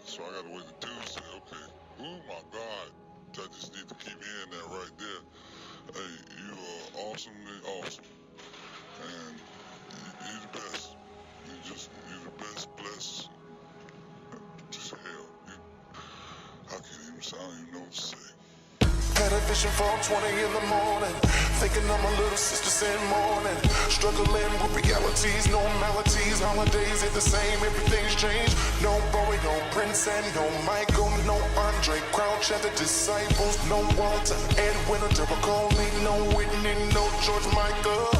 So I gotta wait till Tuesday. Okay. Oh my God. I just need to keep hearing that right there. Hey, you are awesomely awesome, and you're the best. You're the best. Bless. Just hell. I can't even. I don't even know what to say. Had a vision for 20 in the morning, thinking of my little sisters in mourning, struggling with realities, no maladies, holidays ain't the same, everything's changed. No Bowie, no Prince, and no Michael, no Andre Crouch and the Disciples, no Walter, Edwin, or Derek Coley, no Whitney, no George Michael.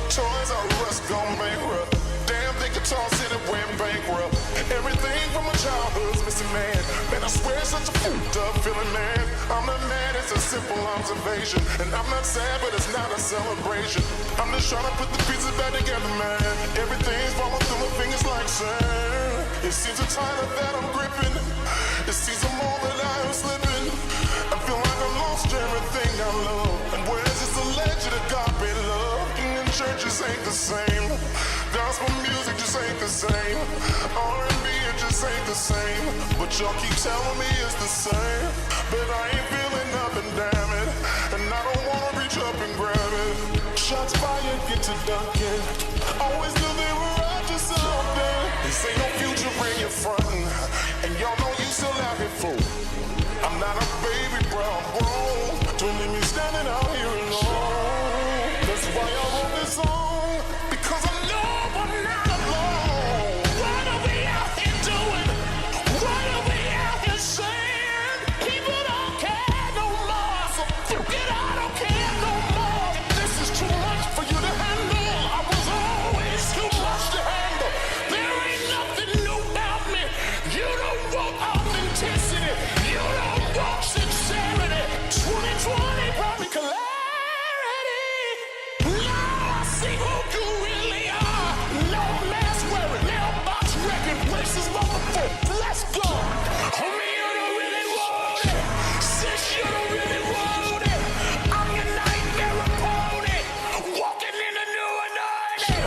Toys R Us gone bankrupt. Damn, the Guitar City went bankrupt. Everything from my childhood's missing, man. Man, I swear it's such a fucked up feeling, man. I'm not mad, it's a simple observation. And I'm not sad, but it's not a celebration. I'm just trying to put the pieces back together, man. Everything's falling through my fingers like sand. It seems a tighter that I'm gripping. It seems the more that I am slipping. I feel like I lost everything I love. And where's this alleged agape love? And churches ain't the same. Gospel music just ain't the same. R&B, it just ain't the same. But y'all keep telling me it's the same. But I ain't feeling nothing, damn it. And I don't wanna reach up and grab it. Shots fired, get to dunking. Always knew they were righteous out there. This ain't no future, bring it frontin'. And y'all know you still out here, fool. I'm not a baby, bro, I'm grown. Don't leave me standing out here alone. That's why I wrote this song. Because I know I'm not alone. What are we out here doing? What are we out here saying? People don't care no more. So forget I don't care no more. This is too much for you to handle. I was always too much to handle. There ain't nothing new about me. You don't want authenticity. You don't want sincerity. 2020 brought me clarity. Now I see who you really are. No mask wearing, mailbox wrecking, places motherfucker. Let's go. Homie, you don't really want it. Sis, you don't really want it. I'm your nightmare opponent. Walking in a new anointing.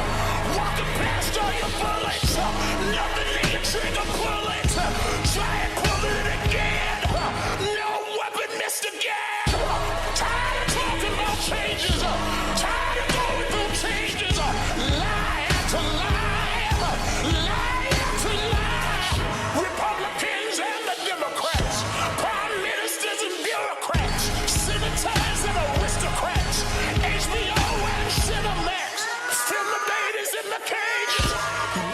Walking past all your bullets. Nothing in your trigger bullets. Try and pull it again. No weapon missed again. Tired of talking about changes. Tired of going through changes. Lie after lie. Lie after lie. Republicans and the Democrats. Prime ministers and bureaucrats. Senators and aristocrats. HBO and Cinemax. Film the babies in the cages.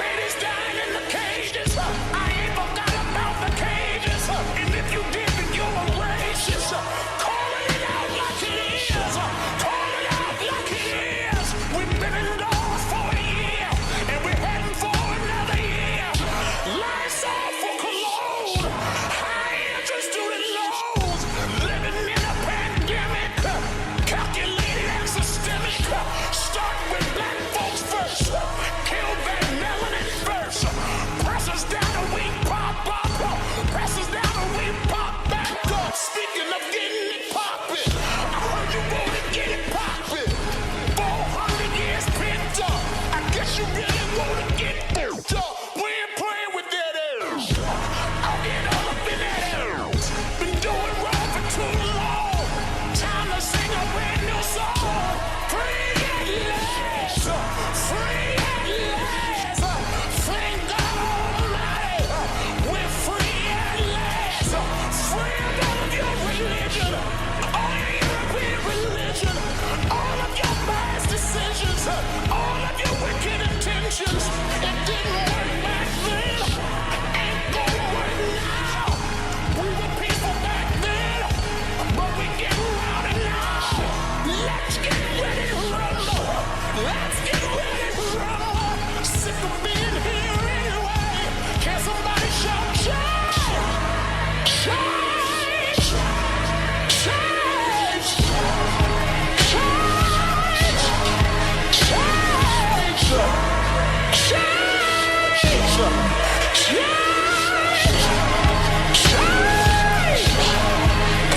Babies dying in the cages. I ain't forgot about the cages. And if you did, then you're a racist. Calling it out like it is. Call it out like it is. We've been indoors for a year. And we're heading for another year. Lights off for Cologne. High interest student loans. Living in a pandemic. Calculated and systemic. Start with black folks first. Kill that melanin first. Press us down and we pop up. Press us down and we pop back up. Speaking of getting it poppin', I heard you wanna get it poppin'. 400 years pent up. I guess you really wanna get built up. We ain't playing with that ass. I'll get all up in that ass. Been doing wrong for too long. Time to sing a brand new song. Free at last. Free at last. Thank God Almighty. We're free at last. Free of all of your religion. All your European religion. All of your biased decisions. All of your wicked intentions. It didn't work back then. Ain't gonna work now. We were peaceful back then. But we get rowdy now. Let's get ready to rumble. Let's get ready to rumble. Sick of being here anyway. Can somebody shout change? Change! Change! Change! Change!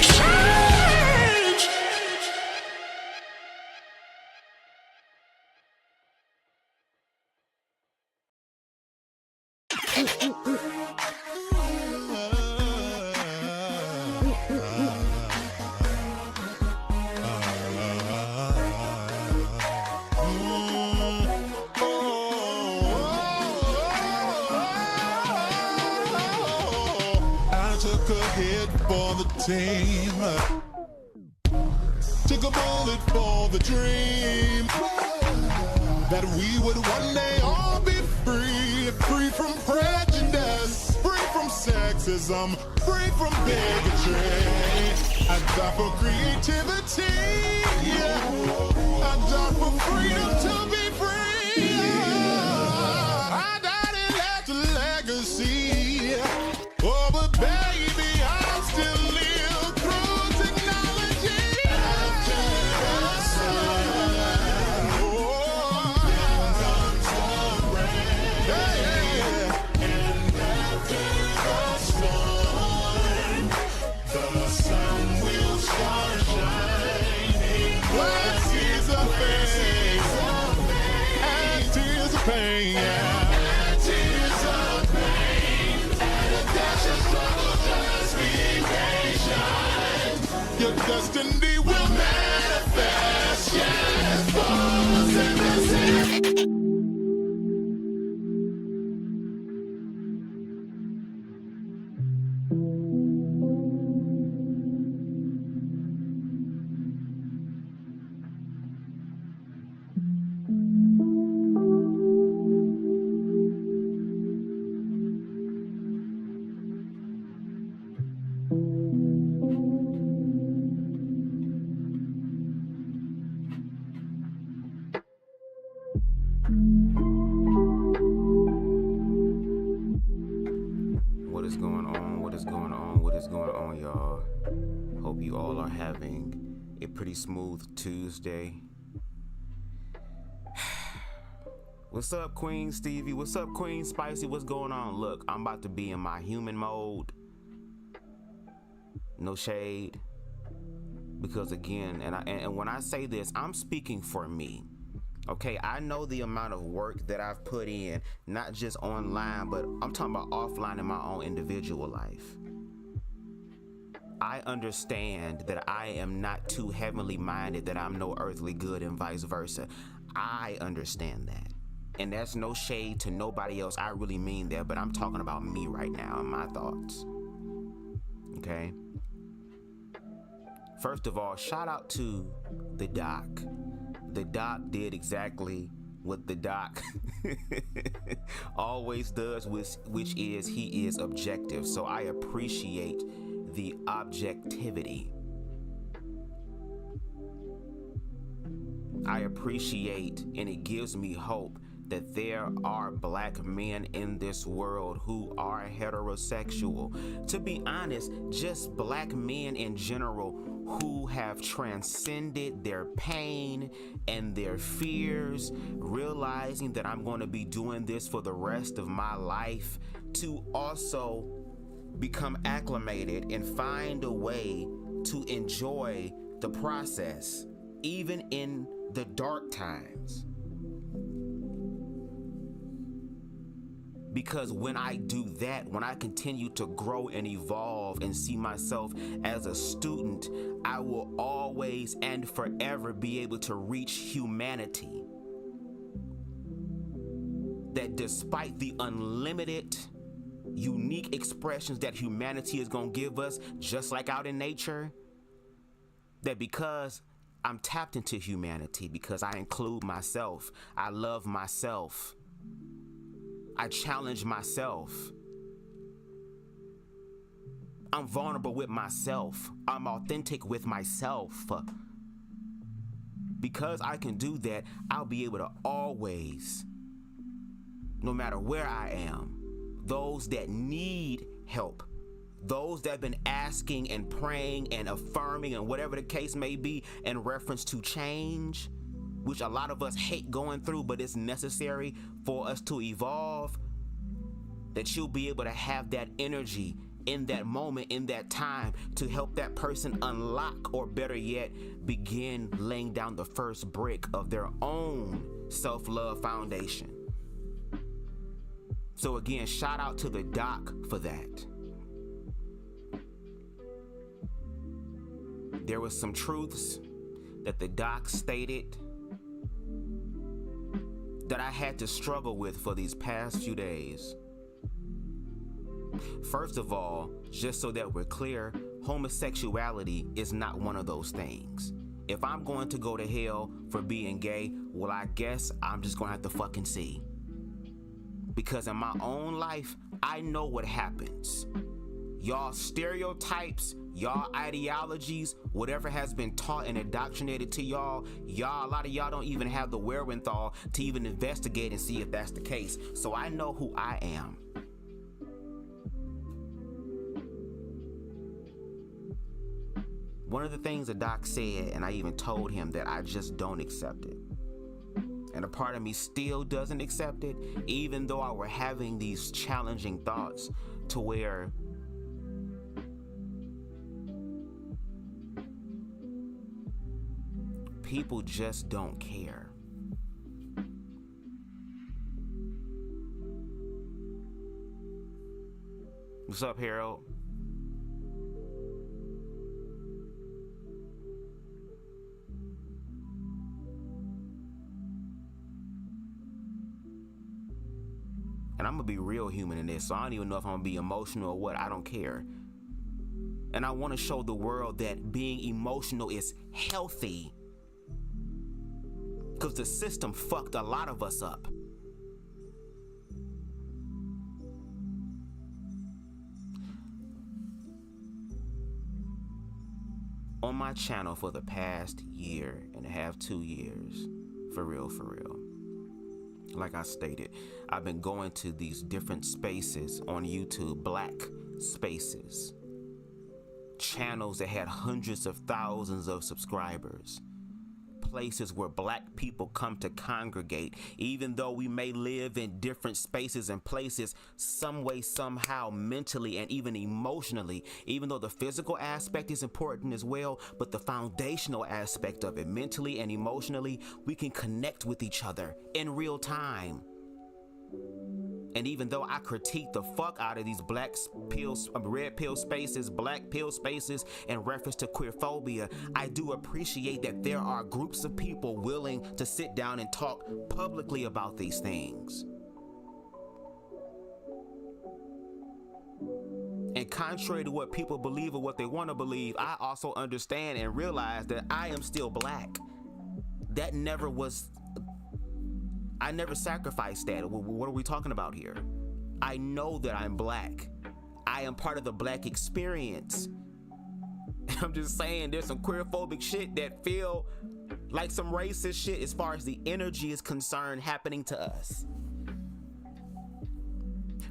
Change! Took a hit for the team, took a bullet for the dream, that we would one day all be free, free from prejudice, free from sexism, free from bigotry. I die for creativity, I die for freedom to be free. I died and left a legacy. Oh, but baby, I still live through technology. After the sun, then comes the rain. And after the storm, the sun will start shining. What is a pain? And tears of pain. And tears of pain. Struggle, just be patient. Your destiny will manifest. Yes, balls in the sea. Y'all. Hope you all are having a pretty smooth Tuesday. What's up, Queen Stevie? What's up, Queen Spicy? What's going on? Look, I'm about to be in my human mode. No shade. Because again, and when I say this, I'm speaking for me. Okay, I know the amount of work that I've put in, not just online, but I'm talking about offline in my own individual life. I understand that I am not too heavenly minded, that I'm no earthly good, and vice versa. I understand that. And that's no shade to nobody else. I really mean that, but I'm talking about me right now and my thoughts. Okay? First of all, shout out to the doc. The doc did exactly what the doc always does, which is he is objective. So I appreciate the objectivity. I appreciate, and it gives me hope that there are black men in this world who are heterosexual. To be honest, just black men in general who have transcended their pain and their fears, realizing that I'm going to be doing this for the rest of my life, to also become acclimated and find a way to enjoy the process, even in the dark times. Because when I do that, when I continue to grow and evolve and see myself as a student, I will always and forever be able to reach humanity. That despite the unlimited unique expressions that humanity is going to give us, just like out in nature, that because I'm tapped into humanity, because I include myself, I love myself, I challenge myself, I'm vulnerable with myself, I'm authentic with myself. Because I can do that, I'll be able to always, no matter where I am, those that need help, those that have been asking and praying and affirming and whatever the case may be in reference to change, which a lot of us hate going through, but it's necessary for us to evolve, that you'll be able to have that energy in that moment, in that time, to help that person unlock, or better yet, begin laying down the first brick of their own self-love foundation. So again, shout out to the doc for that. There was some truths that the doc stated that I had to struggle with for these past few days. First of all, just so that we're clear, homosexuality is not one of those things. If I'm going to go to hell for being gay, well, I guess I'm just gonna have to fucking see. Because in my own life, I know what happens. Y'all stereotypes, y'all ideologies, whatever has been taught and indoctrinated to y'all, a lot of y'all don't even have the wherewithal to even investigate and see if that's the case. So I know who I am. One of the things the doc said, and I even told him that I just don't accept it. And a part of me still doesn't accept it, even though I were having these challenging thoughts to where people just don't care. What's up, Harold? And I'm gonna be real human in this, so I don't even know if I'm gonna be emotional or what. I don't care. And I want to show the world that being emotional is healthy, because the system fucked a lot of us up. On my channel for the past year and a half, 2 years, for real, like I stated, I've been going to these different spaces on YouTube, black spaces, channels that had hundreds of thousands of subscribers, places where black people come to congregate. Even though we may live in different spaces and places, some way, somehow, mentally and even emotionally, even though the physical aspect is important as well, but the foundational aspect of it, mentally and emotionally, we can connect with each other in real time. And even though I critique the fuck out of these red pill spaces, black pill spaces in reference to queerphobia, I do appreciate that there are groups of people willing to sit down and talk publicly about these things. And contrary to what people believe or what they want to believe, I also understand and realize that I am still black. That never was... I never sacrificed that. What are we talking about here? I know that I'm black. I am part of the black experience. I'm just saying there's some queerphobic shit that feel like some racist shit as far as the energy is concerned happening to us.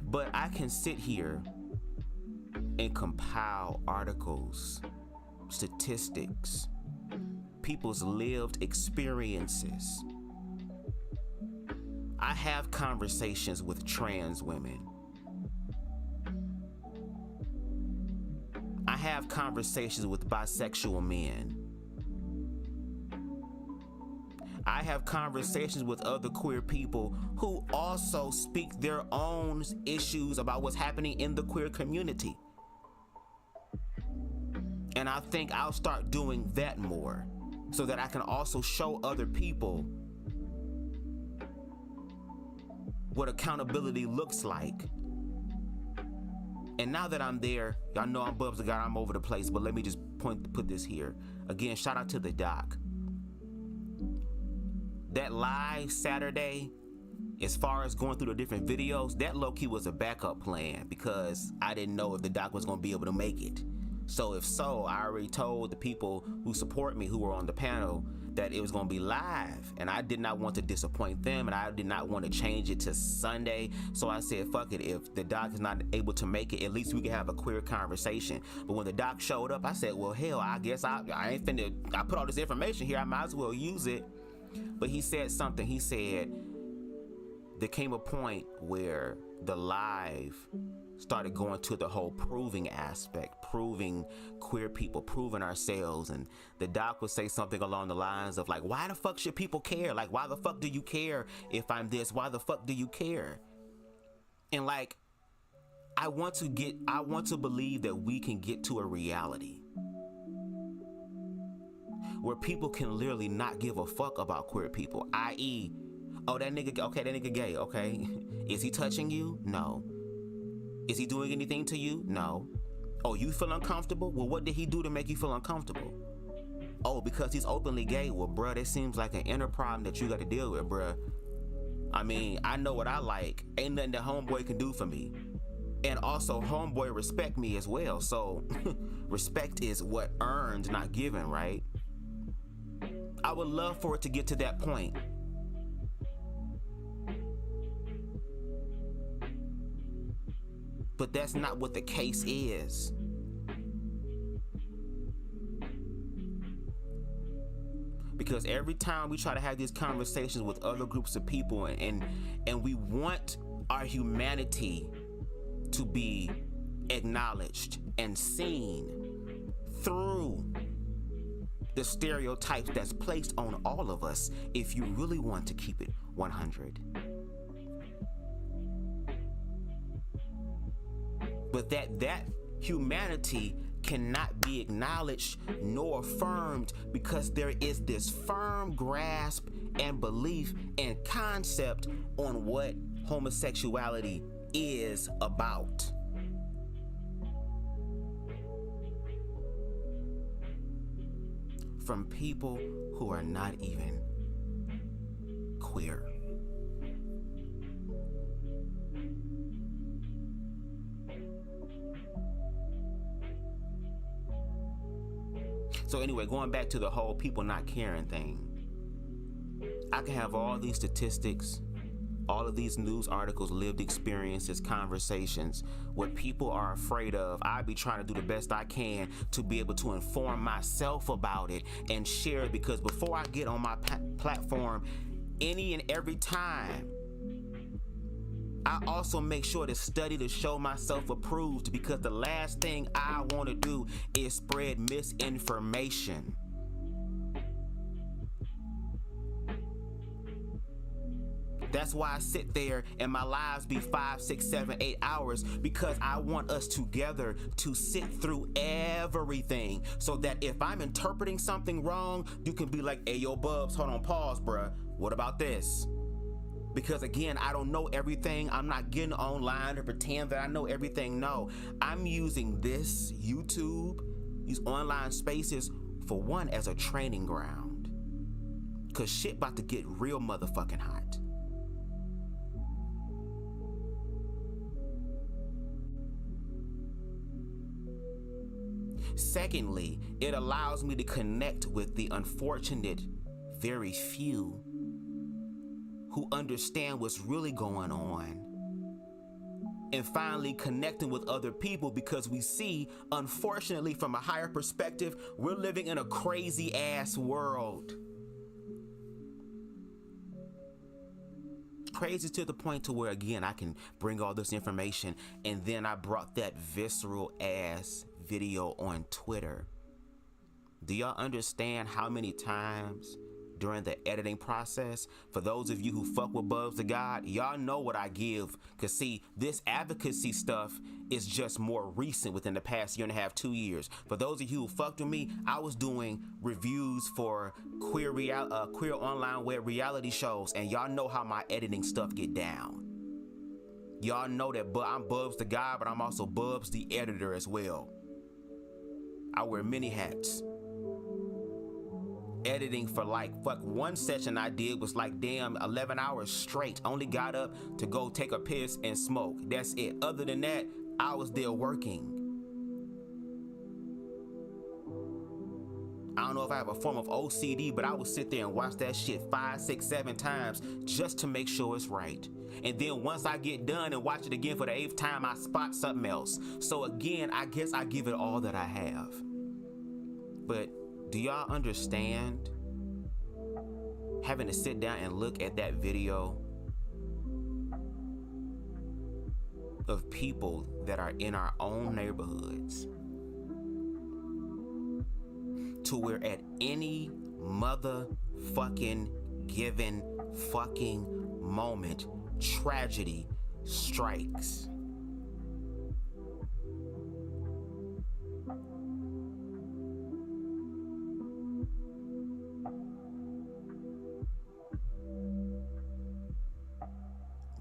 But I can sit here and compile articles, statistics, people's lived experiences. I have conversations with trans women. I have conversations with bisexual men. I have conversations with other queer people who also speak their own issues about what's happening in the queer community. And I think I'll start doing that more so that I can also show other people what accountability looks like. And now that I'm there, y'all know I'm BubzDaGawd, I'm over the place, but let me just put this here. Again, shout out to the doc. That live Saturday, as far as going through the different videos, that low-key was a backup plan because I didn't know if the doc was gonna be able to make it. So if so, I already told the people who support me, who were on the panel, that it was gonna be live, and I did not want to disappoint them, and I did not want to change it to Sunday. So I said, fuck it, if the doc is not able to make it, at least we can have a queer conversation. But when the doc showed up, I said, well, hell, I guess I ain't finna, I put all this information here, I might as well use it. But he said something. He said there came a point where the live started going to the whole proving aspect, proving queer people, proving ourselves. And the doc would say something along the lines of like, why the fuck should people care? Like, why the fuck do you care if I'm this? Why the fuck do you care? And like, I want to believe that we can get to a reality where people can literally not give a fuck about queer people, i.e., oh, that nigga gay, okay. Is he touching you? No. Is he doing anything to you? No. Oh, you feel uncomfortable? Well, what did he do to make you feel uncomfortable? Oh, because he's openly gay? Well, bruh, that seems like an inner problem that you got to deal with, bruh. I mean, I know what I like. Ain't nothing that homeboy can do for me. And also, homeboy respect me as well. So, respect is what earned, not given, right? I would love for it to get to that point. But that's not what the case is. Because every time we try to have these conversations with other groups of people and we want our humanity to be acknowledged and seen through the stereotypes that's placed on all of us, if you really want to keep it 100. But that humanity cannot be acknowledged nor affirmed because there is this firm grasp and belief and concept on what homosexuality is about. From people who are not even queer. So anyway, going back to the whole people not caring thing, I can have all these statistics, all of these news articles, lived experiences, conversations, what people are afraid of. I be trying to do the best I can to be able to inform myself about it and share it, because before I get on my platform any and every time, I also make sure to study to show myself approved, because the last thing I want to do is spread misinformation. That's why I sit there and my lives be 5, 6, 7, 8 hours, because I want us together to sit through everything so that if I'm interpreting something wrong, you can be like, hey, yo, Bubs, hold on, pause, bruh. What about this? Because again, I don't know everything. I'm not getting online to pretend that I know everything. No, I'm using this YouTube, these online spaces, for one, as a training ground. Cause shit about to get real motherfucking hot. Secondly, it allows me to connect with the unfortunate very few who understand what's really going on, and finally connecting with other people, because we see, unfortunately, from a higher perspective, we're living in a crazy ass world. Crazy to the point to where, again, I can bring all this information, and then I brought that visceral ass video on Twitter. Do y'all understand how many times during the editing process, for those of you who fuck with BubzDaGawd, y'all know what I give, cause see, this advocacy stuff is just more recent within the past 1.5 to 2 years. For those of you who fucked with me, I was doing reviews for queer online web reality shows, and y'all know how my editing stuff get down. Y'all know that I'm BubzDaGawd, but I'm also Bubs the editor as well. I wear many hats. Editing for one session I did was like damn 11 hours straight. Only got up to go take a piss and smoke. That's it. Other than that, I was there working. I don't know if I have a form of OCD, but I would sit there and watch that shit 5, 6, 7 times just to make sure it's right. And then once I get done and watch it again for the 8th time, I spot something else. So again, I guess I give it all that I have. But do y'all understand having to sit down and look at that video of people that are in our own neighborhoods, to where at any motherfucking given fucking moment, tragedy, strikes.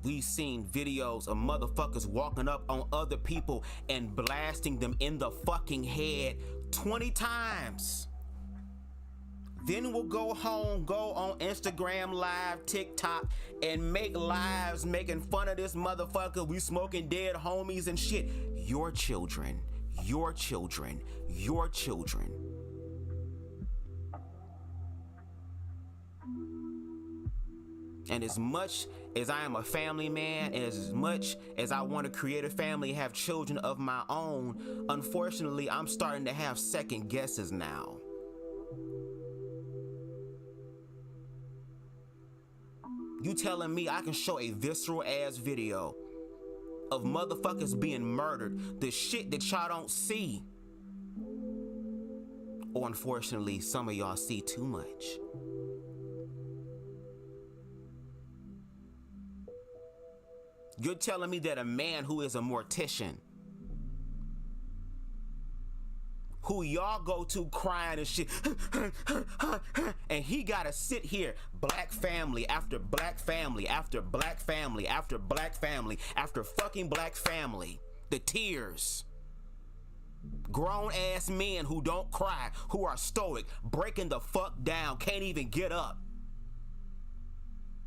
We've seen videos of motherfuckers walking up on other people and blasting them in the fucking head 20 times. Then we'll go home, go on Instagram Live, TikTok, and make lives making fun of this motherfucker. We smoking dead homies and shit. Your children, your children, your children. And as much as I am a family man, and as much as I want to create a family, have children of my own, unfortunately, I'm starting to have second guesses now. You telling me I can show a visceral ass video of motherfuckers being murdered, the shit that y'all don't see? Or unfortunately, some of y'all see too much. You're telling me that a man who is a mortician, who y'all go to crying and shit, and he gotta sit here, black family after black family after black family after black family after fucking black family, the tears. Grown ass men who don't cry, who are stoic, breaking the fuck down, can't even get up,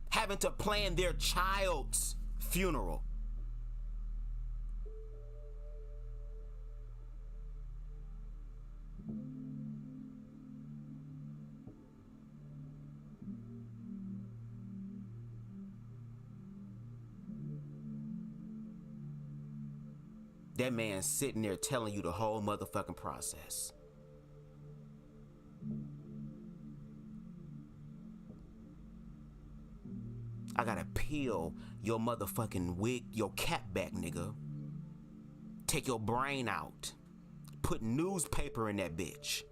having to plan their child's funeral. That man sitting there telling you the whole motherfucking process. I gotta peel your motherfucking wig, your cap back, nigga. Take your brain out. Put newspaper in that bitch.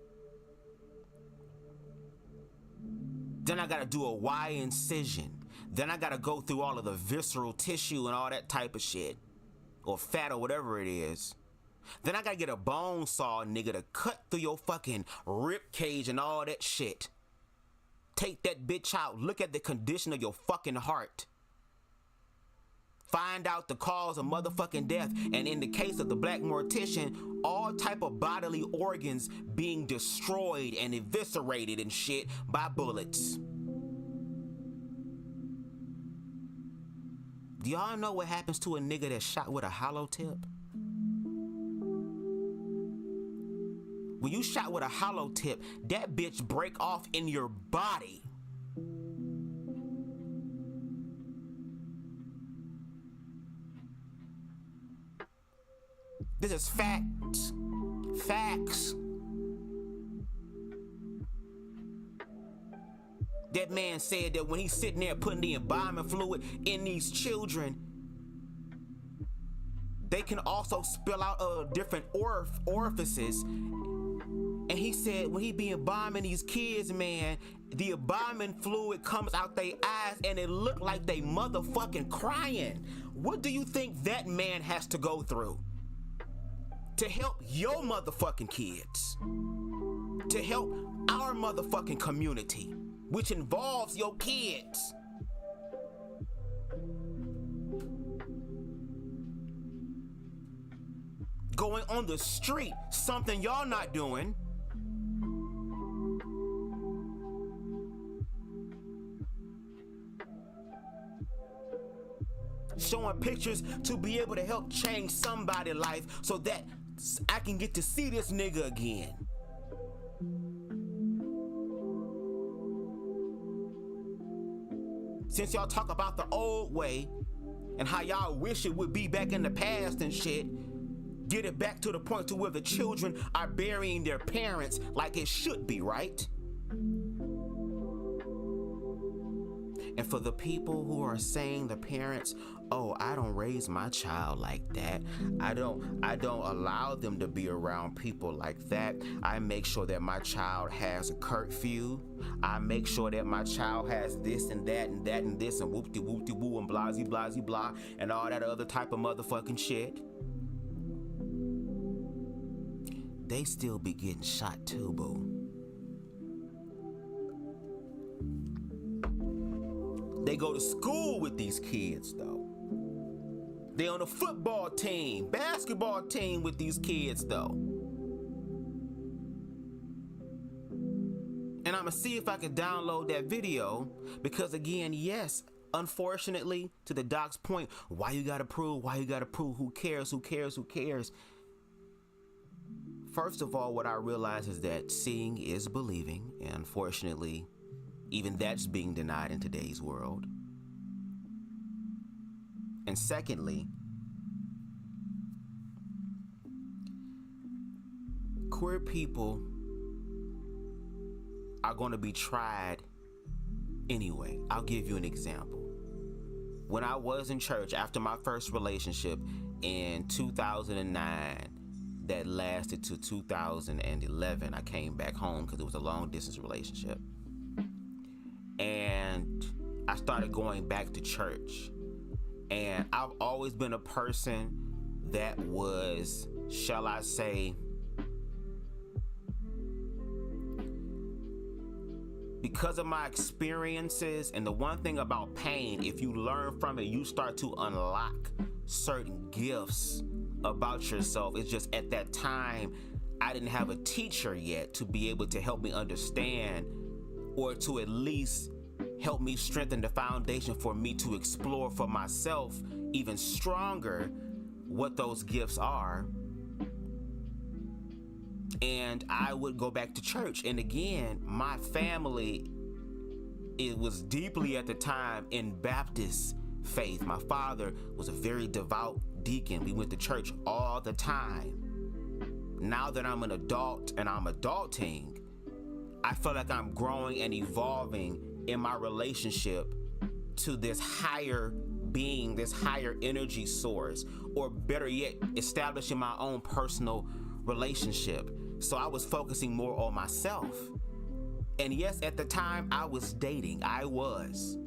Then I gotta do a Y incision. Then I gotta go through all of the visceral tissue and all that type of shit. Or fat or whatever it is. Then I gotta get a bone saw, nigga, to cut through your fucking rib cage and all that shit. Take that bitch out. Look at the condition of your fucking heart. Find out the cause of motherfucking death. And in the case of the black mortician, all type of bodily organs being destroyed and eviscerated and shit by bullets. Do y'all know what happens to a nigga that's shot with a hollow tip? When you shot with a hollow tip, that bitch break off in your body. This is facts. Facts. That man said that when he's sitting there putting the embalming fluid in these children, they can also spill out different orifices. And he said when he be embalming these kids, man, the embalming fluid comes out their eyes and it look like they motherfucking crying. What do you think that man has to go through to help your motherfucking kids? To help our motherfucking community, which involves your kids. Going on the street, something y'all not doing. Showing pictures to be able to help change somebody's life so that I can get to see this nigga again. Since y'all talk about the old way and how y'all wish it would be back in the past and shit, get it back to the point to where the children are burying their parents like it should be, right? And for the people who are saying, the parents, oh, I don't raise my child like that. I don't allow them to be around people like that. I make sure that my child has a curfew. I make sure that my child has this and that and that and this and whoop-de-whoop-de-woo and blah-zy-blah-zy-blah and all that other type of motherfucking shit. They still be getting shot too, boo. They go to school with these kids, though. They on a football team, basketball team with these kids, though. And I'm gonna see if I can download that video, because again, yes, unfortunately, to the doc's point, why you gotta prove, who cares? First of all, what I realize is that seeing is believing, and unfortunately, even that's being denied in today's world. And secondly, queer people are going to be tried anyway. I'll give you an example. When I was in church after my first relationship in 2009, that lasted to 2011, I came back home because it was a long distance relationship. And I started going back to church. And I've always been a person that was, shall I say, because of my experiences, and the one thing about pain, if you learn from it, you start to unlock certain gifts about yourself. It's just at that time, I didn't have a teacher yet to be able to help me understand, or to at least help me strengthen the foundation for me to explore for myself even stronger what those gifts are. And I would go back to church. And again, my family, it was deeply at the time in Baptist faith. My father was a very devout deacon. We went to church all the time. Now that I'm an adult and I'm adulting, I feel like I'm growing and evolving in my relationship to this higher being, this higher energy source, or better yet, establishing my own personal relationship. So I was focusing more on myself. And yes, at the time I was dating. I was.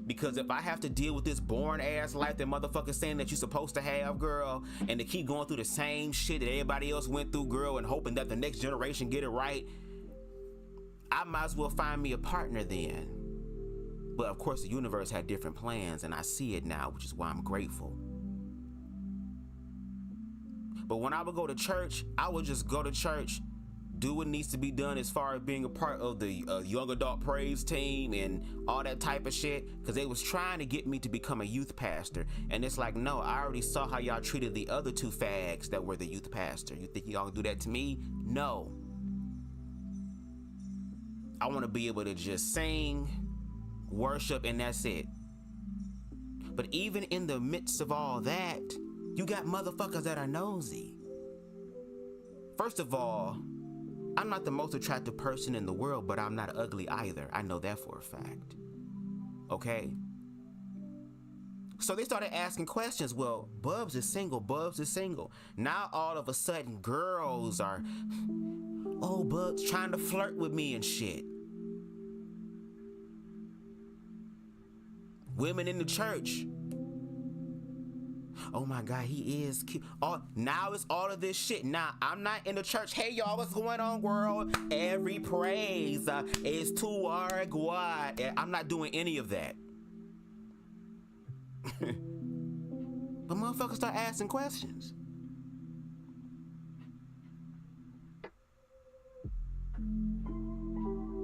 Because if I have to deal with this boring ass life that motherfuckers saying that you're supposed to have, girl, and to keep going through the same shit that everybody else went through, girl, and hoping that the next generation get it right, I might as well find me a partner then. But of course the universe had different plans, and I see it now, which is why I'm grateful. But when I would go to church, I would just go to church, do what needs to be done as far as being a part of the young adult praise team and all that type of shit, because they was trying to get me to become a youth pastor. And it's like, no, I already saw how y'all treated the other two fags that were the youth pastor. You think y'all do that to me? No. I want to be able to just sing, worship, and that's it. But even in the midst of all that, you got motherfuckers that are nosy. First of all, I'm not the most attractive person in the world, but I'm not ugly either. I know that for a fact. Okay? So they started asking questions. Well, Bubz is single. Bubz is single. Now all of a sudden, girls are, oh, Bubz trying to flirt with me and shit. Women in the church. Oh my God, he is cute. Oh, now it's all of this shit. Now, I'm not in the church. Hey, y'all, what's going on, world? Every praise is to our God. I'm not doing any of that. But motherfuckers start asking questions.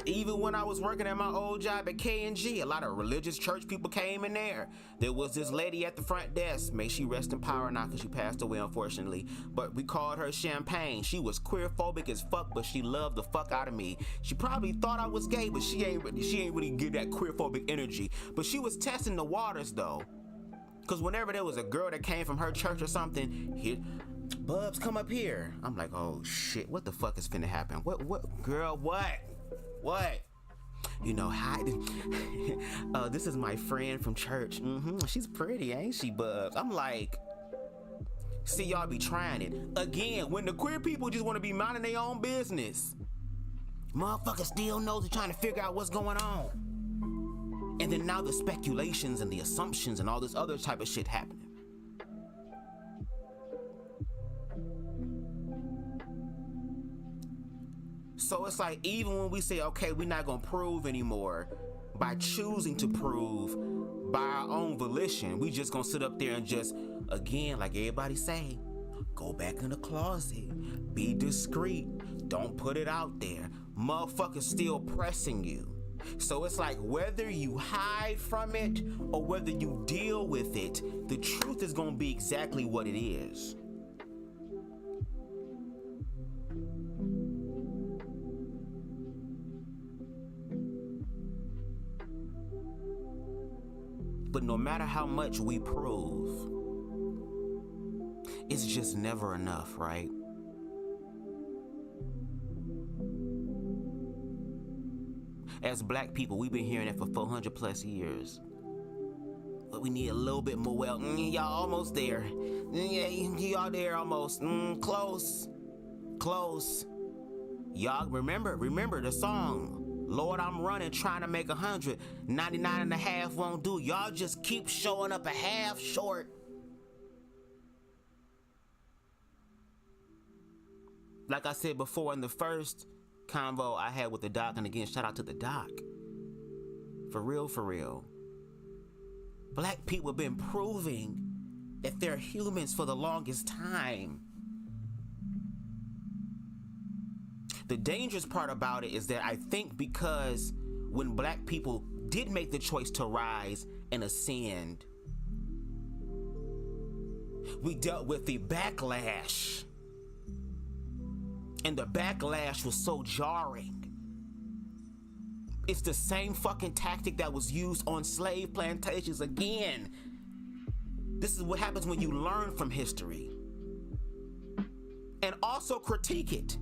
Even when I was working at my old job at K&G, a lot of religious church people came in there. There was this lady at the front desk. May she rest in power now, because she passed away, unfortunately. But we called her Champagne. She was queer-phobic as fuck, but she loved the fuck out of me. She probably thought I was gay, but she ain't really get that queer-phobic energy. But she was testing the waters, though. Because whenever there was a girl that came from her church or something, here, Bubz, come up here. I'm like, oh, shit, what the fuck is finna happen? What, girl, what? What? you know, hi. This is my friend from church. She's pretty, ain't she, Bubs? I'm like, see, y'all be trying it. Again, when the queer people just want to be minding their own business, motherfuckers still knows they're trying to figure out what's going on. And then now the speculations and the assumptions and all this other type of shit happening. So it's like, even when we say, okay, we're not gonna prove anymore, by choosing to prove by our own volition, we just gonna sit up there and just, again, like everybody say, go back in the closet, be discreet, don't put it out there. Motherfuckers still pressing you. So it's like, whether you hide from it or whether you deal with it, the truth is gonna be exactly what it is. But no matter how much we prove, it's just never enough, right? As black people, we've been hearing it for 400 plus years. But we need a little bit more. Well, y'all almost there. Yeah, y'all there almost. Close. Y'all remember the song. Lord, I'm running, trying to make 100. 99 and a half won't do. Y'all just keep showing up a half short. Like I said before in the first convo I had with the doc, and again, shout out to the doc. For real. Black people have been proving that they're humans for the longest time. The dangerous part about it is that I think because when black people did make the choice to rise and ascend, we dealt with the backlash. And the backlash was so jarring. It's the same fucking tactic that was used on slave plantations again. This is what happens when you learn from history. And also critique it.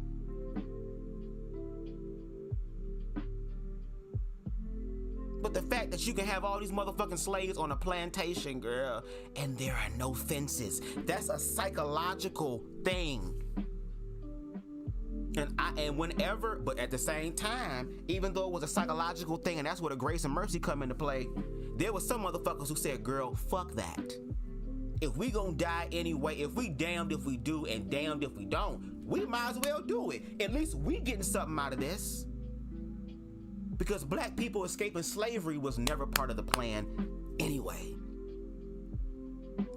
But the fact that you can have all these motherfucking slaves on a plantation, girl, and there are no fences, that's a psychological thing. And whenever, but at the same time, even though it was a psychological thing, and that's where the grace and mercy come into play, there was some motherfuckers who said, girl, fuck that. If we gonna die anyway, if we damned if we do and damned if we don't, we might as well do it. At least we getting something out of this. Because black people escaping slavery was never part of the plan anyway.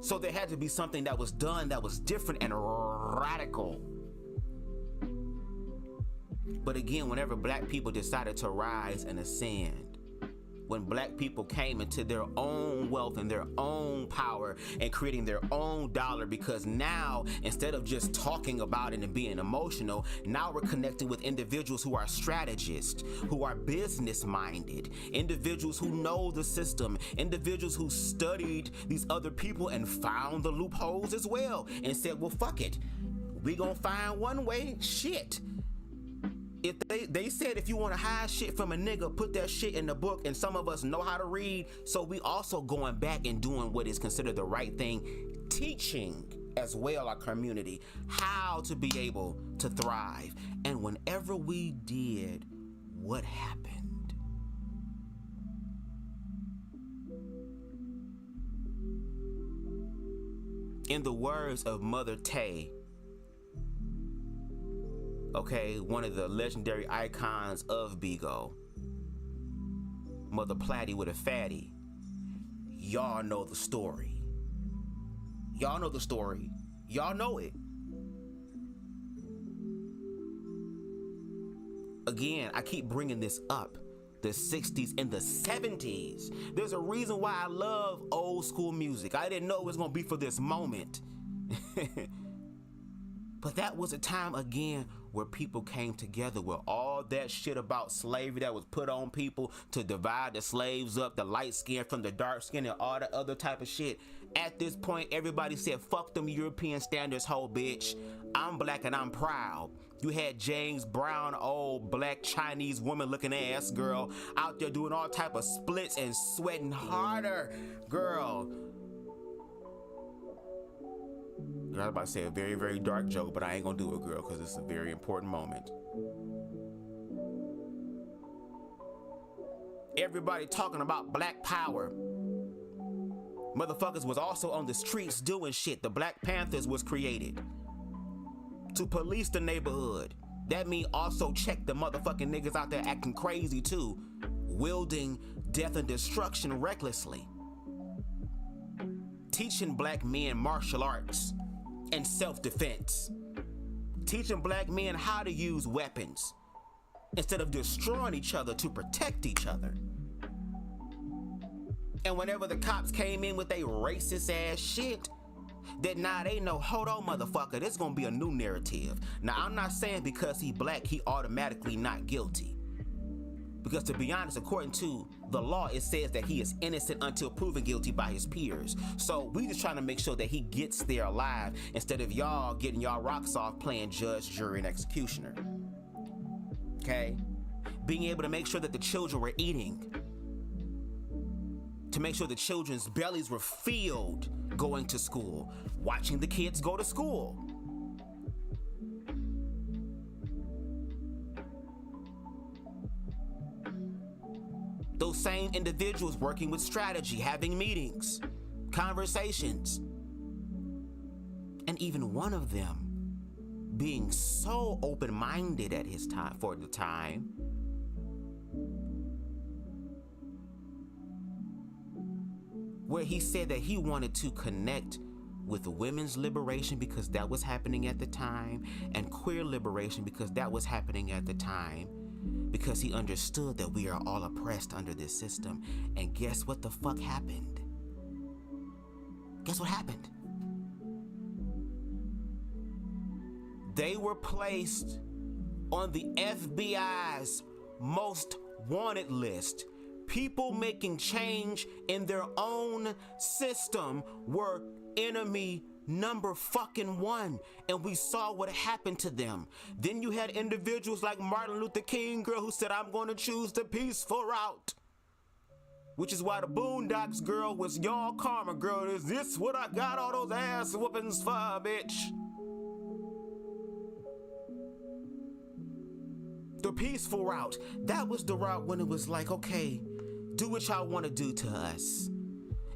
So there had to be something that was done that was different and radical. But again, whenever black people decided to rise and ascend, when black people came into their own wealth and their own power and creating their own dollar, because now, instead of just talking about it and being emotional, now we're connecting with individuals who are strategists, who are business minded, individuals who know the system, individuals who studied these other people and found the loopholes as well and said, well, fuck it. We gonna find one way, shit. If they said if you want to hide shit from a nigga, put that shit in the book, and some of us know how to read, so we also going back and doing what is considered the right thing, teaching as well our community how to be able to thrive. And whenever we did, what happened? In the words of Mother Tay, okay, one of the legendary icons of Bigo, Mother Platty with a fatty, y'all know the story. Y'all know the story. Y'all know it. Again, I keep bringing this up. The 60s and the 70s. There's a reason why I love old school music. I didn't know it was gonna be for this moment. But that was a time, again, where people came together, where all that shit about slavery that was put on people to divide the slaves up, the light skin from the dark skin and all the other type of shit. At this point, everybody said, fuck them European standards, hoe bitch. I'm black and I'm proud. You had James Brown, old black Chinese woman looking ass girl out there doing all type of splits and sweating harder. Girl, I was about to say a very, very dark joke, but I ain't gonna do it, girl, because it's a very important moment. Everybody talking about black power. Motherfuckers was also on the streets doing shit. The Black Panthers was created to police the neighborhood. That mean also check the motherfucking niggas out there acting crazy too, wielding death and destruction recklessly. Teaching black men martial arts and self-defense. Teaching black men how to use weapons instead of destroying each other to protect each other. And whenever the cops came in with they racist ass shit, that now they know, hold on motherfucker, this gonna be a new narrative. Now I'm not saying because he black, he automatically not guilty. Because to be honest, according to the law, it says that he is innocent until proven guilty by his peers. So we just trying to make sure that he gets there alive instead of y'all getting y'all rocks off playing judge, jury, and executioner. Okay? Being able to make sure that the children were eating. To make sure the children's bellies were filled going to school. Watching the kids go to school. Those same individuals working with strategy, having meetings, conversations, and even one of them being so open-minded at his time for the time where he said that he wanted to connect with women's liberation because that was happening at the time, and queer liberation because that was happening at the time, because he understood that we are all oppressed under this system. And guess what the fuck happened? Guess what happened? They were placed on the FBI's most wanted list. People making change in their own system were enemy number fucking one, and we saw what happened to them. Then you had individuals like Martin Luther King, girl, who said, I'm gonna choose the peaceful route. Which is why the Boondocks, girl, was y'all karma, girl. Is this what I got all those ass whoopings for, bitch? The peaceful route. That was the route when it was like, okay, do what y'all want to do to us.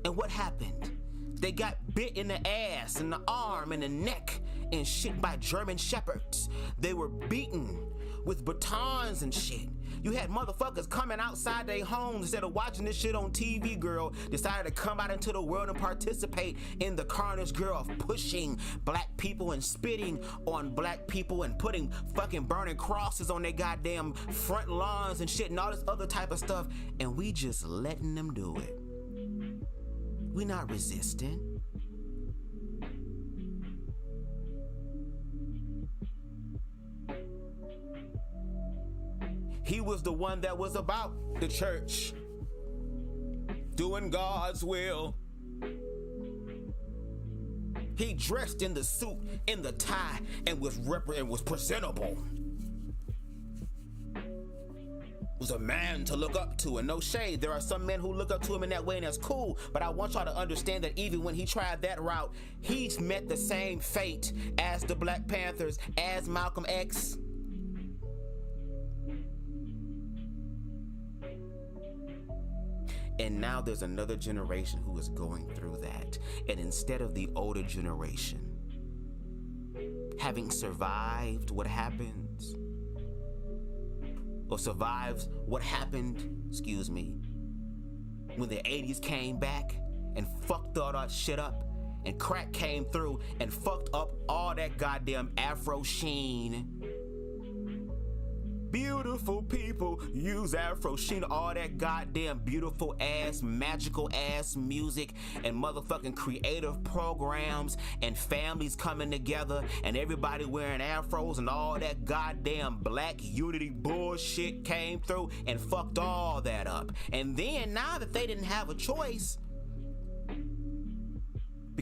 And what happened? They got bit in the ass, and the arm, and the neck, and shit by German shepherds. They were beaten with batons and shit. You had motherfuckers coming outside their homes instead of watching this shit on TV, girl. Decided to come out into the world and participate in the carnage, girl, of pushing black people and spitting on black people and putting fucking burning crosses on their goddamn front lawns and shit and all this other type of stuff. And we just letting them do it. We not resisting. He was the one that was about the church, doing God's will. He dressed in the suit, in the tie, and was presentable. Was a man to look up to, and no shade, there are some men who look up to him in that way, and that's cool, but I want y'all to understand that even when he tried that route, he's met the same fate as the Black Panthers, as Malcolm X. And now there's another generation who is going through that. And instead of the older generation having survived what happens, or survives what happened, when the 80s came back and fucked all that shit up, and crack came through and fucked up all that goddamn Afro sheen. Beautiful people use Afro sheen, all that goddamn beautiful ass, magical ass music and motherfucking creative programs and families coming together and everybody wearing afros and all that goddamn black unity bullshit came through and fucked all that up. And then now that they didn't have a choice,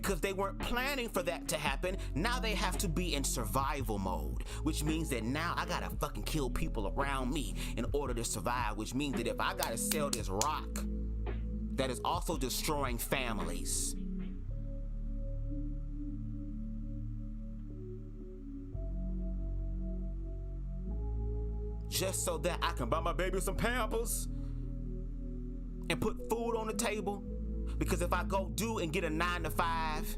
because they weren't planning for that to happen. Now they have to be in survival mode, which means that now I gotta fucking kill people around me in order to survive, which means that if I gotta sell this rock that is also destroying families, just so that I can buy my baby some Pampers and put food on the table. Because if I go do and get a 9 to 5,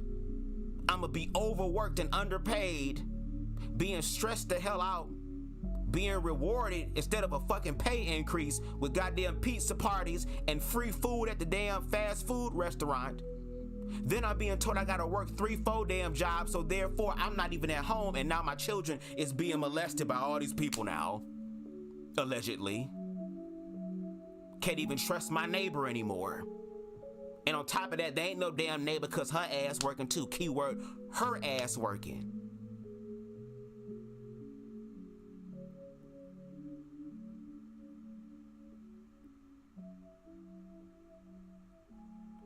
I'ma be overworked and underpaid, being stressed the hell out, being rewarded instead of a fucking pay increase with goddamn pizza parties and free food at the damn fast food restaurant. Then I'm being told I gotta work 3-4 damn jobs, so therefore I'm not even at home, and now my children is being molested by all these people now. Allegedly. Can't even trust my neighbor anymore. And on top of that, they ain't no damn neighbor cause her ass working too. Keyword, her ass working.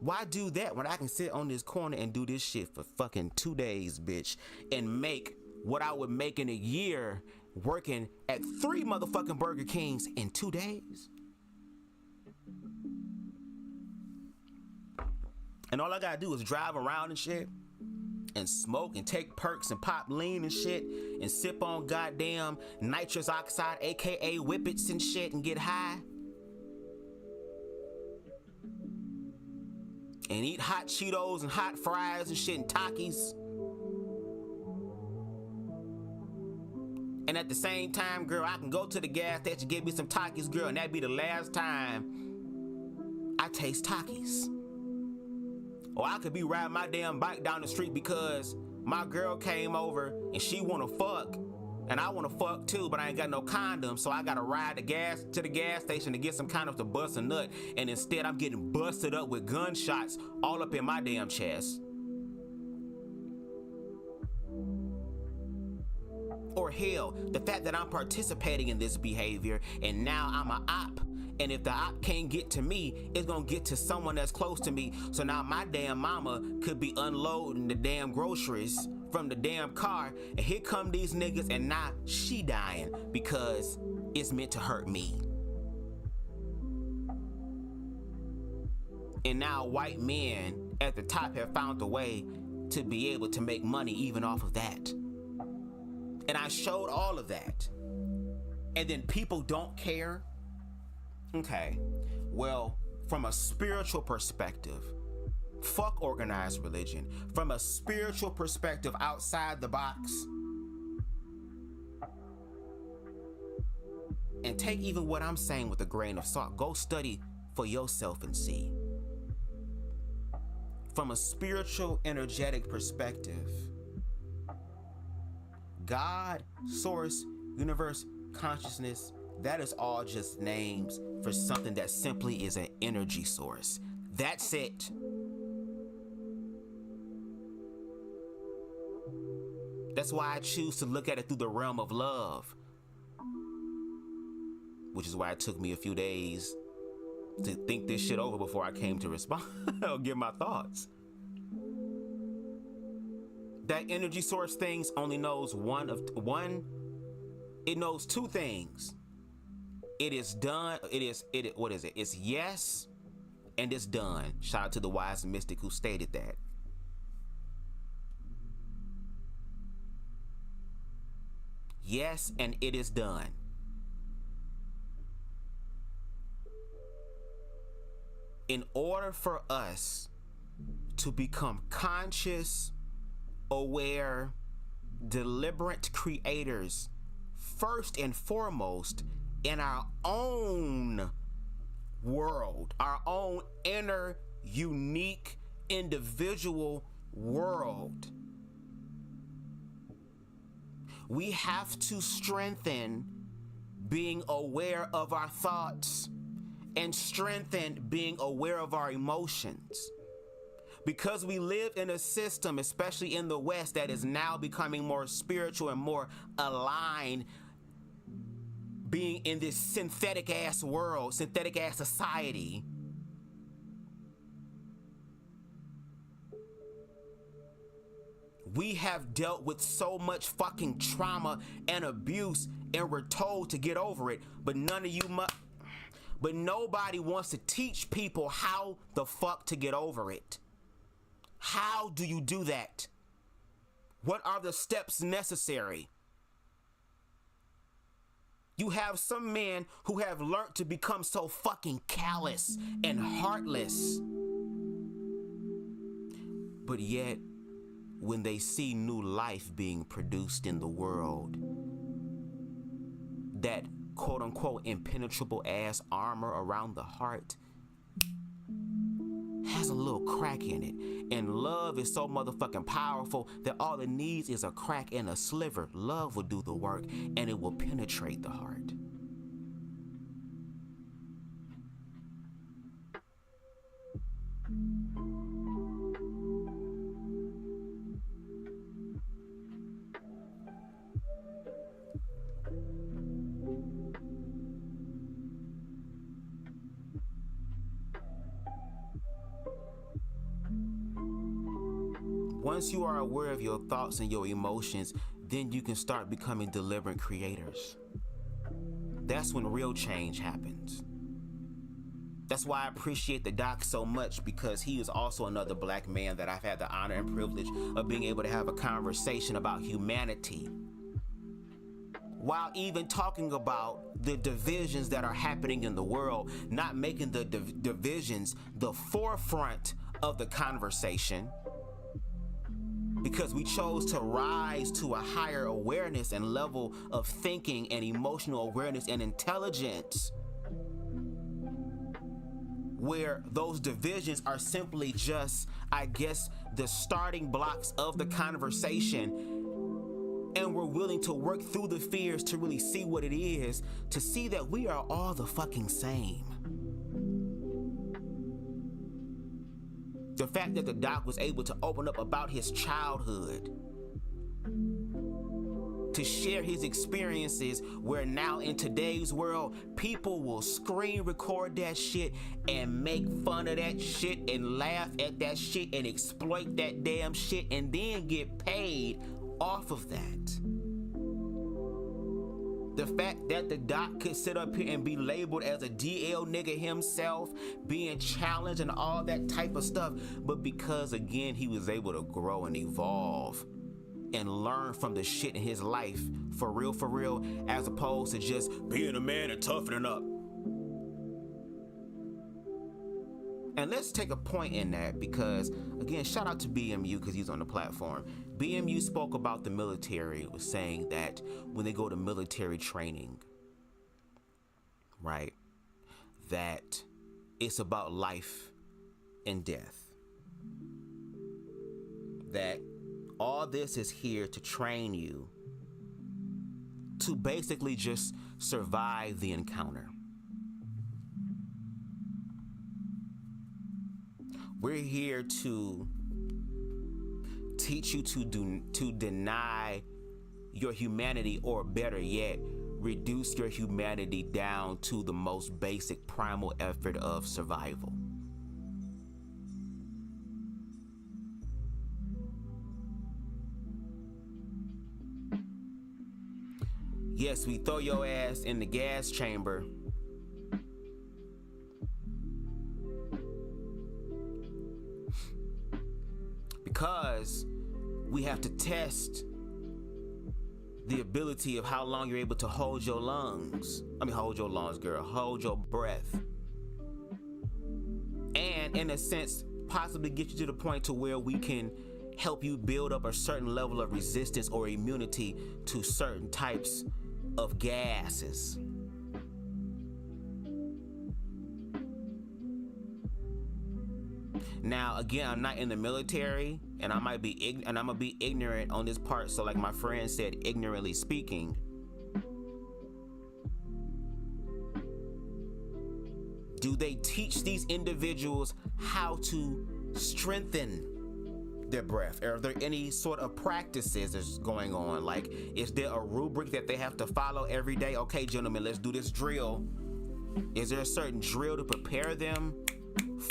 Why do that when I can sit on this corner and do this shit for fucking 2 days, bitch, and make what I would make in a year working at 3 motherfucking Burger Kings in 2 days? And all I gotta do is drive around and shit and smoke and take perks and pop lean and shit and sip on goddamn nitrous oxide, aka whippets and shit, and get high and eat hot Cheetos and hot fries and shit and Takis. And at the same time, girl, I can go to the gas station, get me some Takis, girl, and that'd be the last time I taste Takis. Or I could be riding my damn bike down the street because my girl came over and she wanna fuck, and I wanna fuck too, but I ain't got no condom, so I gotta ride to the gas station to get some condom to bust a nut, and instead I'm getting busted up with gunshots all up in my damn chest. Or hell, the fact that I'm participating in this behavior and now I'm an op, and if the op can't get to me, it's gonna get to someone that's close to me. So now my damn mama could be unloading the damn groceries from the damn car, and here come these niggas, and now she dying because it's meant to hurt me. And now white men at the top have found a way to be able to make money even off of that. And I showed all of that. And then people don't care. Okay, well, from a spiritual perspective, fuck organized religion. From a spiritual perspective outside the box, and take even what I'm saying with a grain of salt. Go study for yourself and see. From a spiritual, energetic perspective, God, source, universe, consciousness, that is all just names for something that simply is an energy source. That's it. That's why I choose to look at it through the realm of love, which is why it took me a few days to think this shit over before I came to respond or give my thoughts. That energy source things only knows it knows two things. It is done. What is it? It's yes, and it's done. Shout out to the wise mystic who stated that. Yes, and it is done. In order for us to become conscious, aware, deliberate creators, first and foremost, in our own world, our own inner, unique, individual world, we have to strengthen being aware of our thoughts and strengthen being aware of our emotions. Because we live in a system, especially in the West, that is now becoming more spiritual and more aligned, being in this synthetic ass world, synthetic ass society. We have dealt with so much fucking trauma and abuse, and we're told to get over it, but but nobody wants to teach people how the fuck to get over it. How do you do that? What are the steps necessary? You have some men who have learned to become so fucking callous and heartless. But yet, when they see new life being produced in the world, that quote unquote impenetrable ass armor around the heart has a little crack in it. And love is so motherfucking powerful that all it needs is a crack and a sliver. Love will do the work and it will penetrate the heart. Once you are aware of your thoughts and your emotions, then you can start becoming deliberate creators. That's when real change happens. That's why I appreciate the doc so much, because he is also another black man that I've had the honor and privilege of being able to have a conversation about humanity, while even talking about the divisions that are happening in the world, not making the divisions the forefront of the conversation, because we chose to rise to a higher awareness and level of thinking and emotional awareness and intelligence, where those divisions are simply just, I guess, the starting blocks of the conversation, and we're willing to work through the fears to really see what it is, to see that we are all the fucking same. The fact that the doc was able to open up about his childhood, to share his experiences, where now in today's world, people will screen record that shit and make fun of that shit and laugh at that shit and exploit that damn shit and then get paid off of that. The fact that the doc could sit up here and be labeled as a DL nigga himself, being challenged and all that type of stuff, but because again he was able to grow and evolve and learn from the shit in his life for real, as opposed to just being a man and toughening up. And let's take a point in that, because again, shout out to BMU because he's on the platform. BMU spoke about the military, was saying that when they go to military training, right, that it's about life and death. That all this is here to train you to basically just survive the encounter. We're here to teach you to deny your humanity, or better yet, reduce your humanity down to the most basic primal effort of survival. Yes, we throw your ass in the gas chamber because we have to test the ability of how long you're able to hold your lungs. Hold your lungs, girl. Hold your breath. And in a sense, possibly get you to the point to where we can help you build up a certain level of resistance or immunity to certain types of gases. Now, again, I'm not in the military, and I'm gonna be ignorant on this part. So, like my friend said, ignorantly speaking. Do they teach these individuals how to strengthen their breath? Are there any sort of practices that's going on? Like, is there a rubric that they have to follow every day? Okay, gentlemen, let's do this drill. Is there a certain drill to prepare them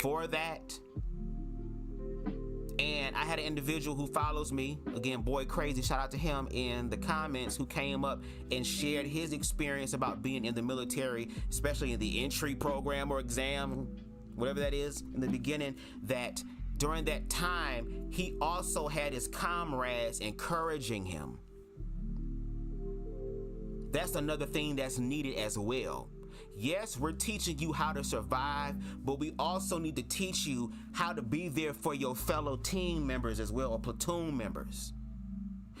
for that? And And I had an individual who follows me, again, Boy Crazy, shout out to him, in the comments, who came up and shared his experience about being in the military, especially in the entry program or exam, whatever that is, in the beginning, that during that time, he also had his comrades encouraging him. That's another thing that's needed as well. Yes, we're teaching you how to survive, but we also need to teach you how to be there for your fellow team members as well, or platoon members.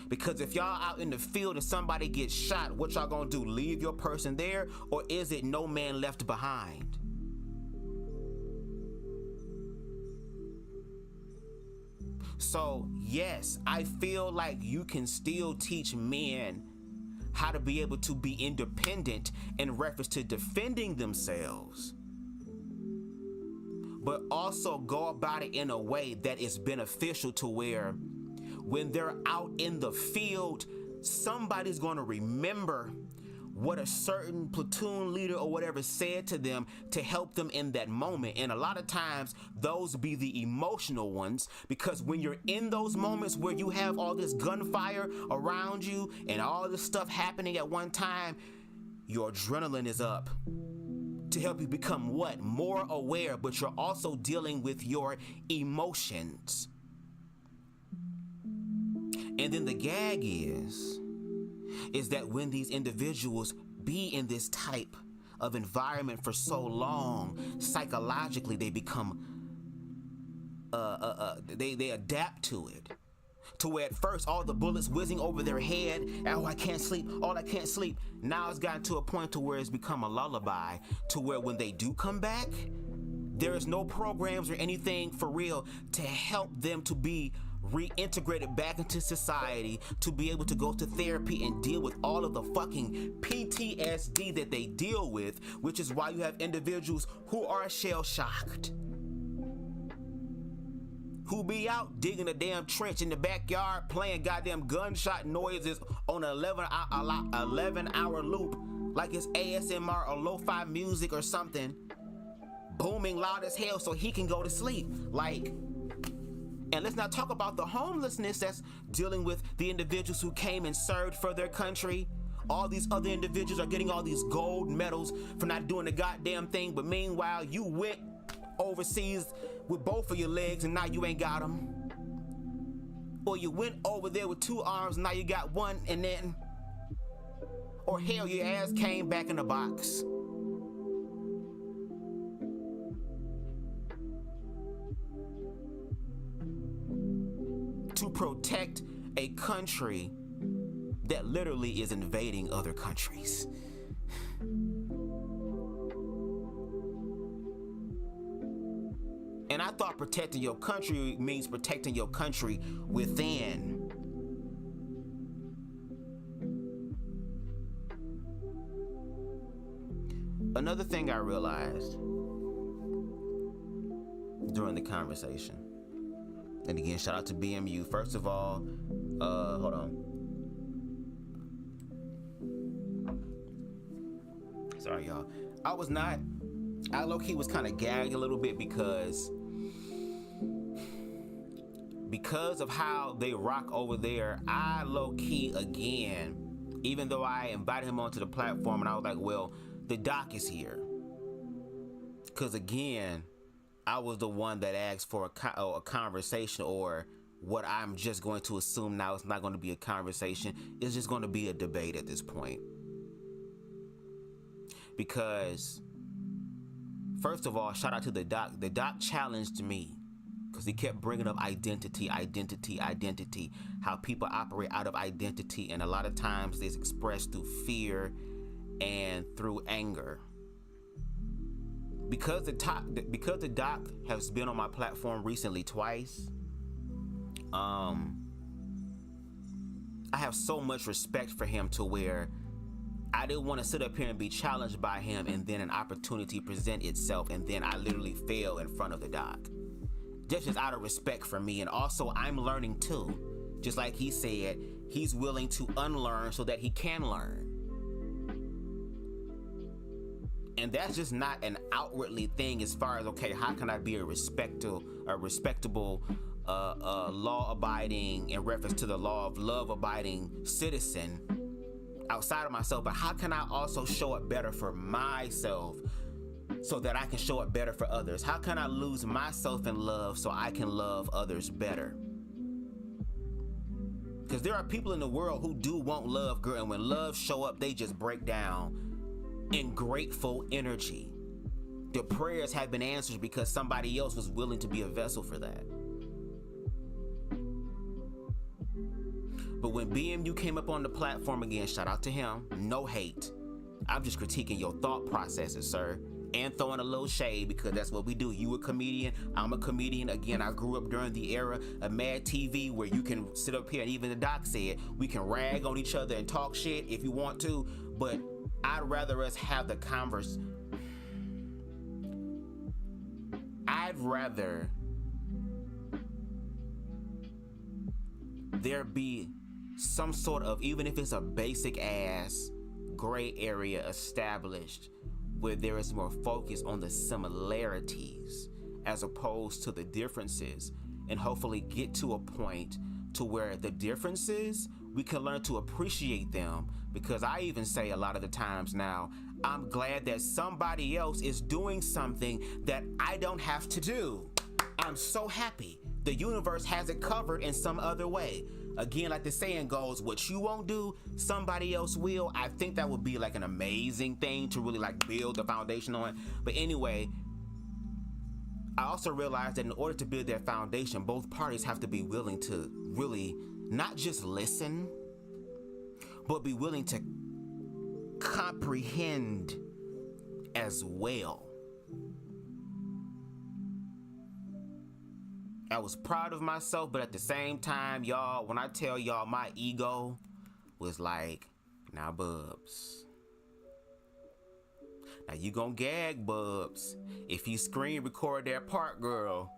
Because if y'all out in the field and somebody gets shot, what y'all gonna do? Leave your person there? Or is it no man left behind? So yes, I feel like you can still teach men how to be able to be independent in reference to defending themselves, but also go about it in a way that is beneficial, to where when they're out in the field, somebody's going to remember what a certain platoon leader or whatever said to them to help them in that moment. And a lot of times those be the emotional ones, because when you're in those moments where you have all this gunfire around you and all this stuff happening at one time, your adrenaline is up to help you become what? More aware, but you're also dealing with your emotions. And then the gag is that when these individuals be in this type of environment for so long, psychologically they become they adapt to it, to where at first all the bullets whizzing over their head, oh, I can't sleep, oh, I can't sleep. Now it's gotten to a point to where it's become a lullaby, to where when they do come back, there is no programs or anything for real to help them to be reintegrated back into society, to be able to go to therapy and deal with all of the fucking PTSD that they deal with, which is why you have individuals who are shell-shocked, who be out digging a damn trench in the backyard playing goddamn gunshot noises on an 11-hour loop like it's ASMR or lo-fi music or something, booming loud as hell so he can go to sleep. Like, and let's not talk about the homelessness that's dealing with the individuals who came and served for their country. All these other individuals are getting all these gold medals for not doing the goddamn thing, but meanwhile, you went overseas with both of your legs and now you ain't got them. Or you went over there with 2 arms and now you got one, and then, or hell, your ass came back in the box. To protect a country that literally is invading other countries. And I thought protecting your country means protecting your country within. Another thing I realized during the conversation, and again, shout out to BMU. First of all, hold on. Sorry, y'all. I low-key was kind of gagged a little bit because of how they rock over there. I low-key, again, even though I invited him onto the platform and I was like, well, the doc is here. Because again, I was the one that asked for a conversation, or what I'm just going to assume now it's not going to be a conversation. It's just going to be a debate at this point. Because, first of all, shout out to the doc. The doc challenged me because he kept bringing up identity, how people operate out of identity. And a lot of times it's expressed through fear and through anger. Because the doc has been on my platform recently twice, I have so much respect for him to where I didn't want to sit up here and be challenged by him and then an opportunity present itself and then I literally fail in front of the doc. Just out of respect for me, and also I'm learning too. Just like he said, he's willing to unlearn so that he can learn. And that's just not an outwardly thing as far as, okay, how can I be a respectable law-abiding, in reference to the law of love-abiding citizen outside of myself, but how can I also show up better for myself so that I can show up better for others? How can I lose myself in love so I can love others better? Because there are people in the world who do want love, girl, and when love show up, they just break down in grateful energy. Their prayers have been answered because somebody else was willing to be a vessel for that. But when BMU came up on the platform again, shout out to him, no hate. I'm just critiquing your thought processes, sir. And throwing a little shade because that's what we do. You a comedian, I'm a comedian. Again, I grew up during the era of Mad TV where you can sit up here and even the doc said, we can rag on each other and talk shit if you want to, but I'd rather us have the converse. I'd rather there be some sort of, even if it's a basic ass gray area established where there is more focus on the similarities as opposed to the differences, and hopefully get to a point to where the differences, we can learn to appreciate them. Because I even say a lot of the times now, I'm glad that somebody else is doing something that I don't have to do. I'm so happy. The universe has it covered in some other way. Again, like the saying goes, what you won't do, somebody else will. I think that would be like an amazing thing to really like build the foundation on. But anyway, I also realized that in order to build that foundation, both parties have to be willing to really not just listen, but be willing to comprehend as well. I was proud of myself, but at the same time, y'all, when I tell y'all my ego was like, now Bubs, now you gon' gag Bubs if you screen record that part, girl,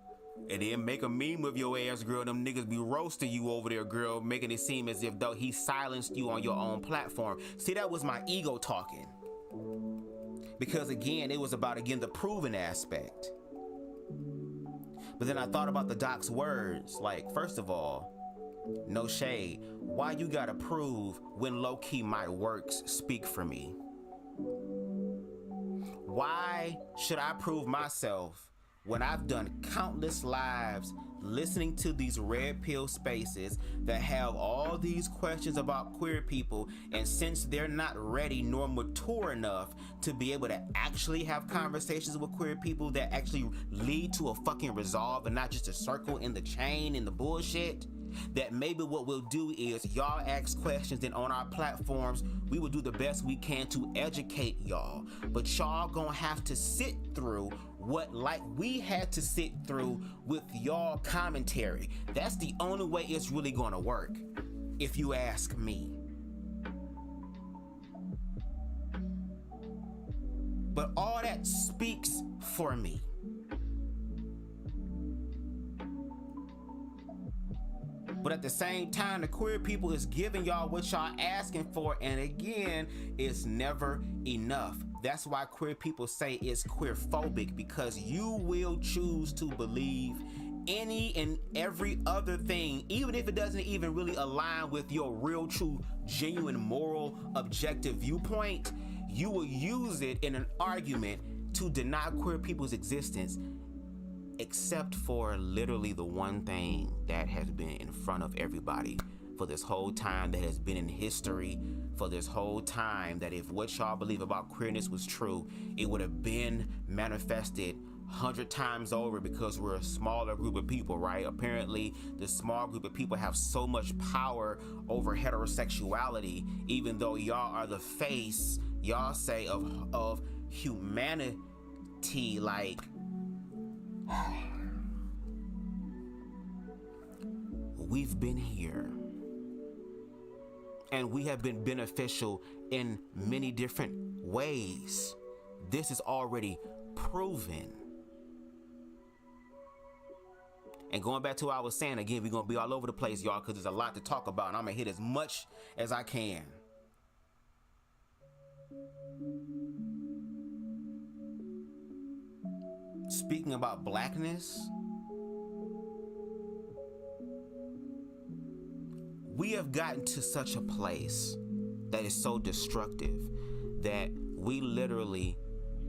and then make a meme of your ass, girl. Them niggas be roasting you over there, girl, making it seem as if though he silenced you on your own platform. See, that was my ego talking. Because again, it was about, again, the proven aspect. But then I thought about the doc's words, like, first of all, no shade, why you gotta prove when low-key my works speak for me? Why should I prove myself when I've done countless lives listening to these red pill spaces that have all these questions about queer people, and since they're not ready nor mature enough to be able to actually have conversations with queer people that actually lead to a fucking resolve and not just a circle in the chain and the bullshit, that maybe what we'll do is y'all ask questions, and on our platforms we will do the best we can to educate y'all, but y'all gonna have to sit through what like we had to sit through with y'all commentary. That's the only way it's really gonna work, if you ask me. But all that speaks for me. But at the same time, the queer people is giving y'all what y'all asking for, and again, it's never enough. That's why queer people say it's queerphobic, because you will choose to believe any and every other thing, even if it doesn't even really align with your real, true, genuine, moral, objective viewpoint. You will use it in an argument to deny queer people's existence, except for literally the one thing that has been in front of everybody for this whole time, that has been in history for this whole time, that if what y'all believe about queerness was true, it would have been manifested 100 times over, because we're a smaller group of people, right? Apparently, the small group of people have so much power over heterosexuality, even though y'all are the face, y'all say, of humanity. Like, we've been here, and we have been beneficial in many different ways. This is already proven. And going back to what I was saying, again, we're gonna be all over the place, y'all, because there's a lot to talk about, and I'm gonna hit as much as I can. Speaking about blackness, we have gotten to such a place that is so destructive that we literally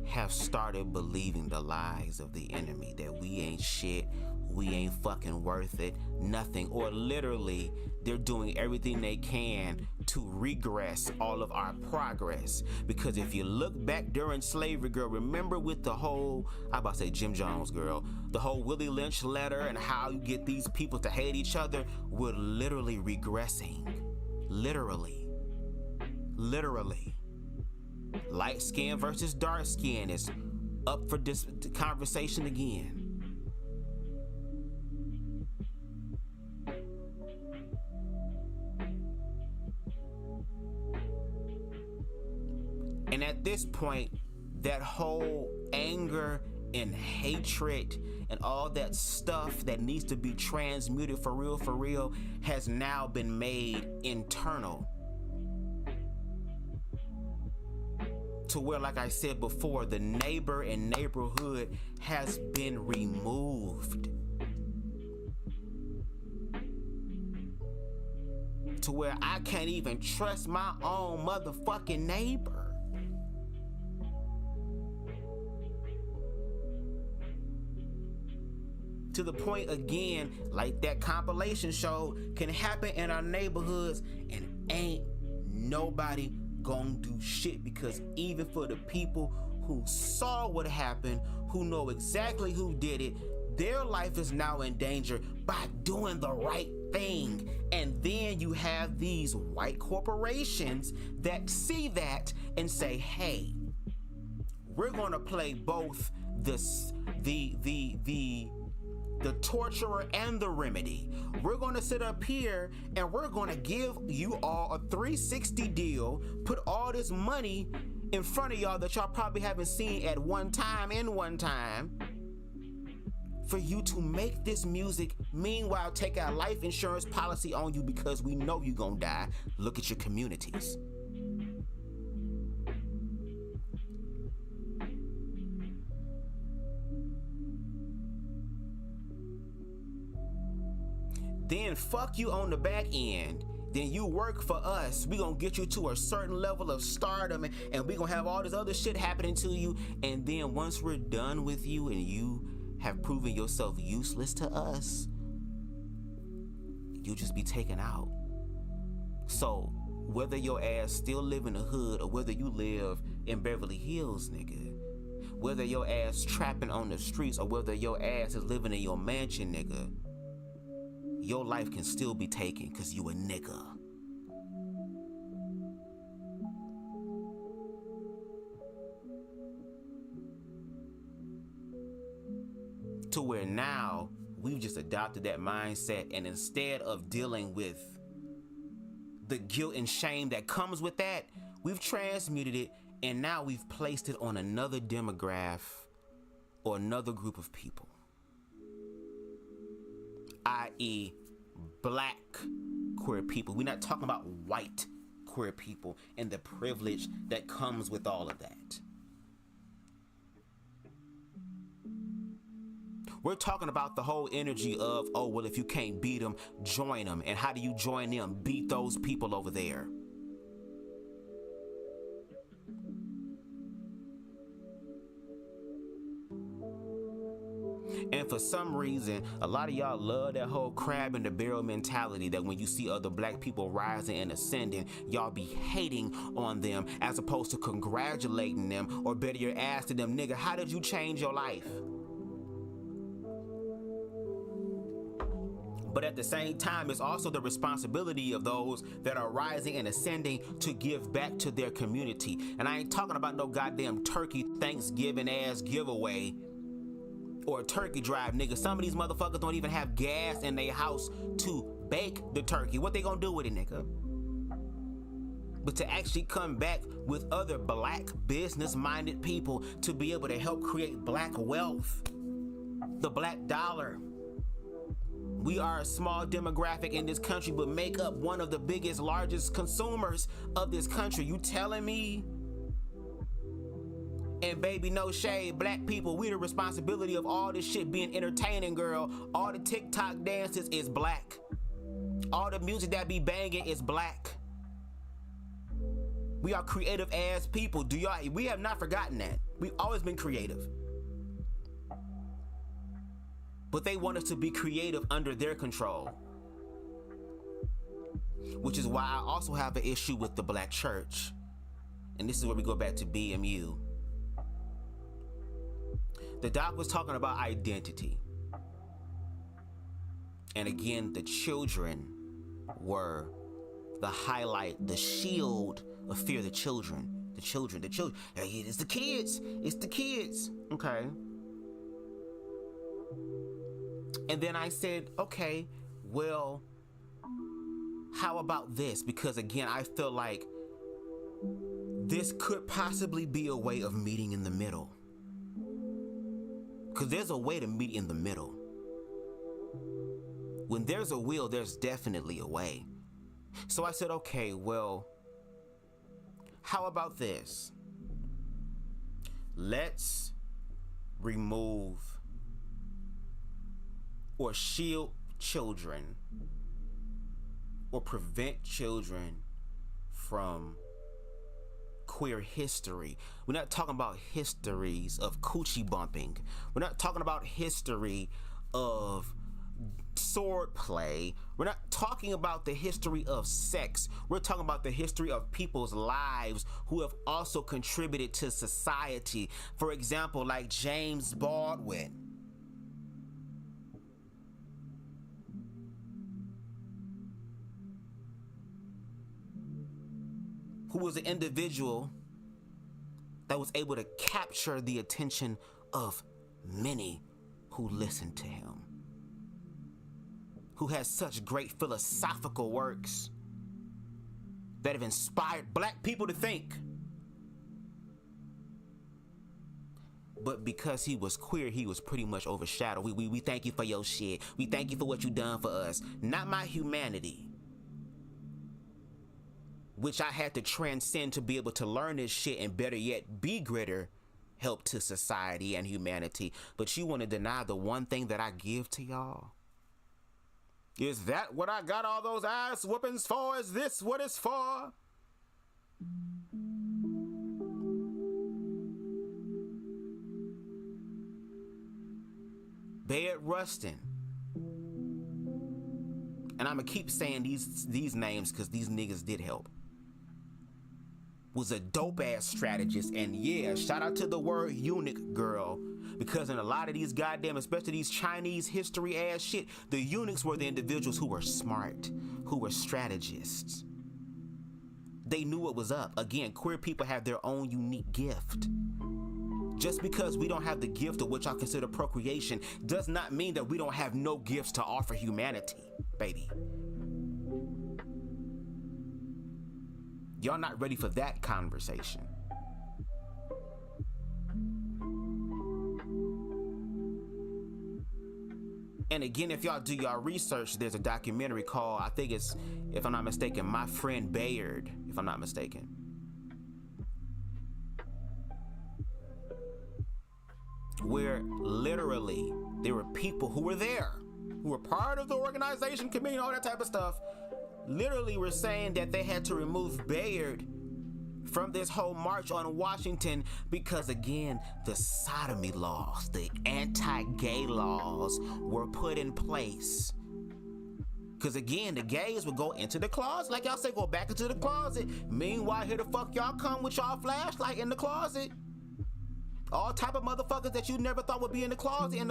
have started believing the lies of the enemy, that we ain't shit, we ain't fucking worth it, nothing. Or literally, they're doing everything they can to regress all of our progress. Because if you look back during slavery, girl, remember with the whole, I about to say Jim Jones, girl, the whole Willie Lynch letter and how you get these people to hate each other, we're literally regressing. Literally. Light skin versus dark skin is up for this conversation again. And at this point, that whole anger and hatred and all that stuff that needs to be transmuted for real, has now been made internal. To where, like I said before, the neighbor and neighborhood has been removed. To where I can't even trust my own motherfucking neighbor. To the point again, like that compilation show can happen in our neighborhoods and ain't nobody gonna do shit, because even for the people who saw what happened, who know exactly who did it, their life is now in danger by doing the right thing. And then you have these white corporations that see that and say, hey, we're gonna play both the torturer and the remedy. We're gonna sit up here and we're gonna give you all a 360 deal, put all this money in front of y'all that y'all probably haven't seen at one time for you to make this music. Meanwhile, take our life insurance policy on you because we know you're gonna die. Look at your communities. Then fuck you on the back end. Then you work for us. We gonna get you to a certain level of stardom, and we gonna have all this other shit happening to you. And then once we're done with you and you have proven yourself useless to us, you'll just be taken out. So whether your ass still live in the hood or whether you live in Beverly Hills, nigga, whether your ass trapping on the streets or whether your ass is living in your mansion, nigga, your life can still be taken because you a nigga. To where now we've just adopted that mindset, and instead of dealing with the guilt and shame that comes with that, we've transmuted it, and now we've placed it on another demographic or another group of people. I.e., black queer people. We're not talking about white queer people and the privilege that comes with all of that. We're talking about the whole energy of, oh, well, if you can't beat them, join them. And how do you join them? Beat those people over there. And for some reason, a lot of y'all love that whole crab in the barrel mentality, that when you see other black people rising and ascending, y'all be hating on them as opposed to congratulating them, or better your ass to them, nigga, how did you change your life? But at the same time, it's also the responsibility of those that are rising and ascending to give back to their community. And I ain't talking about no goddamn turkey Thanksgiving ass giveaway or a turkey drive, nigga. Some of these motherfuckers don't even have gas in their house to bake the turkey. What they gonna do with it, nigga? But to actually come back with other black business-minded people to be able to help create black wealth, the black dollar. We are a small demographic in this country, but make up one of the biggest, largest consumers of this country. You telling me? And baby, no shade, black people, we the responsibility of all this shit being entertaining, girl. All the TikTok dances is black. All the music that be banging is black. We are creative ass people. We have not forgotten that. We've always been creative. But they want us to be creative under their control. Which is why I also have an issue with the black church. And this is where we go back to BMU. The doc was talking about identity. And again, the children were the highlight, the shield of fear. The children. Hey, it's the kids. It's the kids. Okay. And then I said, okay, well, how about this? Because again, I feel like this could possibly be a way of meeting in the middle. Because there's a way to meet in the middle. When there's a will, there's definitely a way. So I said, okay, well, how about this? Let's remove or shield children or prevent children from queer history. We're not talking about histories of coochie bumping. We're not talking about history of sword play. We're not talking about the history of sex. We're talking about the history of people's lives who have also contributed to society. For example, like James Baldwin. Who was an individual that was able to capture the attention of many who listened to him. Who has such great philosophical works that have inspired black people to think. But because he was queer, he was pretty much overshadowed. We thank you for your shit. We thank you for what you done for us. Not my humanity. Which I had to transcend to be able to learn this shit and better yet, be greater help to society and humanity. But you want to deny the one thing that I give to y'all? Is that what I got all those ass whoopings for? Is this what it's for? Bayard Rustin. And I'm gonna keep saying these names because these niggas did help. Was a dope ass strategist, and yeah, shout out to the word eunuch girl, because in a lot of these goddamn, especially these Chinese history ass shit, the eunuchs were the individuals who were smart, who were strategists. They knew what was up. Again, queer people have their own unique gift. Just because we don't have the gift of what y'all consider procreation does not mean that we don't have no gifts to offer humanity, baby. Y'all not ready for that conversation. And again, if y'all do y'all research, there's a documentary called, I think it's, if I'm not mistaken, My Friend Bayard, if I'm not mistaken. Where literally there were people who were there, who were part of the organization, committee, all that type of stuff, literally were saying that they had to remove Bayard from this whole march on Washington because, again, the sodomy laws, the anti-gay laws were put in place. Because, again, the gays would go into the closet, like y'all say, go back into the closet. Meanwhile, here the fuck y'all come with y'all flashlight in the closet. All type of motherfuckers that you never thought would be in the closet,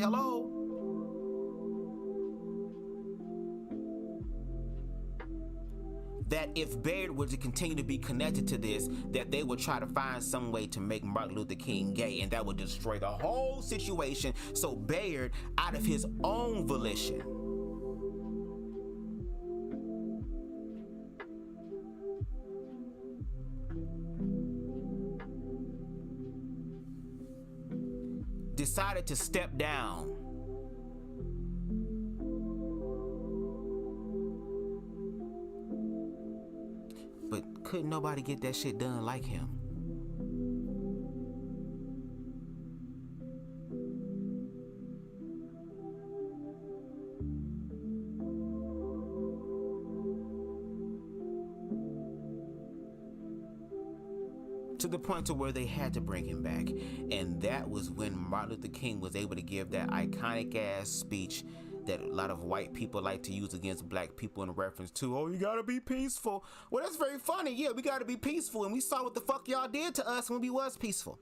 hello. That if Bayard were to continue to be connected to this, that they would try to find some way to make Martin Luther King gay, and that would destroy the whole situation. So Bayard, out of his own volition, decided to step down. But couldn't nobody get that shit done like him. to the point to where they had to bring him back. And that was when Martin Luther King was able to give that iconic ass speech that a lot of white people like to use against black people in reference to, oh, you gotta be peaceful. Well, that's very funny. Yeah, we gotta be peaceful, and we saw what the fuck y'all did to us when we was peaceful.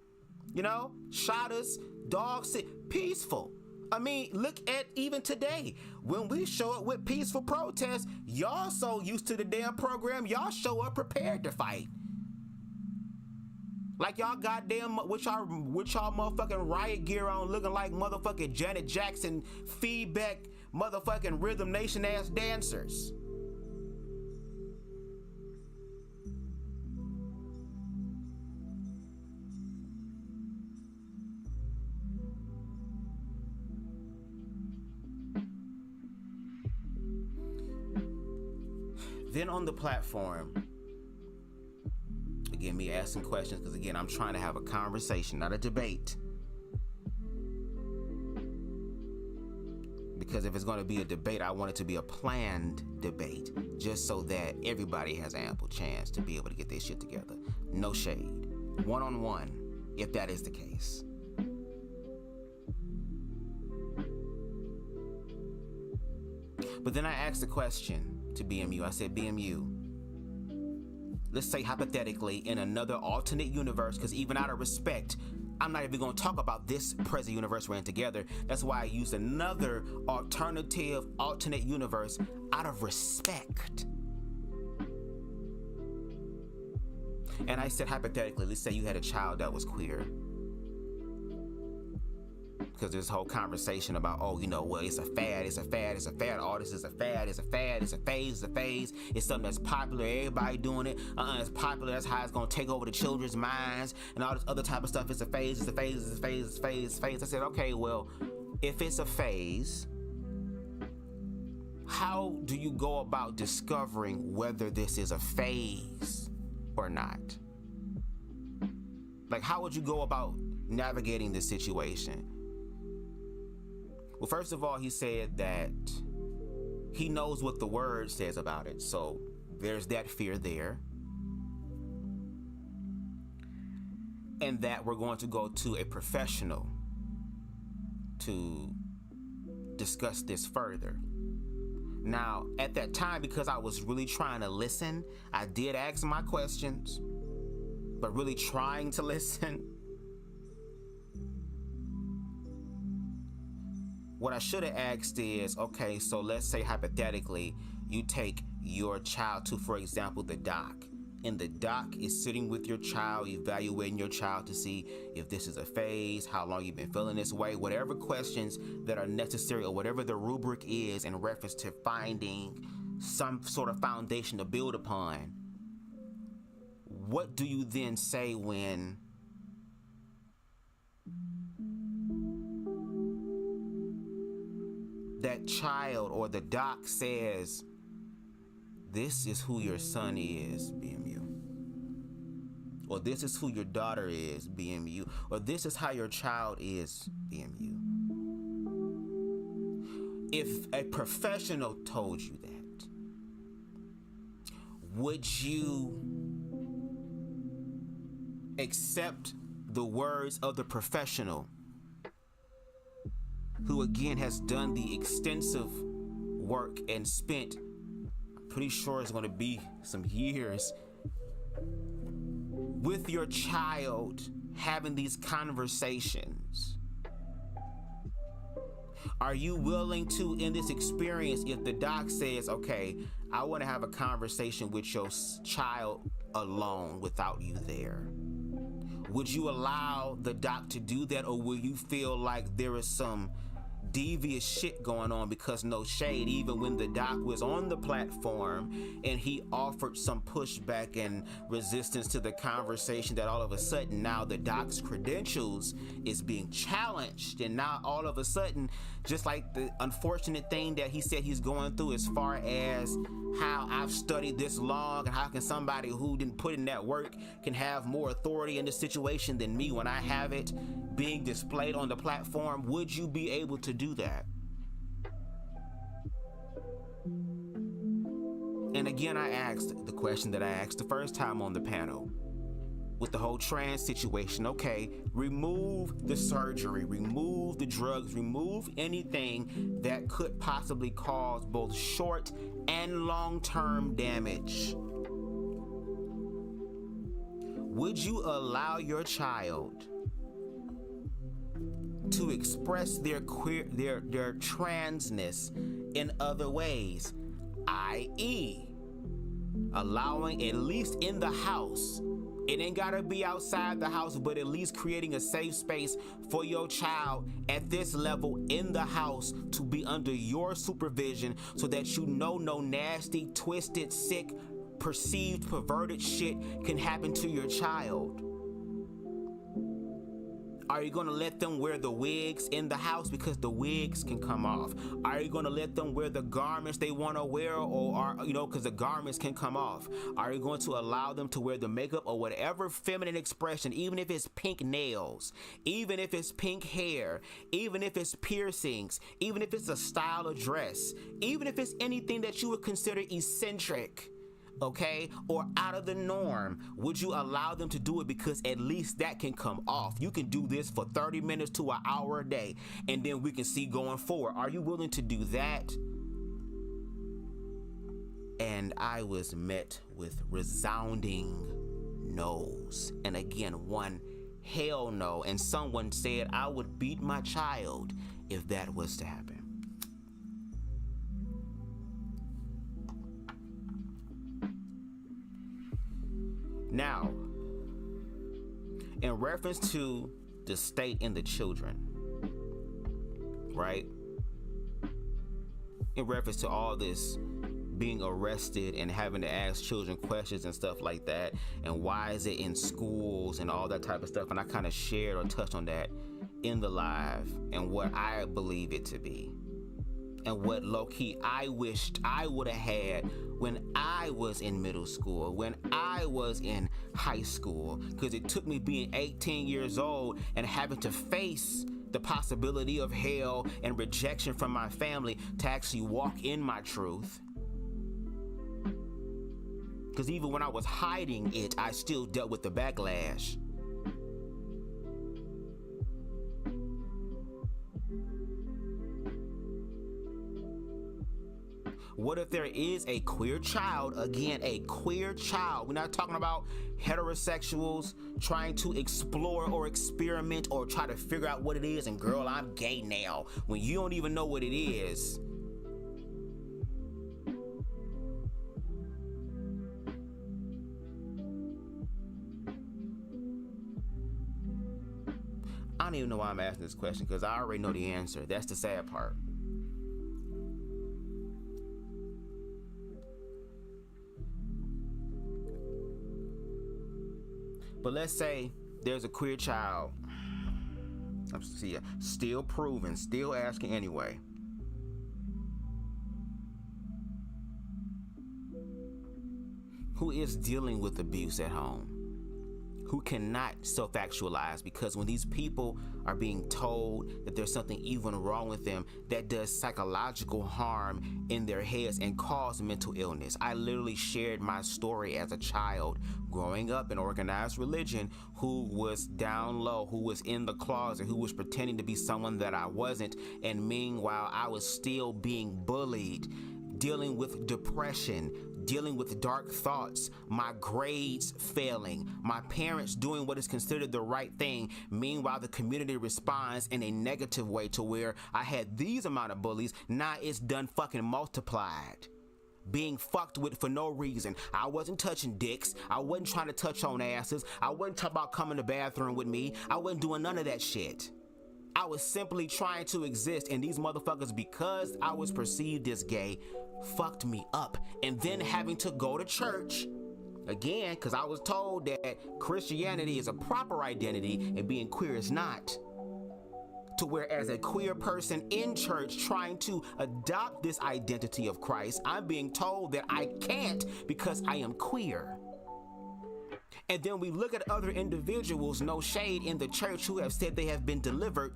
You know, shot us, dogs, peaceful. I mean, look at even today. When we show up with peaceful protests, y'all so used to the damn program, y'all show up prepared to fight. Like y'all goddamn, with y'all motherfucking riot gear on, looking like motherfucking Janet Jackson feedback motherfucking Rhythm Nation ass dancers. Then on the platform, again, me asking questions, because again, I'm trying to have a conversation, not a debate. Because if it's going to be a debate, I want it to be a planned debate, just so that everybody has an ample chance to be able to get their shit together. No shade. One-on-one, if that is the case. But then I asked the question to BMU. I said, BMU, let's say hypothetically in another alternate universe, because even out of respect, I'm not even going to talk about this present universe we're in together. That's why I used another alternative alternate universe out of respect. And I said hypothetically, let's say you had a child that was queer. Because this whole conversation about, oh, you know, well, it's a fad, all this is a fad, it's a phase, it's a phase, it's something that's popular, everybody doing it, it's popular, that's how it's gonna take over the children's minds, and all this other type of stuff. It's a phase. I said, okay, well, if it's a phase, how do you go about discovering whether this is a phase or not? Like, how would you go about navigating this situation? Well, first of all, he said that he knows what the word says about it. So there's that fear there. And that we're going to go to a professional to discuss this further. Now, at that time, because I was really trying to listen, I did ask my questions, but really trying to listen. What I should have asked is, okay, so let's say hypothetically, you take your child to, for example, the doc. And the doc is sitting with your child, evaluating your child to see if this is a phase, how long you've been feeling this way, whatever questions that are necessary or whatever the rubric is in reference to finding some sort of foundation to build upon. What do you then say when that child or the doc says, this is who your son is, BMU, or this is who your daughter is, BMU, or this is how your child is, BMU? If a professional told you that, would you accept the words of the professional, who again has done the extensive work and spent, I'm pretty sure it's going to be some years, with your child having these conversations? Are you willing to, in this experience, if the doc says, okay, I want to have a conversation with your child alone without you there, would you allow the doc to do that, or will you feel like there is some devious shit going on? Because no shade, even when the doc was on the platform and he offered some pushback and resistance to the conversation, that all of a sudden now the doc's credentials is being challenged, and now all of a sudden, just like the unfortunate thing that he said he's going through as far as how I've studied this long, and how can somebody who didn't put in that work can have more authority in the situation than me when I have it being displayed on the platform? Would you be able to do that? And again, I asked the question that I asked the first time on the panel. with the whole trans situation. Okay, remove the surgery, remove the drugs, remove anything that could possibly cause both short and long-term damage. Would you allow your child to express their transness in other ways, i.e., allowing, at least in the house, it ain't gotta be outside the house, but at least creating a safe space for your child at this level in the house to be under your supervision, so that you know no nasty, twisted, sick, perceived, perverted shit can happen to your child? Are you gonna let them wear the wigs in the house because the wigs can come off? Are you gonna let them wear the garments they wanna wear, or because the garments can come off? Are you going to allow them to wear the makeup or whatever feminine expression, even if it's pink nails, even if it's pink hair, even if it's piercings, even if it's a style of dress, even if it's anything that you would consider eccentric, okay, or out of the norm? Would you allow them to do it? Because at least that can come off. You can do this for 30 minutes to an hour a day, and then we can see going forward. Are you willing to do that? And I was met with resounding no's, and again, one hell no. And someone said I would beat my child if that was to happen. Now, in reference to the state and the children, right? In reference to all this being arrested and having to ask children questions and stuff like that, and why is it in schools and all that type of stuff, and I kind of shared or touched on that in the live and what I believe it to be, and what low-key I wished I would have had when I was in middle school, when I was in high school, because it took me being 18 years old and having to face the possibility of hell and rejection from my family to actually walk in my truth. Because even when I was hiding it, I still dealt with the backlash. What if there is a queer child, again, a queer child? We're not talking about heterosexuals trying to explore or experiment or try to figure out what it is, and girl, I'm gay now, when you don't even know what it is. I don't even know why I'm asking this question, because I already know the answer. That's the sad part. But let's say there's a queer child. I'm still proving, still asking anyway. Who is dealing with abuse at home? Who cannot self-actualize, because when these people are being told that there's something even wrong with them, that does psychological harm in their heads and cause mental illness. I literally shared my story as a child growing up in organized religion, who was down low, who was in the closet, who was pretending to be someone that I wasn't, and meanwhile I was still being bullied, dealing with depression, dealing with dark thoughts, my grades failing, my parents doing what is considered the right thing. Meanwhile, the community responds in a negative way to where I had these amount of bullies. Now it's done fucking multiplied. Being fucked with for no reason. I wasn't touching dicks. I wasn't trying to touch on asses. I wasn't talking about coming to the bathroom with me. I wasn't doing none of that shit. I was simply trying to exist, and these motherfuckers, because I was perceived as gay, fucked me up. And then having to go to church again, because I was told that Christianity is a proper identity and being queer is not. To where, as a queer person in church trying to adopt this identity of Christ, I'm being told that I can't because I am queer. And then we look at other individuals, no shade, in the church who have said they have been delivered,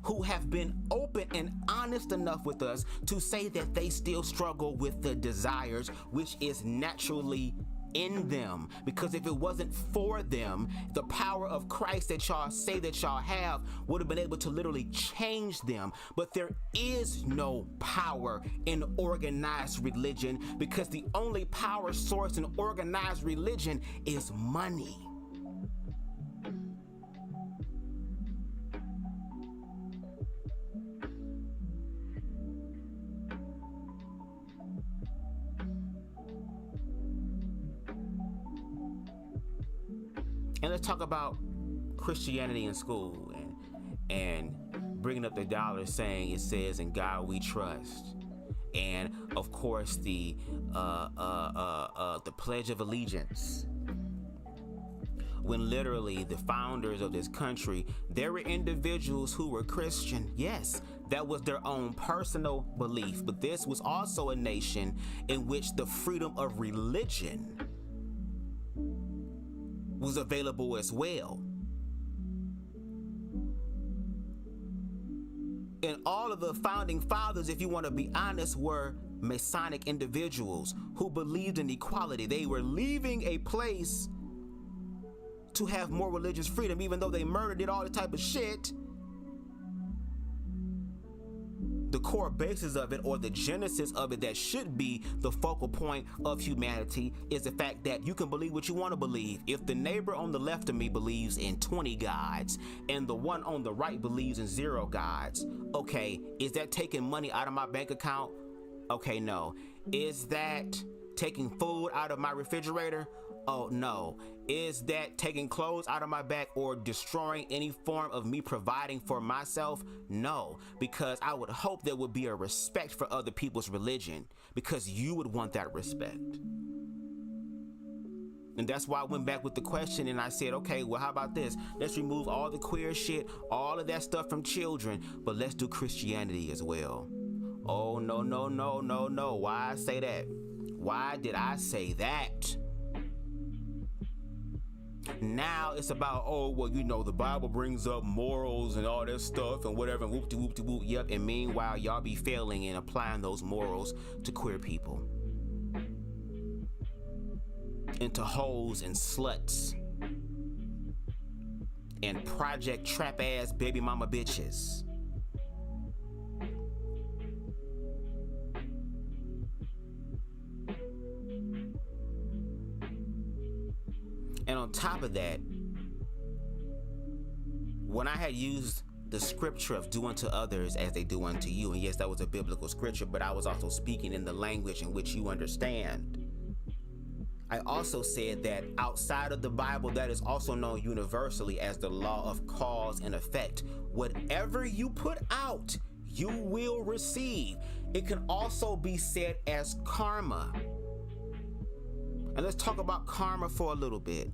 who have been open and honest enough with us to say that they still struggle with the desires, which is naturally in them, because if it wasn't for them, the power of Christ that y'all say that y'all have would have been able to literally change them. But there is no power in organized religion, because the only power source in organized religion is money. And let's talk about Christianity in school and bringing up the dollar, saying it says "In God We Trust," and of course the Pledge of Allegiance. When literally the founders of this country, there were individuals who were Christian. Yes, that was their own personal belief, but this was also a nation in which the freedom of religion was available as well. And all of the founding fathers, if you want to be honest, were Masonic individuals who believed in equality. They were leaving a place to have more religious freedom, even though they murdered, did all the type of shit. The core basis of it, or the genesis of it, that should be the focal point of humanity, is the fact that you can believe what you want to believe. If the neighbor on the left of me believes in 20 gods and the one on the right believes in 0 gods, okay, is that taking money out of my bank account? Okay, no. Is that taking food out of my refrigerator? Oh, no. Is that taking clothes out of my back or destroying any form of me providing for myself? No, because I would hope there would be a respect for other people's religion, because you would want that respect. And that's why I went back with the question and I said, okay, well, how about this? Let's remove all the queer shit, all of that stuff from children, but let's do Christianity as well. Oh, no, no, no, no, no. Why I say that? Why did I say that? Now it's about, oh, well, you know, the Bible brings up morals and all that stuff and whatever, and whoop-de-whoop-de-whoop, yep. And meanwhile, y'all be failing in applying those morals to queer people, into hoes and sluts and project trap-ass baby mama bitches. And on top of that, when I had used the scripture of do unto others as they do unto you, and yes, that was a biblical scripture, but I was also speaking in the language in which you understand. I also said that outside of the Bible, that is also known universally as the law of cause and effect. Whatever you put out, you will receive. It can also be said as karma. And let's talk about karma for a little bit.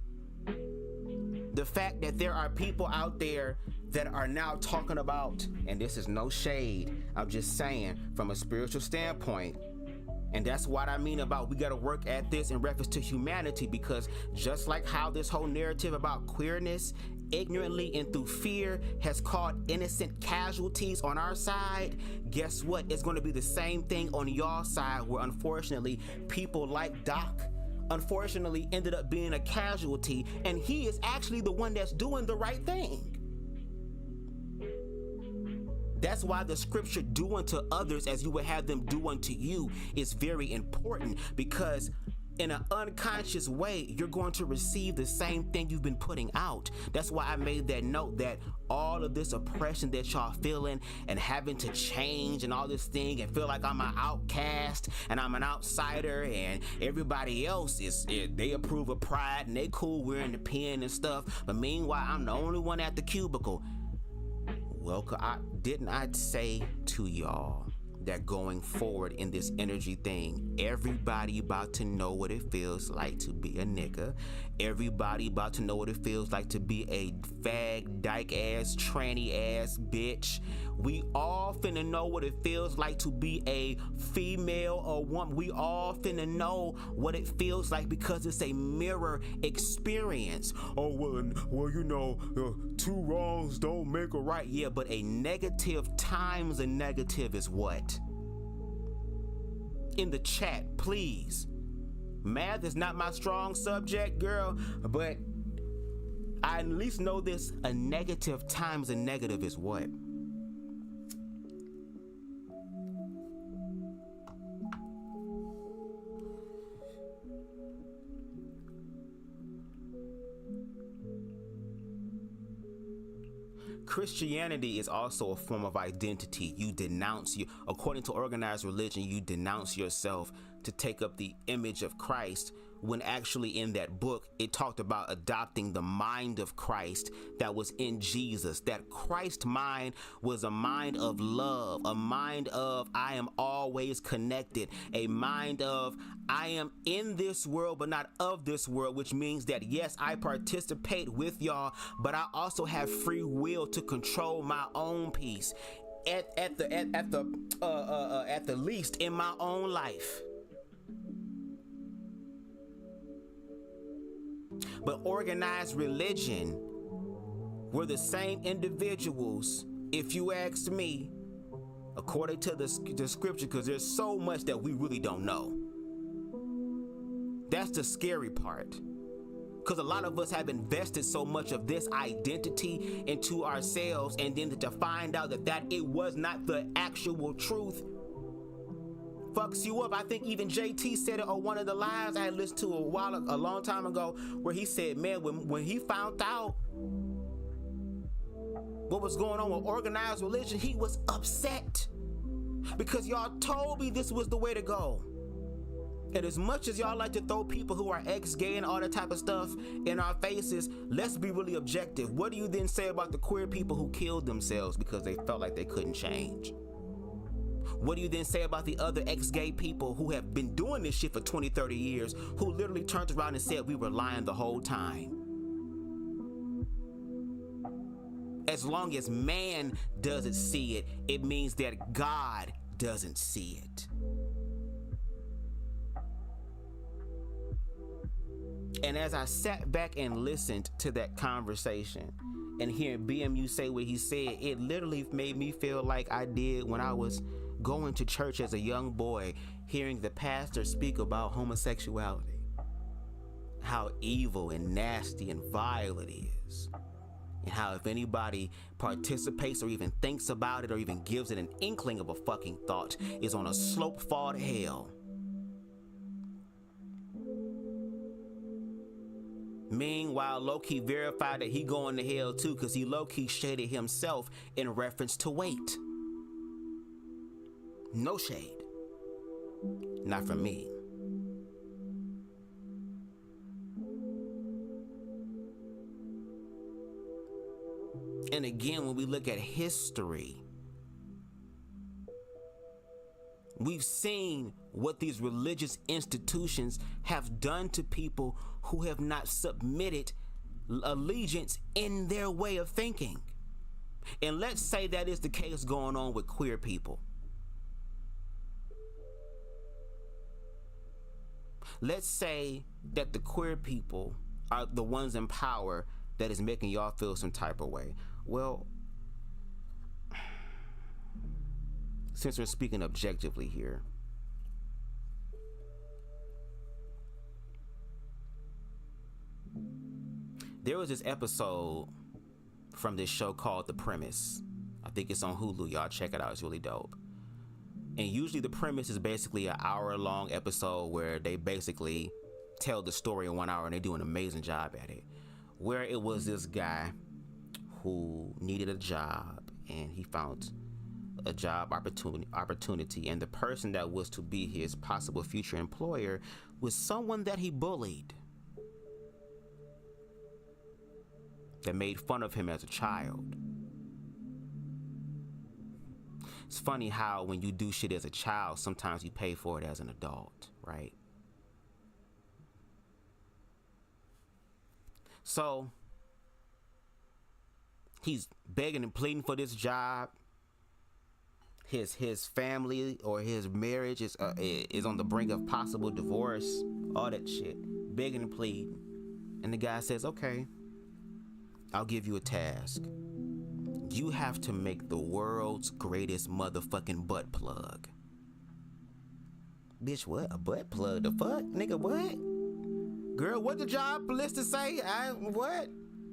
The fact that there are people out there that are now talking about, and this is no shade, I'm just saying from a spiritual standpoint, and that's what I mean about we got to work at this in reference to humanity, because just like how this whole narrative about queerness, ignorantly and through fear, has caused innocent casualties on our side, guess what? It's going to be the same thing on y'all side, where unfortunately people like Doc unfortunately ended up being a casualty, and he is actually the one that's doing the right thing. That's why the scripture do unto others as you would have them do unto you is very important, because in an unconscious way, you're going to receive the same thing you've been putting out. That's why I made that note that all of this oppression that y'all feeling and having to change and all this thing and feel like I'm an outcast and I'm an outsider and everybody else they approve of pride and they cool wearing the pen and stuff, but meanwhile I'm the only one at the cubicle. Well, didn't I say to y'all that going forward in this energy thing, everybody about to know what it feels like to be a nigga. Everybody about to know what it feels like to be a fag, dyke ass, tranny ass bitch. We all finna know what it feels like to be a female or woman. We all finna know what it feels like, because it's a mirror experience. Oh, well, you know, two wrongs don't make a right. Yeah, but a negative times a negative is what? In the chat, please Math is not my strong subject, girl, but I at least know this: a negative times a negative is what? Christianity is also a form of identity. You denounce you, according to organized religion, you denounce yourself to take up the image of Christ, when actually in that book it talked about adopting the mind of Christ that was in Jesus. That Christ mind was a mind of love, a mind of I am always connected, a mind of I am in this world but not of this world, which means that yes, I participate with y'all, but I also have free will to control my own peace at the least in my own life. But organized religion were the same individuals, if you ask me, according to the scripture, because there's so much that we really don't know. That's the scary part, because a lot of us have invested so much of this identity into ourselves, and then to find out that it was not the actual truth fucks you up. I think even JT said it on one of the lives I had listened to a long time ago, where he said, man, when he found out what was going on with organized religion, he was upset because y'all told me this was the way to go. And as much as y'all like to throw people who are ex-gay and all that type of stuff in our faces, let's be really objective. What do you then say about the queer people who killed themselves because they felt like they couldn't change? What do you then say about the other ex-gay people who have been doing this shit for 20, 30 years, who literally turned around and said we were lying the whole time? As long as man doesn't see it, it means that God doesn't see it. And as I sat back and listened to that conversation and hearing BMU say what he said, it literally made me feel like I did when I was going to church as a young boy, hearing the pastor speak about homosexuality, how evil and nasty and vile it is, and how if anybody participates or even thinks about it or even gives it an inkling of a fucking thought, is on a slope fall to hell. Meanwhile, low-key verified that he going to hell too, because he low-key shaded himself in reference to weight. No shade. Not from me. And again, when we look at history, we've seen what these religious institutions have done to people who have not submitted allegiance in their way of thinking. And let's say that is the case going on with queer people. Let's say that the queer people are the ones in power that is making y'all feel some type of way. Well, since we're speaking objectively here, there was this episode from this show called The Premise. I think it's on Hulu. Y'all check it out. It's really dope. And usually the premise is basically an hour-long episode where they basically tell the story in 1 hour, and they do an amazing job at it. Where it was this guy who needed a job, and he found a job opportunity, and the person that was to be his possible future employer was someone that he bullied, that made fun of him as a child. It's funny how when you do shit as a child, sometimes you pay for it as an adult, right? So he's begging and pleading for this job. His family or his marriage is on the brink of possible divorce, all that shit, begging and pleading. And the guy says, okay, I'll give you a task. You have to make the world's greatest motherfucking butt plug. Bitch, what? A butt plug? The fuck? Nigga, what? Girl, what the job list to say? What?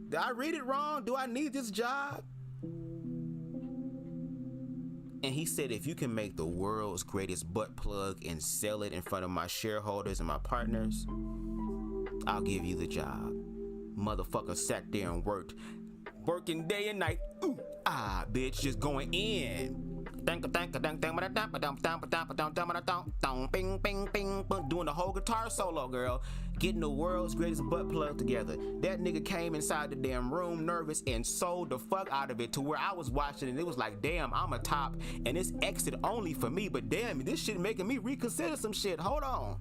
Did I read it wrong? Do I need this job? And he said, if you can make the world's greatest butt plug and sell it in front of my shareholders and my partners, I'll give you the job. Motherfucker sat there and working day and night. Bitch, just going in. Doing the whole guitar solo, girl. Getting the world's greatest butt plug together. That nigga came inside the damn room nervous and sold the fuck out of it to where I was watching and it was like, damn, I'm a top and it's exit only for me, but damn, this shit making me reconsider some shit. Hold on.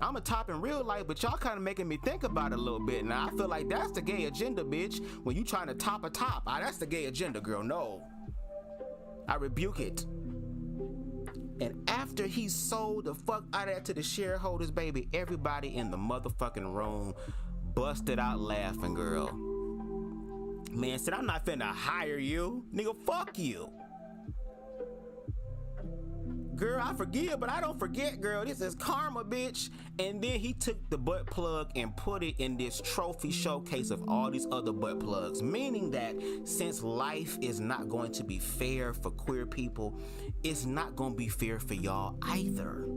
I'm a top in real life, but y'all kind of making me think about it a little bit. Now I feel like that's the gay agenda, bitch. When you trying to top a top, that's the gay agenda, girl. No. I rebuke it. And after he sold the fuck out of that to the shareholders, baby, everybody in the motherfucking room busted out laughing, girl. Man said, I'm not finna hire you. Nigga, fuck you. Girl, I forgive, but I don't forget, girl. This is karma, bitch. And then he took the butt plug and put it in this trophy showcase of all these other butt plugs. Meaning that since life is not going to be fair for queer people, it's not going to be fair for y'all either.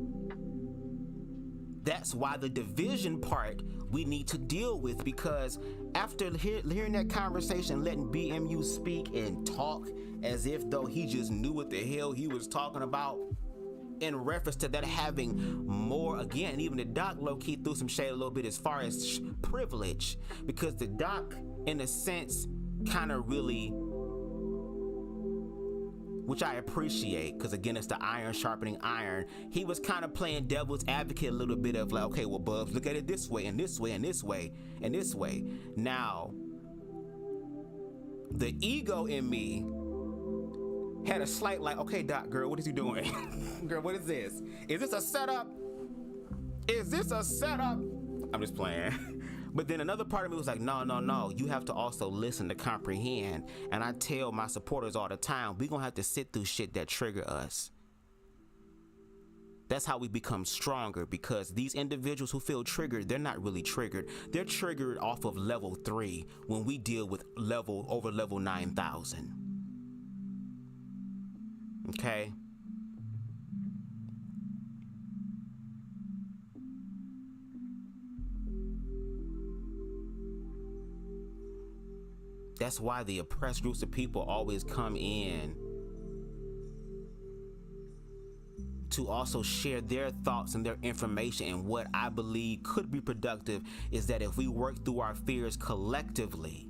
That's why the division part we need to deal with, because after hearing that conversation, letting BMU speak and talk as if though he just knew what the hell he was talking about, in reference to that having more, again, even the doc low-key threw some shade a little bit as far as privilege, because the doc, in a sense, kind of really, which I appreciate, because again, it's the iron sharpening iron. He was kind of playing devil's advocate a little bit of like, okay, well, Bubs, look at it this way, and this way, and this way, and this way. Now, the ego in me had a slight like, okay, doc, girl, what is he doing? Girl, what is this? Is this a setup? Is this a setup? I'm just playing. But then another part of me was like, no, you have to also listen to comprehend. And I tell my supporters all the time, we gonna have to sit through shit that trigger us. That's how we become stronger, because these individuals who feel triggered, they're not really triggered. They're triggered off of level 3 when we deal with over level 9,000. Okay? That's why the oppressed groups of people always come in to also share their thoughts and their information. And what I believe could be productive is that if we work through our fears collectively,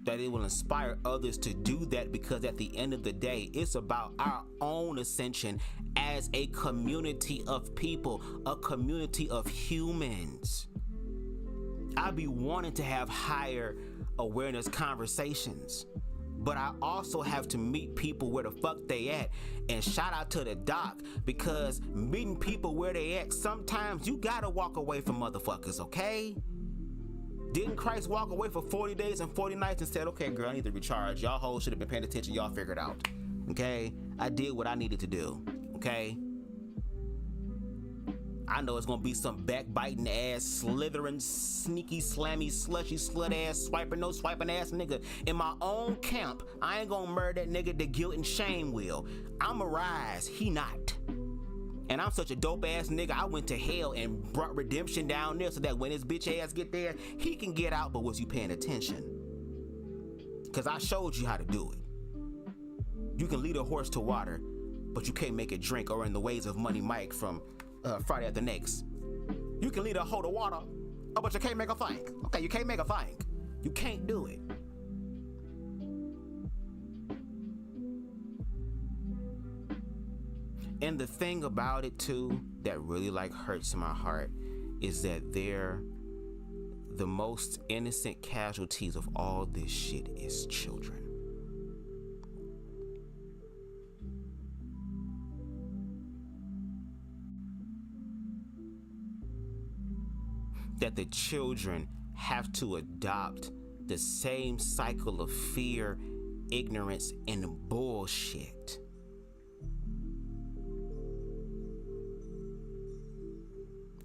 that it will inspire others to do that, because at the end of the day, it's about our own ascension as a community of people, a community of humans. I be wanting to have higher awareness conversations, but I also have to meet people where the fuck they at. And shout out to the doc, because meeting people where they at, sometimes you gotta walk away from motherfuckers, okay? Didn't Christ walk away for 40 days and 40 nights and said, okay, girl, I need to recharge. Y'all hoes should have been paying attention. Y'all figured it out. Okay? I did what I needed to do. Okay? I know it's gonna be some backbiting ass, slithering, sneaky, slammy, slushy, slut ass, swiping, no swiping ass nigga in my own camp. I ain't gonna murder that nigga the guilt and shame will. I'ma rise, he not. And I'm such a dope ass nigga, I went to hell and brought redemption down there so that when his bitch ass get there, he can get out, but was you paying attention? Cause I showed you how to do it. You can lead a horse to water, but you can't make it drink, or in the ways of Money Mike from Friday After Next. You can lead a hoe to water, but you can't make a thing. Okay, you can't make a thing. You can't do it. And the thing about it too that really like hurts my heart is that they're the most innocent casualties of all this shit is children. That the children have to adopt the same cycle of fear, ignorance, and bullshit.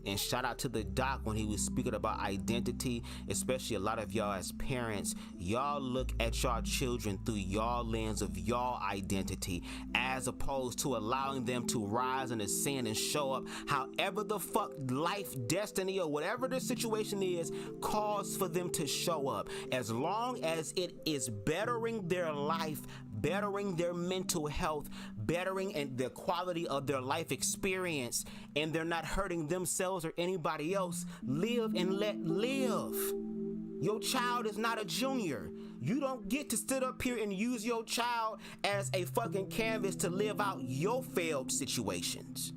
And shout out to the doc when he was speaking about identity, especially a lot of y'all as parents. Y'all look at y'all children through y'all lens of y'all identity, as opposed to allowing them to rise and ascend and show up however the fuck life, destiny, or whatever the situation is calls for them to show up. As long as it is bettering their life, bettering their mental health, bettering and the quality of their life experience, and they're not hurting themselves or anybody else, live and let live. Your child is not a junior. You don't get to sit up here and use your child as a fucking canvas to live out your failed situations.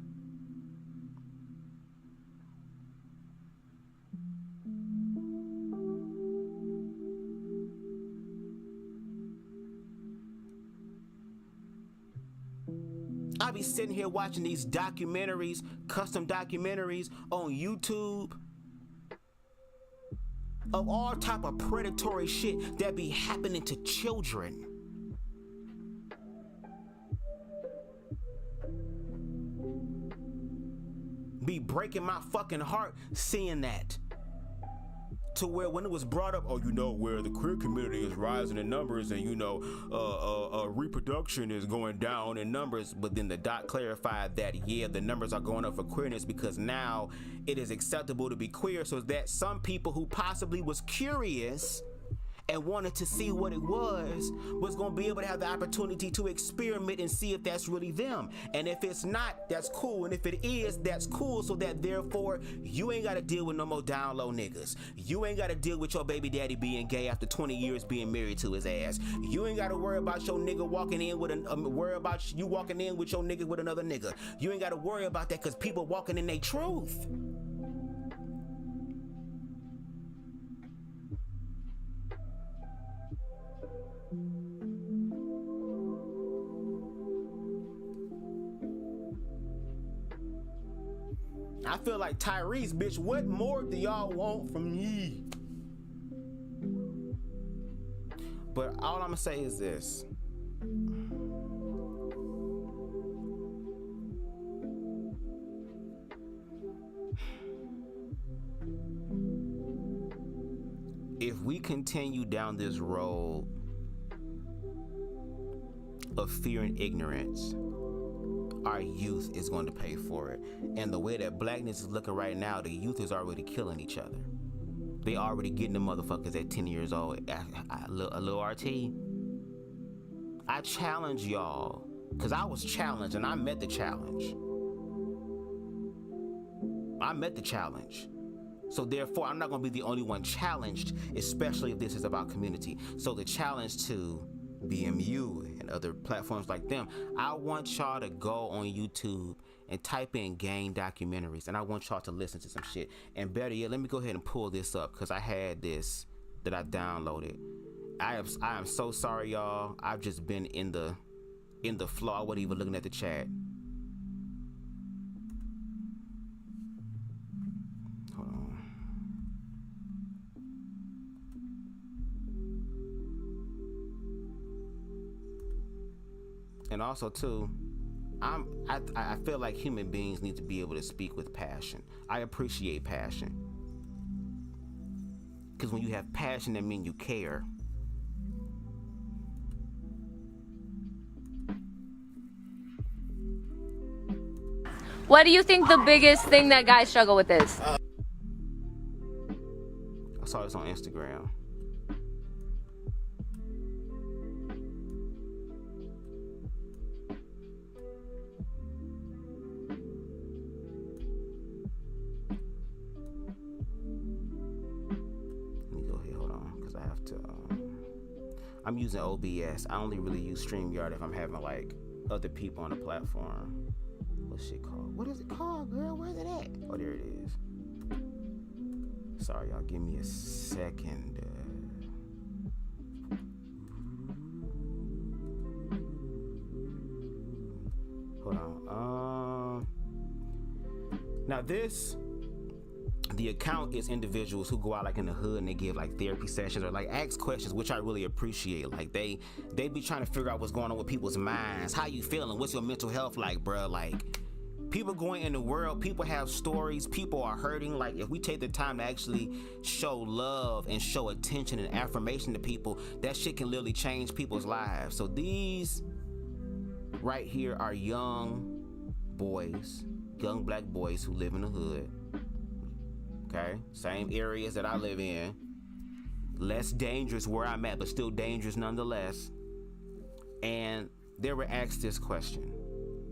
I be sitting here watching these documentaries, custom documentaries on YouTube of all type of predatory shit that be happening to children. Be breaking my fucking heart seeing that. To where when it was brought up, oh, you know, where the queer community is rising in numbers and, you know, reproduction is going down in numbers. But then the doc clarified that, yeah, the numbers are going up for queerness because now it is acceptable to be queer. So that some people who possibly was curious and wanted to see what it was going to be able to have the opportunity to experiment and see if that's really them. And if it's not, that's cool. And if it is, that's cool. So that therefore, you ain't got to deal with no more down low niggas. You ain't got to deal with your baby daddy being gay after 20 years being married to his ass. You ain't got to worry about your nigga walking in with worry about you walking in with your nigga with another nigga. You ain't got to worry about that because people walking in their truth. I feel like Tyrese, bitch, what more do y'all want from me? But all I'm gonna say is this. If we continue down this road of fear and ignorance, our youth is going to pay for it. And the way that blackness is looking right now, the youth is already killing each other. They already getting the motherfuckers at 10 years old. A little RT. I challenge y'all, because I was challenged and I met the challenge. So therefore, I'm not going to be the only one challenged, especially if this is about community. So the challenge to BMU and other platforms like them, I want y'all to go on YouTube and type in gang documentaries, and I want y'all to listen to some shit. And better yet, let me go ahead and pull this up because I had this that I downloaded. I am so sorry, y'all. I've just been in the flow. I wasn't even looking at the chat. Hold on. And also too, I feel like human beings need to be able to speak with passion. I appreciate passion, because when you have passion, that means you care. What do you think the biggest thing that guys struggle with is? I saw this on Instagram. I'm using OBS. I only really use StreamYard if I'm having like other people on the platform. What's shit called? What is it called, girl? Where's it at? Oh, there it is. Sorry, y'all. Give me a second. Hold on. Now the account is individuals who go out like in the hood and they give like therapy sessions or like ask questions, which I really appreciate. Like they be trying to figure out what's going on with people's minds. How you feeling? What's your mental health like, bro? Like People going in the world, people have stories, people are hurting. Like, if we take the time to actually show love and show attention and affirmation to people, that shit can literally change people's lives. So these right here are young boys, young black boys who live in the hood. Okay, same areas that I live in. Less dangerous where I'm at, but still dangerous nonetheless. And they were asked this question.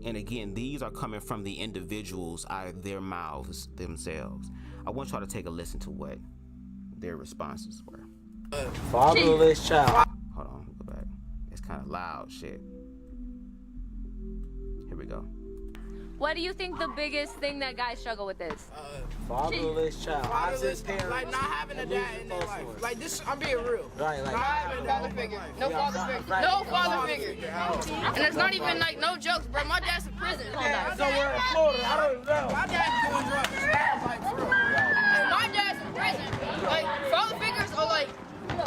And again, these are coming from the individuals out of their mouths themselves. I want y'all to take a listen to what their responses were. Fatherless child. Hold on, go back. It's kind of loud shit. Here we go. What do you think the biggest thing that guys struggle with is? Fatherless child. Fatherless, like not having a dad in their life. Like this, I'm being real. Right, like not having a father figure. No father figure. No father figure. And it's not even like no jokes, bro. My dad's in prison. somewhere in Florida. I don't know. My dad's doing drugs. Like for real. And my dad's in prison. Like father figures are like.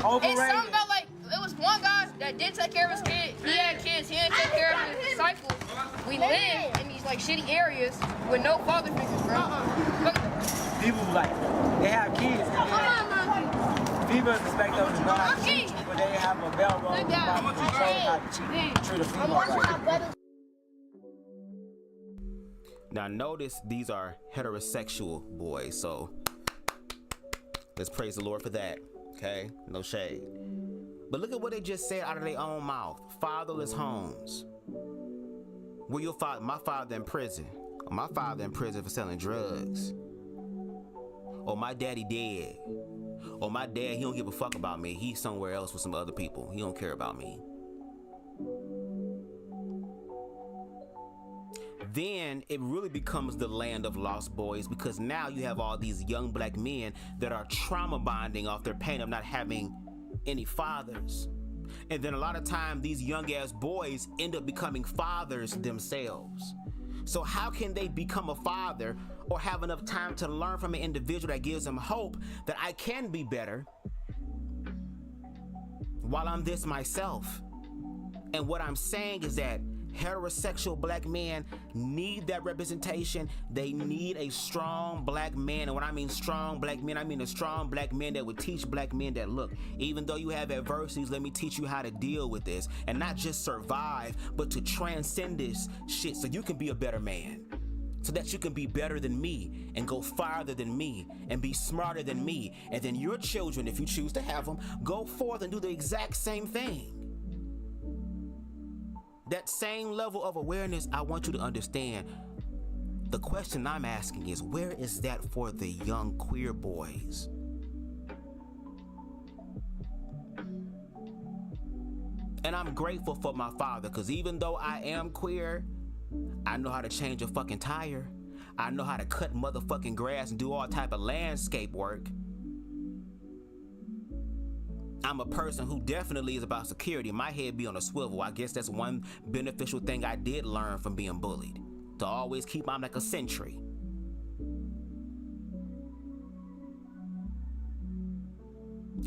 Overrated. It's something about like it was one guy that did take care of his kid. He had kids. He didn't take care of his cycles. We live in these like shitty areas with no father figures, bro. People like they have kids. Females expect them to buy cheat, but they have a bell roll to control not to cheat. Treat a female right. Now notice these are heterosexual boys, so let's praise the Lord for that. Okay, no shade. But look at what they just said out of their own mouth. Fatherless homes. Where your father? My father in prison. Or my father in prison for selling drugs. Or my daddy dead. Or my dad, he don't give a fuck about me. He's somewhere else with some other people. He don't care about me. Then it really becomes the land of lost boys, because now you have all these young black men that are trauma bonding off their pain of not having any fathers. And then a lot of time these young ass boys end up becoming fathers themselves. So how can they become a father or have enough time to learn from an individual that gives them hope that I can be better while I'm this myself? And what I'm saying is that heterosexual black men need that representation. They need a strong black man. And when I mean strong black men, I mean a strong black man that would teach black men that, look, even though you have adversities, let me teach you how to deal with this and not just survive, but to transcend this shit so you can be a better man, so that you can be better than me and go farther than me and be smarter than me. And then your children, if you choose to have them, go forth and do the exact same thing. That same level of awareness, I want you to understand. The question I'm asking is, where is that for the young queer boys? And I'm grateful for my father, because even though I am queer, I know how to change a fucking tire. I know how to cut motherfucking grass and do all type of landscape work. I'm a person who definitely is about security. My head be on a swivel. I guess that's one beneficial thing I did learn from being bullied. To always keep on like a sentry.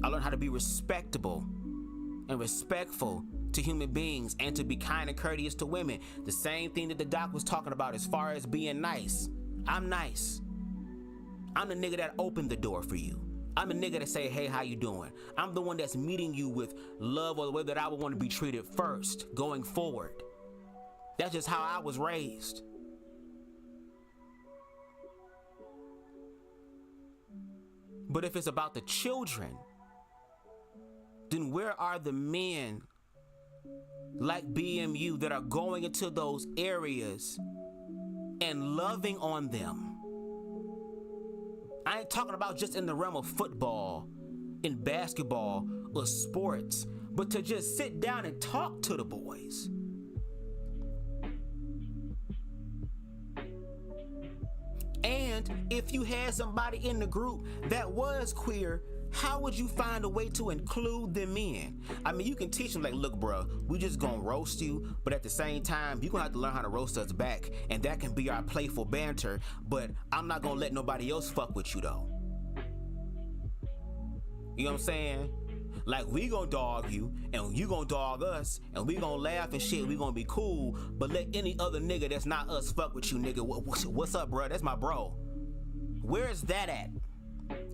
I learned how to be respectable and respectful to human beings and to be kind and courteous to women. The same thing that the doc was talking about as far as being nice. I'm nice. I'm the nigga that opened the door for you. I'm a nigga that say, hey, how you doing? I'm the one that's meeting you with love or the way that I would want to be treated first, going forward. That's just how I was raised. But if it's about the children, then where are the men like BMU that are going into those areas and loving on them? I ain't talking about just in the realm of football, in basketball, or sports, but to just sit down and talk to the boys. And if you had somebody in the group that was queer, how would you find a way to include them in? I mean, you can teach them like, look, bro, we just gonna roast you, but at the same time, you're gonna have to learn how to roast us back, and that can be our playful banter, but I'm not gonna let nobody else fuck with you though. You know what I'm saying? Like we gonna dog you, and you gonna dog us, and we gonna laugh and shit, we gonna be cool, but let any other nigga that's not us fuck with you, nigga. What's up, bro? That's my bro. Where is that at?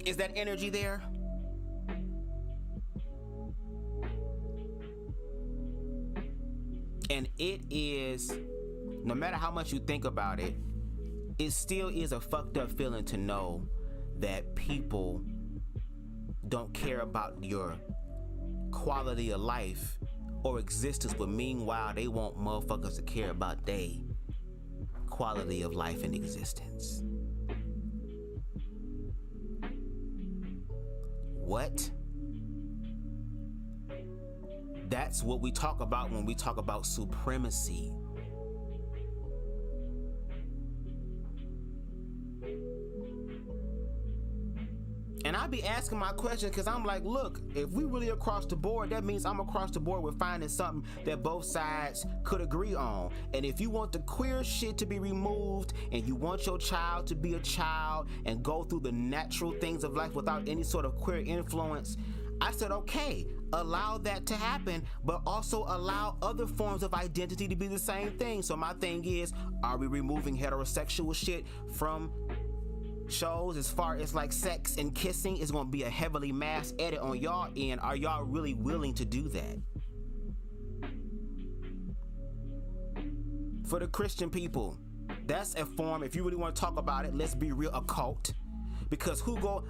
Is that energy there? And it is, no matter how much you think about it, it still is a fucked up feeling to know that people don't care about your quality of life or existence, but meanwhile they want motherfuckers to care about their quality of life and existence. What? That's what we talk about when we talk about supremacy. And I be asking my question because I'm like, look, if we really across the board, that means I'm across the board with finding something that both sides could agree on. And if you want the queer shit to be removed and you want your child to be a child and go through the natural things of life without any sort of queer influence, I said, okay, allow that to happen, but also allow other forms of identity to be the same thing. So my thing is, are we removing heterosexual shit from shows as far as like sex and kissing? Is gonna be a heavily mass edit on y'all end. Are y'all really willing to do that? For the Christian people, that's a form, if you really want to talk about it, let's be real, a cult. Because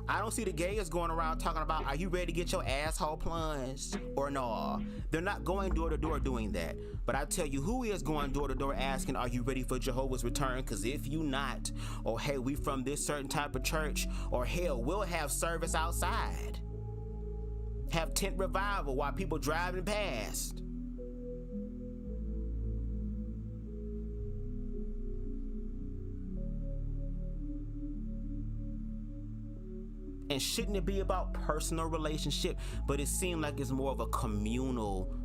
I don't see the gays going around talking about, are you ready to get your asshole plunged or no? They're not going door to door doing that. But I tell you who is going door to door asking, are you ready for Jehovah's return? Because if you not, or hey, we from this certain type of church, or hell, we'll have service outside. Have tent revival while people driving past. And shouldn't it be about personal relationship? But it seemed like it's more of a communal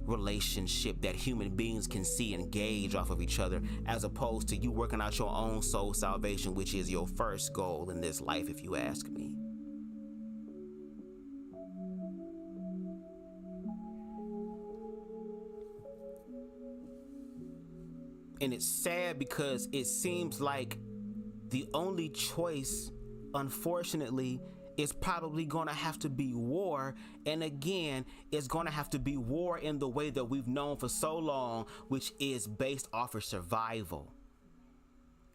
relationship that human beings can see and gauge off of each other, as opposed to you working out your own soul salvation, which is your first goal in this life, if you ask me. And it's sad because it seems like the only choice, unfortunately, is probably gonna have to be war. And again, it's gonna have to be war in the way that we've known for so long, which is based off of survival.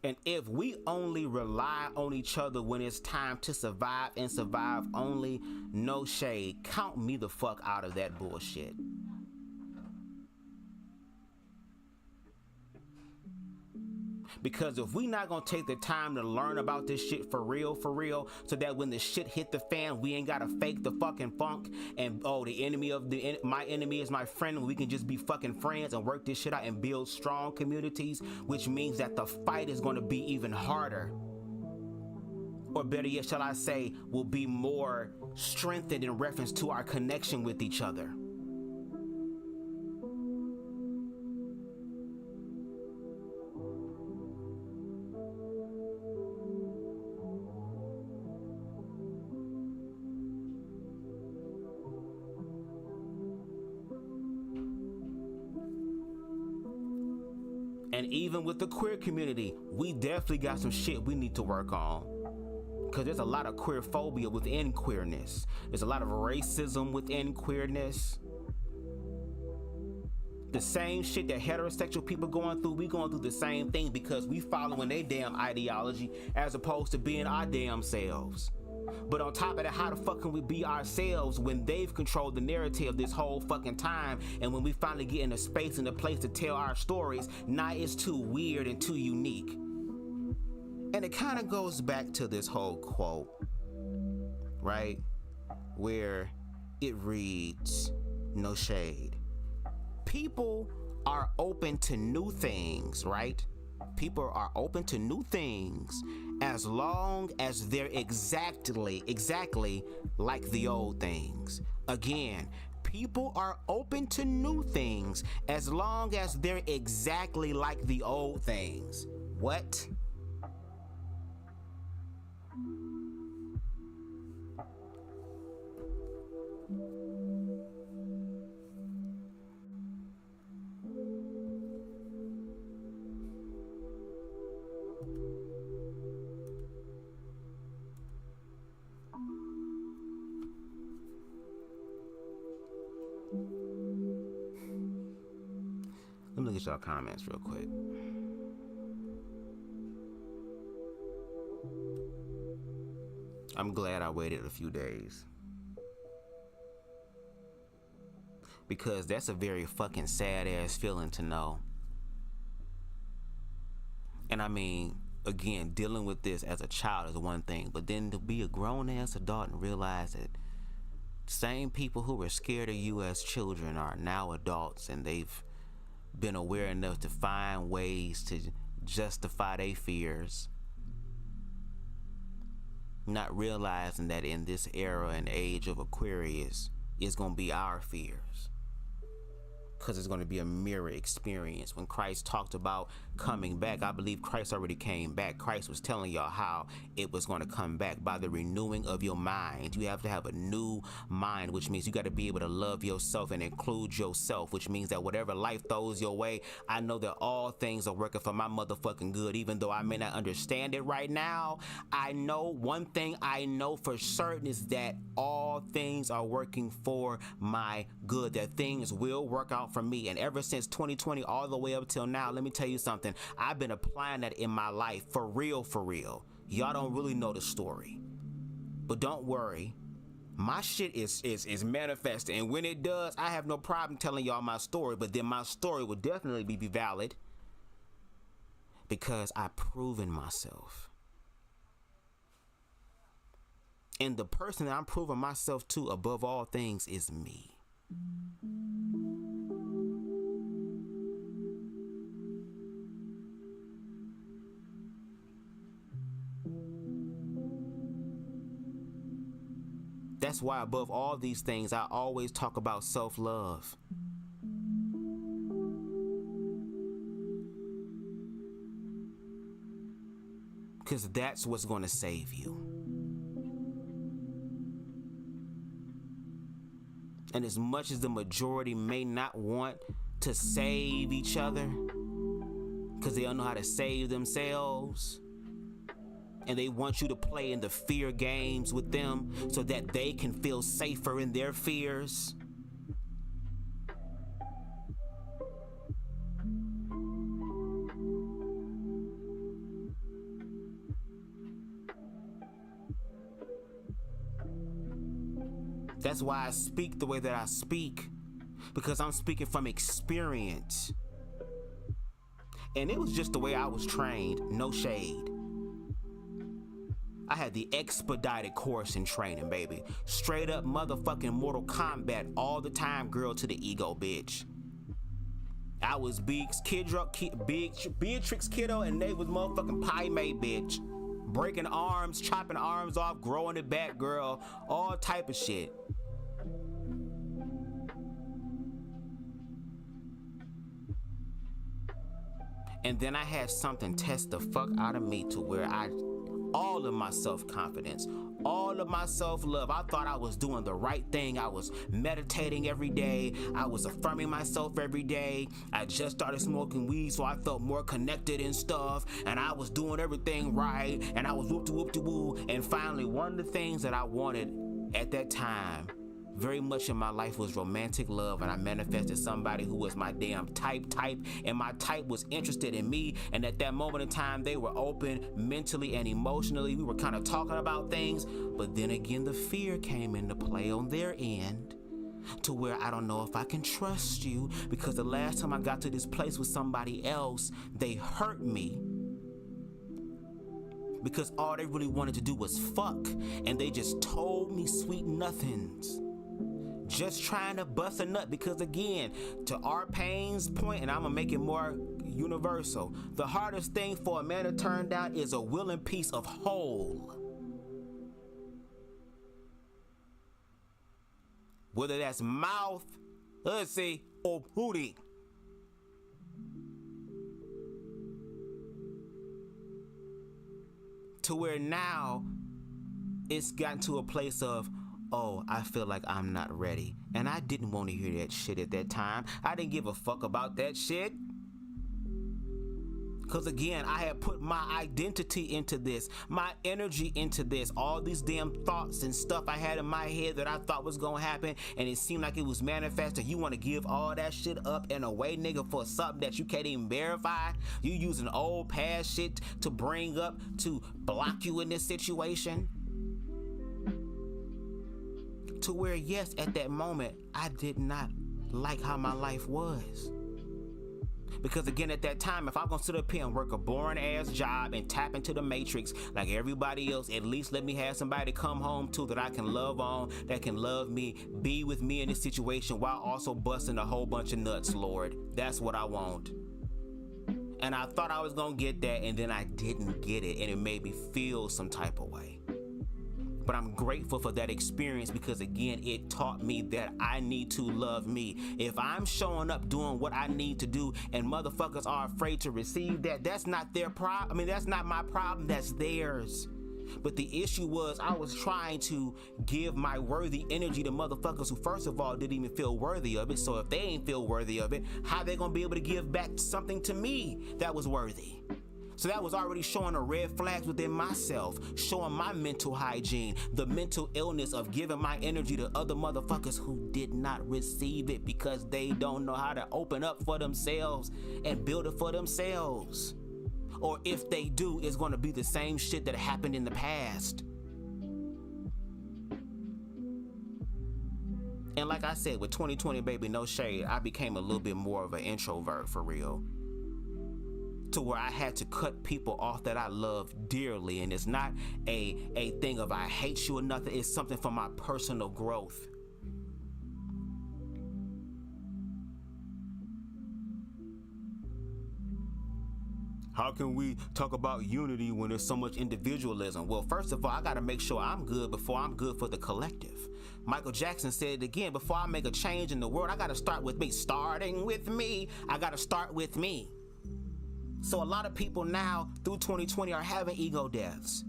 And if we only rely on each other when it's time to survive and survive only, no shade, count me the fuck out of that bullshit. Because if we not gonna take the time to learn about this shit for real, so that when the shit hit the fan, we ain't gotta fake the fucking funk and my enemy is my friend, and we can just be fucking friends and work this shit out and build strong communities, which means that the fight is gonna be even harder. Or better yet, shall I say, will be more strengthened in reference to our connection with each other. And even with the queer community, we definitely got some shit we need to work on. Because there's a lot of queer phobia within queerness. There's a lot of racism within queerness. The same shit that heterosexual people going through, we going through the same thing because we following their damn ideology as opposed to being our damn selves. But on top of that, how the fuck can we be ourselves when they've controlled the narrative this whole fucking time? And when we finally get in a space and a place to tell our stories, now it's too weird and too unique. And it kind of goes back to this whole quote, right? Where it reads, no shade. People are open to new things, right? People are open to new things as long as they're exactly like the old things. Again, people are open to new things as long as they're exactly like the old things. What? get y'all comments real quick. I'm glad I waited a few days. Because that's a very fucking sad ass feeling to know. And I mean, again, dealing with this as a child is one thing, but then to be a grown ass adult and realize that same people who were scared of you as children are now adults, and they've been aware enough to find ways to justify their fears, not realizing that in this era and age of Aquarius, it's gonna be our fears. Because it's going to be a mirror experience. When Christ talked about coming back, I believe Christ already came back. Christ was telling y'all how it was going to come back by the renewing of your mind. You have to have a new mind, which means you got to be able to love yourself and include yourself, which means that whatever life throws your way, I know that all things are working for my motherfucking good. Even though I may not understand it right now, I know one thing I know for certain is that all things are working for my good, that things will work out for me. And ever since 2020 all the way up till now, let me tell you something, I've been applying that in my life for real. Y'all don't really know the story, but don't worry, my shit is manifesting, and when it does, I have no problem telling y'all my story. But then my story will definitely be valid because I've proven myself, and the person that I'm proving myself to above all things is me. That's why above all these things, I always talk about self-love. Because that's what's going to save you. And as much as the majority may not want to save each other, because they don't know how to save themselves, and they want you to play in the fear games with them so that they can feel safer in their fears. That's why I speak the way that I speak, because I'm speaking from experience. And it was just the way I was trained, no shade. I had the expedited course in training, baby. Straight up motherfucking Mortal Kombat all the time, girl to the ego, bitch. I was Beatrix Kiddo, and they was motherfucking Pai Mei, bitch. Breaking arms, chopping arms off, growing it back, girl. All type of shit. And then I had something test the fuck out of me to where all of my self-confidence, all of my self-love, I thought I was doing the right thing. I was meditating every day. I was affirming myself every day. I just started smoking weed, so I felt more connected and stuff. And I was doing everything right. And I was whoop-de-whoop-de-woo. And finally, one of the things that I wanted at that time very much in my life was romantic love, and I manifested somebody who was my damn type, and my type was interested in me. And at that moment in time, they were open mentally and emotionally. We were kind of talking about things, but then again, the fear came into play on their end, to where I don't know if I can trust you, because the last time I got to this place with somebody else, they hurt me. Because all they really wanted to do was fuck, and they just told me sweet nothings. Just trying to bust a nut, because again, to our pain's point, and I'm gonna make it more universal, the hardest thing for a man to turn down is a willing piece of whole. Whether that's mouth, pussy, or booty. To where now it's gotten to a place of, oh, I feel like I'm not ready. And I didn't want to hear that shit at that time. I didn't give a fuck about that shit. Because again, I had put my identity into this, my energy into this, all these damn thoughts and stuff I had in my head that I thought was gonna happen, and it seemed like it was manifested. You want to give all that shit up and away, nigga, for something that you can't even verify? You using old past shit to bring up to block you in this situation? To where, yes, at that moment, I did not like how my life was. Because again, at that time, if I'm gonna sit up here and work a boring ass job and tap into the matrix like everybody else, at least let me have somebody to come home to that I can love on, that can love me, be with me in this situation while also busting a whole bunch of nuts, Lord. That's what I want. And I thought I was gonna get that, and then I didn't get it, and it made me feel some type of way. But I'm grateful for that experience because, again, it taught me that I need to love me. If I'm showing up doing what I need to do and motherfuckers are afraid to receive that, that's not their problem. I mean, that's not my problem, that's theirs. But the issue was I was trying to give my worthy energy to motherfuckers who, first of all, didn't even feel worthy of it. So if they ain't feel worthy of it, how they gonna be able to give back something to me that was worthy? So that was already showing the red flags within myself, showing my mental hygiene, the mental illness of giving my energy to other motherfuckers who did not receive it because they don't know how to open up for themselves and build it for themselves. Or if they do, it's going to be the same shit that happened in the past. And like I said, with 2020, baby, no shade, I became a little bit more of an introvert for real. To where I had to cut people off that I love dearly. And it's not a thing of I hate you or nothing. It's something for my personal growth. How can we talk about unity when there's so much individualism? Well, first of all, I gotta make sure I'm good before I'm good for the collective. Michael Jackson said it again, before I make a change in the world, I gotta start with me. Starting with me, I gotta start with me. So a lot of people now through 2020 are having ego deaths.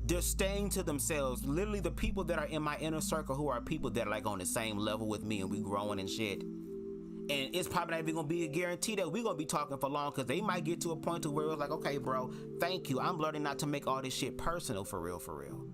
They're staying to themselves. Literally the people that are in my inner circle who are people that are like on the same level with me and we growing and shit. And it's probably not even gonna be a guarantee that we're gonna be talking for long because they might get to a point to where it's like, okay, bro, thank you. I'm learning not to make all this shit personal for real, for real.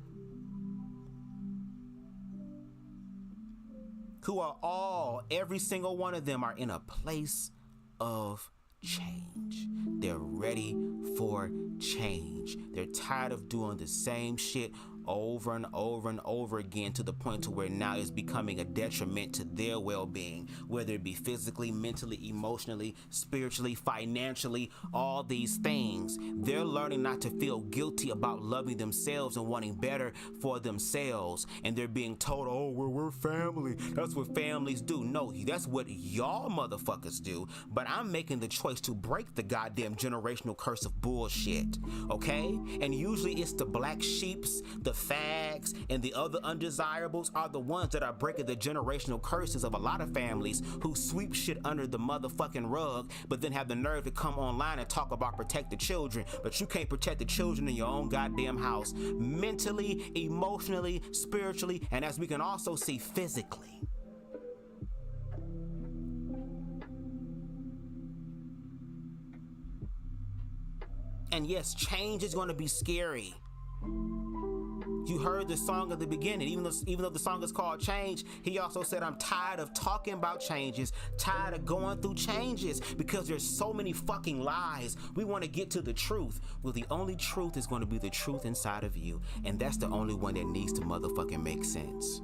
Who are all, every single one of them are in a place of change. They're ready for change. They're tired of doing the same shit over and over and over again to the point to where now it's becoming a detriment to their well-being, whether it be physically, mentally, emotionally, spiritually, financially, all these things. They're learning not to feel guilty about loving themselves and wanting better for themselves. And they're being told, oh, we're family. That's what families do. No, that's what y'all motherfuckers do. But I'm making the choice to break the goddamn generational curse of bullshit, okay? And usually it's the black sheeps, the fags, and the other undesirables are the ones that are breaking the generational curses of a lot of families who sweep shit under the motherfucking rug, but then have the nerve to come online and talk about protect the children. But you can't protect the children in your own goddamn house, mentally, emotionally, spiritually, and as we can also see, physically. And yes, change is going to be scary. You heard the song at the beginning. Even though the song is called Change, he also said, I'm tired of talking about changes, tired of going through changes because there's so many fucking lies. We want to get to the truth. Well, the only truth is going to be the truth inside of you. And that's the only one that needs to motherfucking make sense.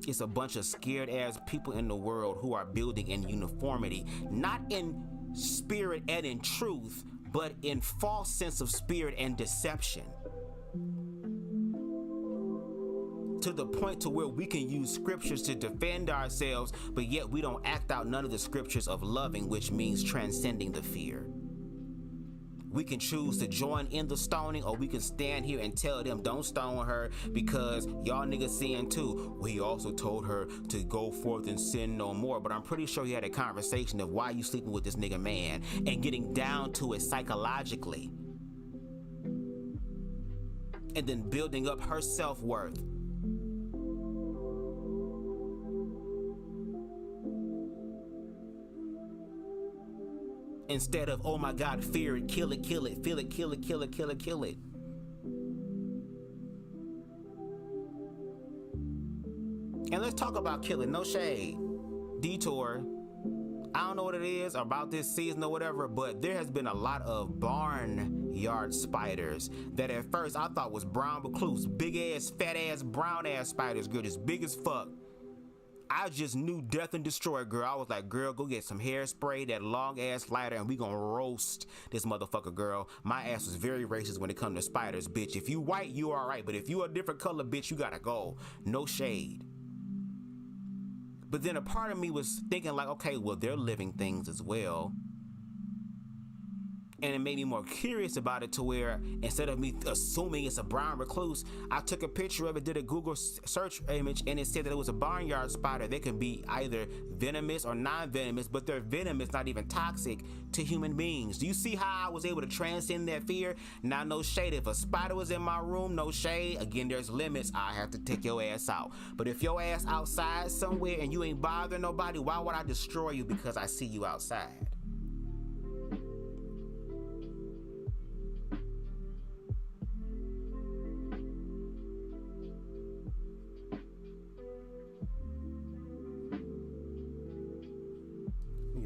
It's a bunch of scared ass people in the world who are building in uniformity, not in spirit and in truth, but in false sense of spirit and deception. To the point to where we can use scriptures to defend ourselves, but yet we don't act out none of the scriptures of loving, which means transcending the fear. We can choose to join in the stoning, or we can stand here and tell them don't stone her because y'all niggas sin too. Well, he also told her to go forth and sin no more, but I'm pretty sure he had a conversation of why you sleeping with this nigga man and getting down to it psychologically and then building up her self-worth. instead of, oh my God, fear it, kill it, feel it, kill it, kill it, kill it. And let's talk about killing, no shade. Detour, I don't know what it is about this season or whatever, but there has been a lot of barnyard spiders that at first I thought was brown recluse, big ass, fat ass, brown ass spiders, girl, just big as fuck. I just knew death and destroy, girl. I was like, girl, go get some hairspray, that long ass lighter, and we gonna roast this motherfucker, girl. My ass was very racist when it comes to spiders, bitch. If you white, you alright, but if you a different color, bitch, you gotta go. No shade. But then a part of me was thinking like, okay, well, they're living things as well. And it made me more curious about it to where instead of me assuming it's a brown recluse, I took a picture of it, did a Google search image, and it said that it was a barnyard spider. They can be either venomous or non-venomous, but their venom is not even toxic to human beings. Do you see how I was able to transcend that fear? Now, no shade. If a spider was in my room, no shade. Again, there's limits. I have to take your ass out. But if your ass outside somewhere and you ain't bothering nobody, why would I destroy you because I see you outside?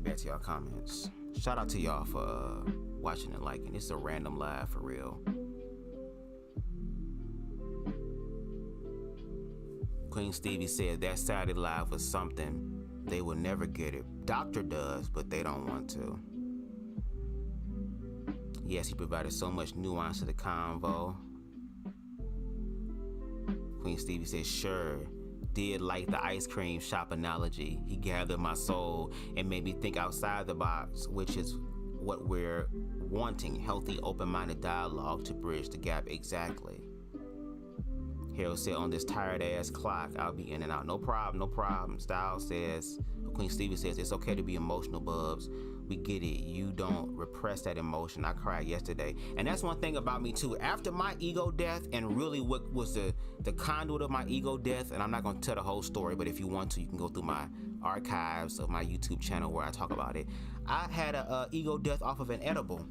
Back to y'all comments. Shout out to y'all for watching and liking. It's a random live for real. Queen Stevie said that Saturday live was something. They will never get it. Doctor does, but they don't want to. Yes, he provided so much nuance to the convo. Queen Stevie said, sure. Did like the ice cream shop analogy. He gathered my soul and made me think outside the box, which is what we're wanting. Healthy, open-minded dialogue to bridge the gap. Exactly. Harold said, on this tired ass clock, I'll be in and out. No problem, no problem. Styles says, Queen Stevie says, it's okay to be emotional, Bubs. We get it. You don't repress that emotion. I cried yesterday. And that's one thing about me too. After my ego death, and really what was the conduit of my ego death, and I'm not going to tell the whole story, but if you want to, you can go through my archives of my YouTube channel where I talk about it. I had a ego death off of an edible.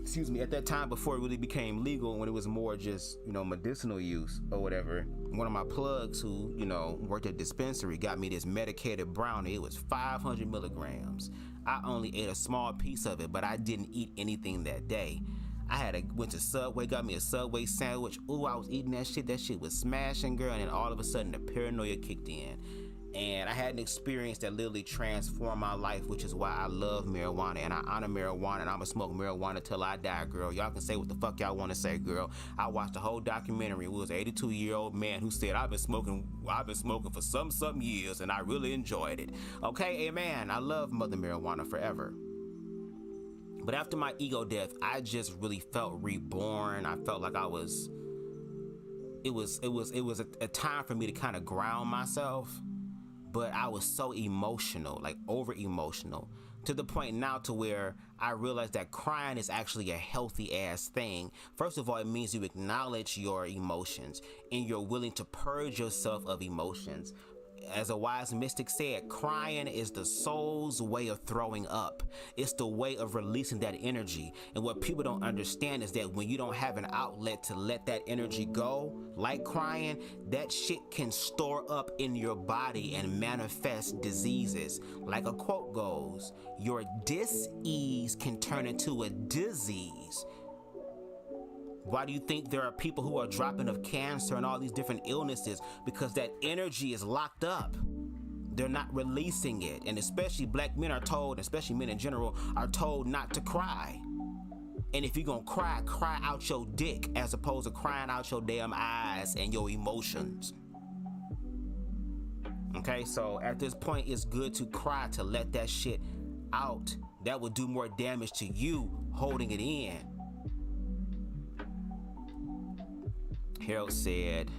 Excuse me, at that time before it really became legal, when it was more just, you know, medicinal use or whatever, one of my plugs who, you know, worked at a dispensary got me this medicated brownie. It was 500 milligrams. I only ate a small piece of it, but I didn't eat anything that day. Went to Subway, got me a Subway sandwich. Ooh, I was eating that shit. That shit was smashing, girl. And then all of a sudden, the paranoia kicked in. And I had an experience that literally transformed my life, which is why I love marijuana and I honor marijuana, and I'ma smoke marijuana till I die, girl. Y'all can say what the fuck y'all want to say, girl. I watched the whole documentary. It was an 82-year-old man who said, I've been smoking for some years and I really enjoyed it. Okay, amen. I love Mother Marijuana forever. But after my ego death, I just really felt reborn. I felt like it was a time for me to kind of ground myself. But I was so emotional, like over emotional, to the point now to where I realized that crying is actually a healthy ass thing. First of all, it means you acknowledge your emotions and you're willing to purge yourself of emotions. As a wise mystic said, crying is the soul's way of throwing up. It's the way of releasing that energy. And what people don't understand is that when you don't have an outlet to let that energy go, like crying, that shit can store up in your body and manifest diseases. Like a quote goes, your dis-ease can turn into a disease. Why do you think there are people who are dropping of cancer and all these different illnesses? Because that energy is locked up. They're not releasing it. And especially black men are told, especially men in general, are told not to cry. And if you're gonna cry, cry out your dick as opposed to crying out your damn eyes and your emotions. Okay, so at this point, it's good to cry, to let that shit out. That will do more damage to you holding it in. Harold said,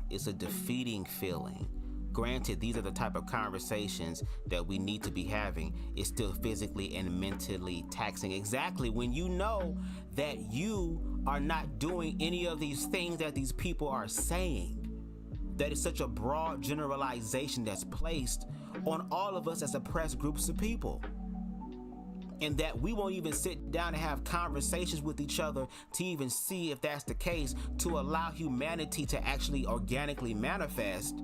it's a defeating feeling. Granted, these are the type of conversations that we need to be having. It's still physically and mentally taxing. Exactly, when you know that you are not doing any of these things that these people are saying. that is such a broad generalization that's placed on all of us as oppressed groups of people. And that we won't even sit down and have conversations with each other to even see if that's the case, to allow humanity to actually organically manifest.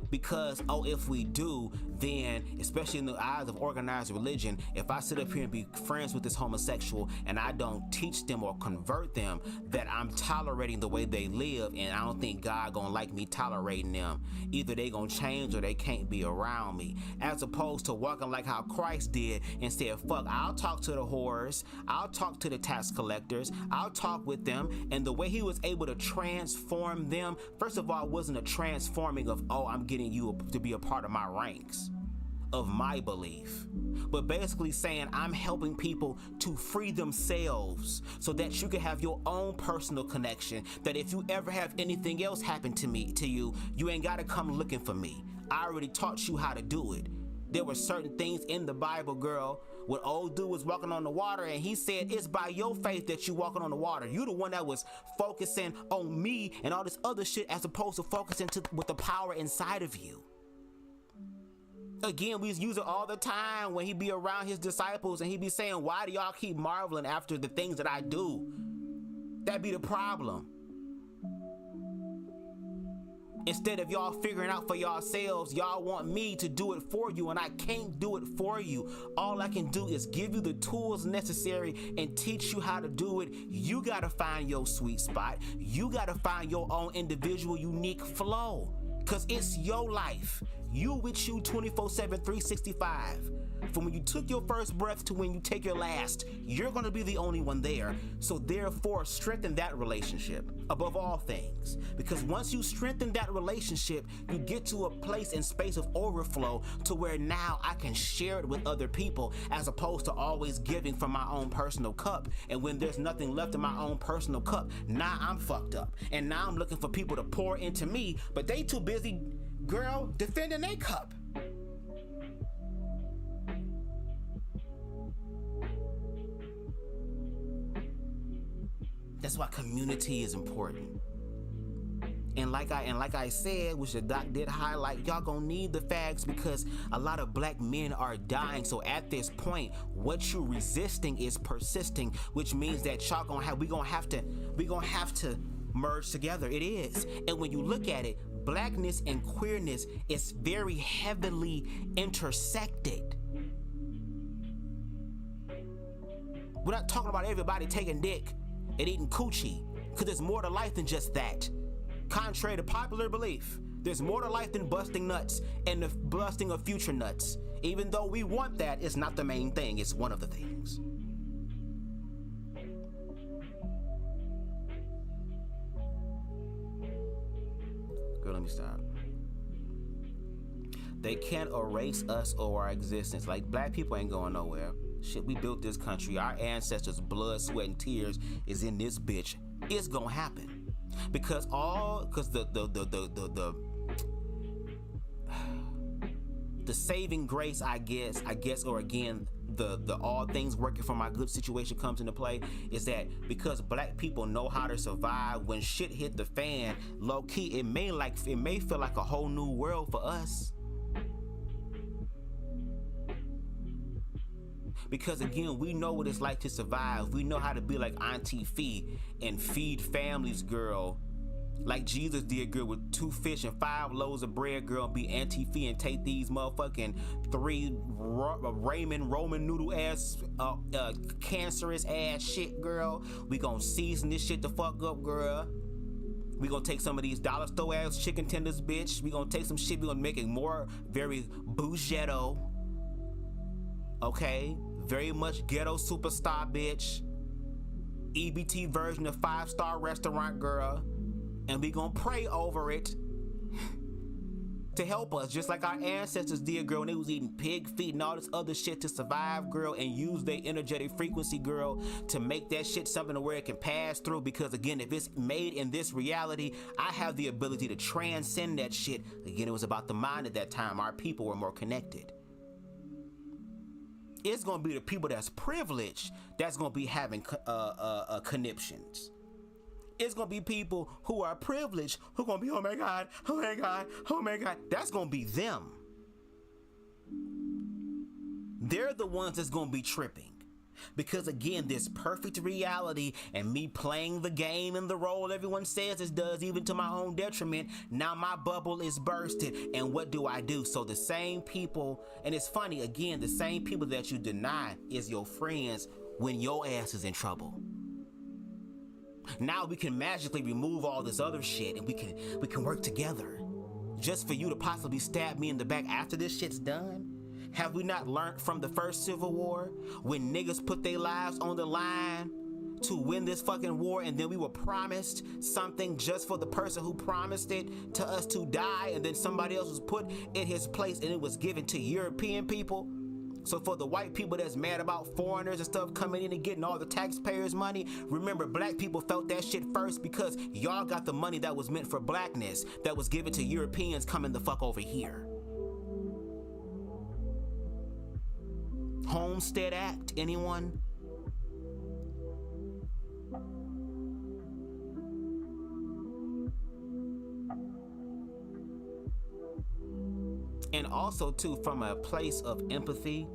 Because, oh, if we do, then, especially in the eyes of organized religion, if I sit up here and be friends with this homosexual and I don't teach them or convert them, that I'm tolerating the way they live, and I don't think God gonna like me tolerating them. Either they gonna change or they can't be around me. As opposed to walking like how Christ did and said, fuck, I'll talk to the whores, I'll talk to the tax collectors, I'll talk with them. And the way he was able to transform them, first of all, it wasn't a transforming of, oh, I'm getting you to be a part of my ranks, of my belief, but basically saying I'm helping people to free themselves so that you can have your own personal connection, that if you ever have anything else happen to you, you ain't gotta come looking for me. I already taught you how to do it. There were certain things in the Bible, girl, when old dude was walking on the water and he said, it's by your faith that you walking on the water. You the one that was focusing on me and all this other shit as opposed to focusing with the power inside of you. Again, we use it all the time when he be around his disciples and he be saying, why do y'all keep marveling after the things that I do? That be the problem. Instead of y'all figuring out for yourselves, y'all want me to do it for you, and I can't do it for you. All I can do is give you the tools necessary and teach you how to do it. You gotta find your sweet spot. You gotta find your own individual, unique flow, because it's your life. You with you 24/7, 365. From when you took your first breath to when you take your last, you're gonna be the only one there. So therefore, strengthen that relationship above all things. Because once you strengthen that relationship, you get to a place and space of overflow to where now I can share it with other people as opposed to always giving from my own personal cup. And when there's nothing left in my own personal cup, now I'm fucked up. And now I'm looking for people to pour into me, but they too busy, girl, defending their cup. That's why community is important. And like I said, which the doc did highlight, y'all gonna need the fags because a lot of black men are dying. So at this point, what you're resisting is persisting, which means that we gonna have to merge together. It is. And when you look at it, blackness and queerness is very heavily intersected. We're not talking about everybody taking dick and eating coochie, because there's more to life than just that. Contrary to popular belief, there's more to life than busting nuts and the busting of future nuts. Even though we want that, it's not the main thing, it's one of the things. Girl, let me stop. They can't erase us or our existence. Like, black people ain't going nowhere. Shit, we built this country. Our ancestors' blood, sweat, and tears is in this bitch. It's gonna happen. Because the saving grace, I guess, or again, the all things working for my good situation comes into play, is that because black people know how to survive when shit hit the fan, low key, it may feel like a whole new world for us. Because again, we know what it's like to survive. We know how to be like Auntie Fee and feed families, girl. Like Jesus did, girl, with 2 fish and 5 loaves of bread, girl, and be Auntie Fee and take these motherfucking 3 Roman noodle ass, cancerous ass shit, girl. We gonna season this shit the fuck up, girl. We gonna take some of these dollar store ass chicken tenders, bitch. We gonna take some shit, we gonna make it more very bougetto. Okay? Very much ghetto superstar, bitch. EBT version of 5-star restaurant, girl. And we gonna pray over it to help us, just like our ancestors did, girl, when they was eating pig feet and all this other shit to survive, girl, and use their energetic frequency, girl, to make that shit something to where it can pass through. Because again, if it's made in this reality, I have the ability to transcend that shit. Again, it was about the mind at that time. Our people were more connected. It's gonna be the people that's privileged that's gonna be having conniptions. It's gonna be people who are privileged who gonna be, oh my God, oh my God, oh my God. That's gonna be them. They're the ones that's gonna be tripping. Because again, this perfect reality and me playing the game and the role everyone says it does, even to my own detriment, now my bubble is bursted. And what do? So the same people, and it's funny, again, the same people that you deny is your friends when your ass is in trouble. Now we can magically remove all this other shit and we can work together. Just for you to possibly stab me in the back after this shit's done? Have we not learned from the first Civil War when niggas put their lives on the line to win this fucking war, and then we were promised something just for the person who promised it to us to die, and then somebody else was put in his place and it was given to European people? So for the white people that's mad about foreigners and stuff coming in and getting all the taxpayers' money, remember, black people felt that shit first because y'all got the money that was meant for blackness that was given to Europeans coming the fuck over here. Homestead Act, anyone? And also too, from a place of empathy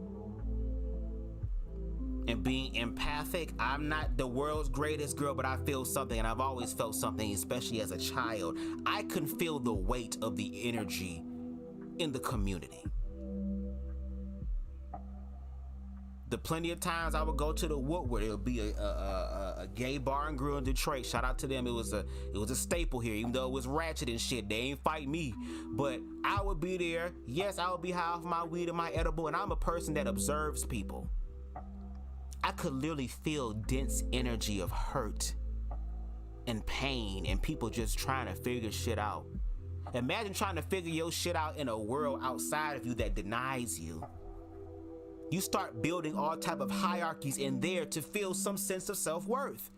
and being empathic, I'm not the world's greatest girl, but I feel something, and I've always felt something, especially as a child. I can feel the weight of the energy in the community. The plenty of times I would go to the Woodward, it would be a gay bar and grill in Detroit. Shout out to them. It was a staple here, even though it was ratchet and shit. They ain't fight me, but I would be there. Yes, I would be high off my weed and my edible, and I'm a person that observes people. I could literally feel dense energy of hurt and pain and people just trying to figure shit out. Imagine trying to figure your shit out in a world outside of you that denies you. You start building all type of hierarchies in there to feel some sense of self-worth.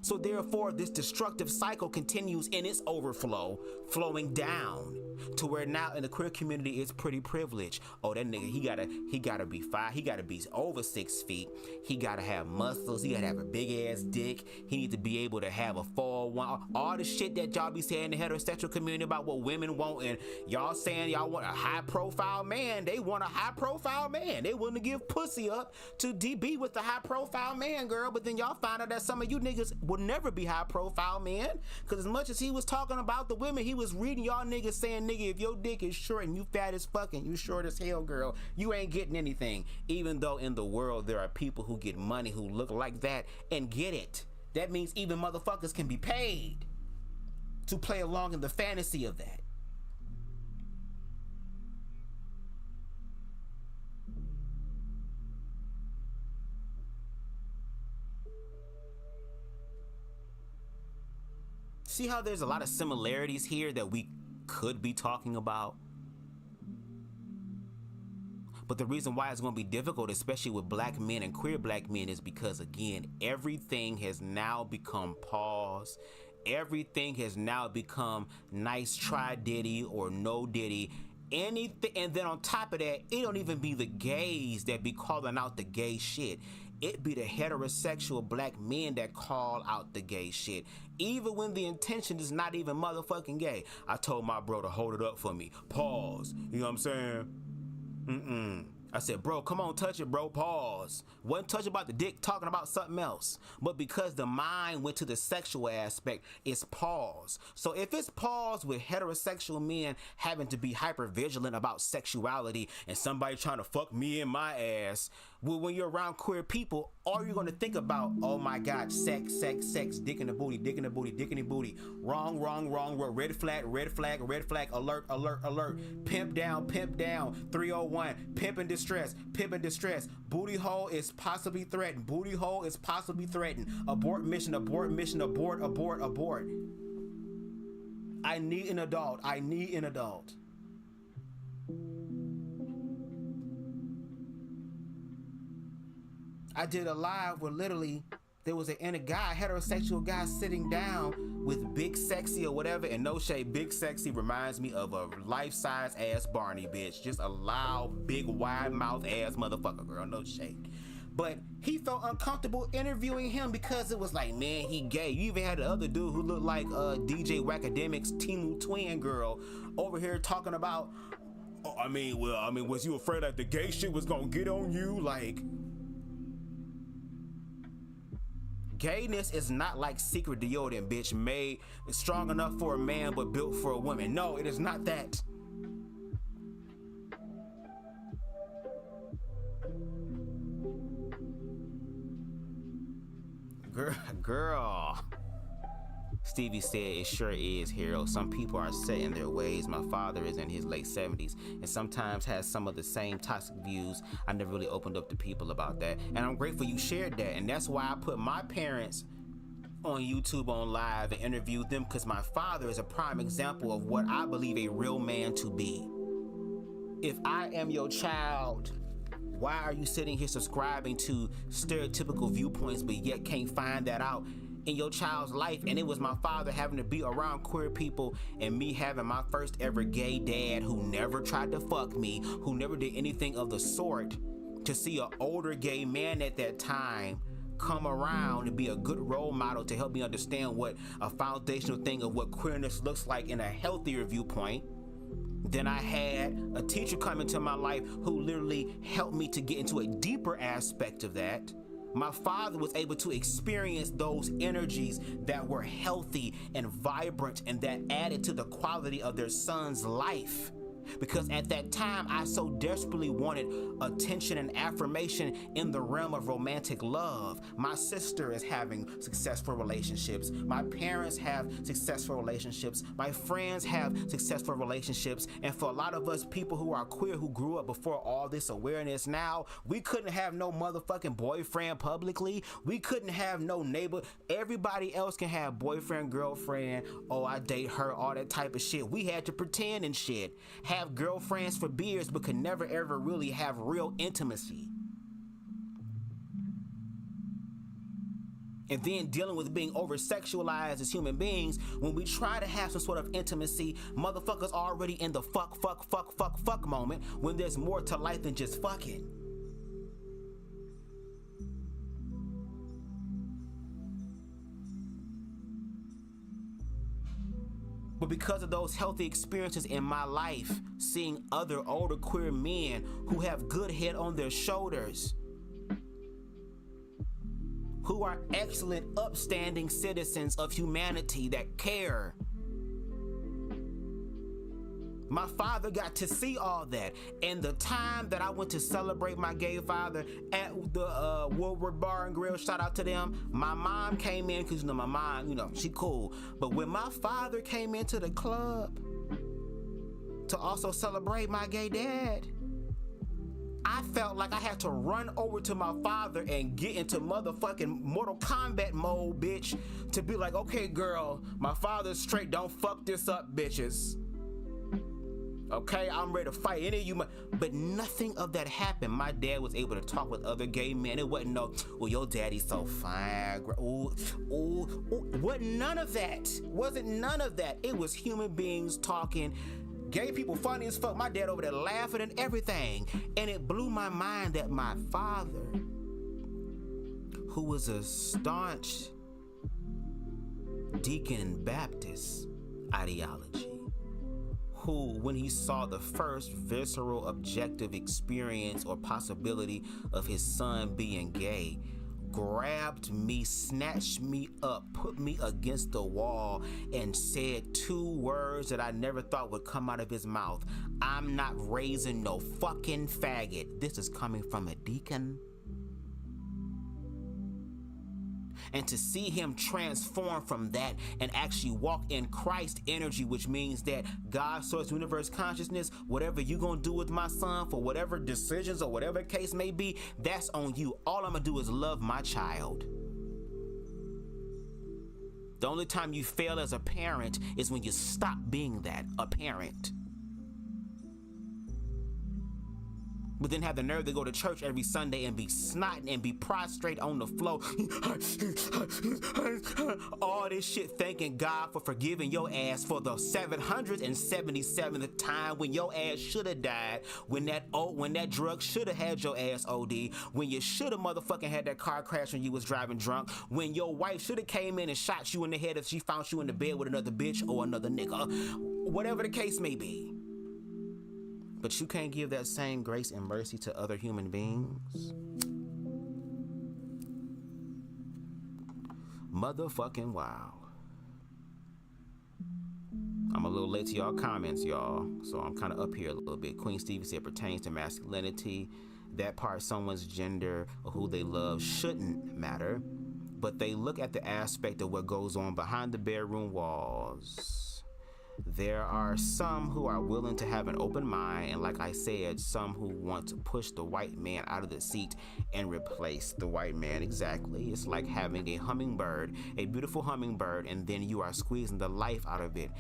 So therefore, this destructive cycle continues in its overflow, flowing down to where now in the queer community it's pretty privileged. Oh, that nigga, he gotta be 5, he gotta be over 6 feet. He gotta have muscles, he gotta have a big ass dick. He needs to be able to have a 401. All the shit that y'all be saying in the heterosexual community about what women want, and y'all saying y'all want a high profile man. They want a high profile man. They willing to give pussy up to DB with the high profile man, girl. But then y'all find out that some of you niggas will never be high profile men, because as much as he was talking about the women, he was reading y'all niggas saying, nigga, if your dick is short and you fat as fuck and you short as hell, girl, you ain't getting anything. Even though in the world there are people who get money who look like that and get it. That means even motherfuckers can be paid to play along in the fantasy of that. See how there's a lot of similarities here that we could be talking about? But the reason why it's going to be difficult, especially with black men and queer black men, is because, again, everything has now become pause. Everything has now become nice try Diddy or no Diddy. Anything, and then on top of that, it don't even be the gays that be calling out the gay shit. It be the heterosexual black men that call out the gay shit, even when the intention is not even motherfucking gay. I told my bro to hold it up for me. Pause. You know what I'm saying? I said, bro, come on, touch it, bro. Pause. Wasn't touching about the dick, talking about something else. But because the mind went to the sexual aspect, it's pause. So if it's pause with heterosexual men having to be hyper vigilant about sexuality and somebody trying to fuck me in my ass, well, when you're around queer people, all you're going to think about, oh my God, sex, sex, sex, dick in the booty, dick in the booty, dick in the booty. Wrong, wrong, wrong, red flag, red flag, red flag, alert, alert, alert. Pimp down, 301, pimp in distress, pimp in distress. Booty hole is possibly threatened, booty hole is possibly threatened. Abort mission, abort mission, abort, abort, abort. I need an adult, I need an adult. I did a live where literally there was a heterosexual guy sitting down with Big Sexy or whatever, and no shade, Big Sexy reminds me of a life-size ass Barney, bitch. Just a loud, big, wide mouth ass motherfucker, girl, no shade. but he felt uncomfortable interviewing him because it was like, man, he gay. You even had the other dude who looked like DJ Wackademic's Timu twin girl over here talking about, oh, I mean, was you afraid that the gay shit was gonna get on you? Like, gayness is not like secret deodorant, bitch, made strong enough for a man but built for a woman. No, it is not that. Girl. Stevie said, it sure is, hero. Some people are set in their ways. My father is in his late 70s and sometimes has some of the same toxic views. I never really opened up to people about that. And I'm grateful you shared that. And that's why I put my parents on YouTube on live and interviewed them, because my father is a prime example of what I believe a real man to be. If I am your child, why are you sitting here subscribing to stereotypical viewpoints but yet can't find that out in your child's life? And it was my father having to be around queer people and me having my first ever gay dad who never tried to fuck me, who never did anything of the sort, to see an older gay man at that time come around and be a good role model to help me understand what a foundational thing of what queerness looks like in a healthier viewpoint. Then I had a teacher come into my life who literally helped me to get into a deeper aspect of that. My father was able to experience those energies that were healthy and vibrant and that added to the quality of their son's life. Because at that time, I so desperately wanted attention and affirmation in the realm of romantic love. My sister is having successful relationships. My parents have successful relationships. My friends have successful relationships. And for a lot of us people who are queer, who grew up before all this awareness now, we couldn't have no motherfucking boyfriend publicly. We couldn't have no neighbor. Everybody else can have boyfriend, girlfriend, oh, I date her, all that type of shit. We had to pretend and shit. Have girlfriends for beers but could never ever really have real intimacy. And then dealing with being over-sexualized as human beings, when we try to have some sort of intimacy, motherfuckers already in the fuck moment when there's more to life than just fucking. But because of those healthy experiences in my life, seeing other older queer men who have good head on their shoulders, who are excellent, upstanding citizens of humanity that care. My father got to see all that. And the time that I went to celebrate my gay father at the Woodward Bar and Grill, shout out to them, my mom came in, because, you know, my mom, you know, she cool. But when my father came into the club to also celebrate my gay dad, I felt like I had to run over to my father and get into motherfucking Mortal Kombat mode, bitch, to be like, okay, girl, my father's straight, don't fuck this up, bitches. Okay, I'm ready to fight any of you, but nothing of that happened. My dad was able to talk with other gay men. It wasn't no, well, your daddy's so fine. Ooh, wasn't none of that. Wasn't none of that. It was human beings talking. Gay people funny as fuck. My dad over there laughing and everything. And it blew my mind that my father, who was a staunch Deacon Baptist ideology, who, when he saw the first visceral objective experience or possibility of his son being gay, grabbed me, snatched me up, put me against the wall, and said two words that I never thought would come out of his mouth. I'm not raising no fucking faggot. This is coming from a deacon. And to see him transform from that and actually walk in Christ energy, which means that God, source, universe, consciousness, whatever you gonna do with my son for whatever decisions or whatever case may be, that's on you. All I'm gonna do is love my child. The only time you fail as a parent is when you stop being that, a parent. but then have the nerve to go to church every Sunday and be snotting and be prostrate on the floor. All this shit thanking God for forgiving your ass for the 777th time when your ass should have died, when that drug should have had your ass OD, when you should have motherfucking had that car crash when you was driving drunk, when your wife should have came in and shot you in the head if she found you in the bed with another bitch or another nigga, whatever the case may be. But you can't give that same grace and mercy to other human beings? Motherfucking wow. I'm a little late to y'all comments, y'all, so I'm kind of up here a little bit. Queen Stevie said pertains to masculinity. That part, someone's gender or who they love shouldn't matter, but they look at the aspect of what goes on behind the bedroom walls. There are some who are willing to have an open mind, and like I said, some who want to push the white man out of the seat and replace the white man. Exactly. It's like having a hummingbird, a beautiful hummingbird, and then you are squeezing the life out of it,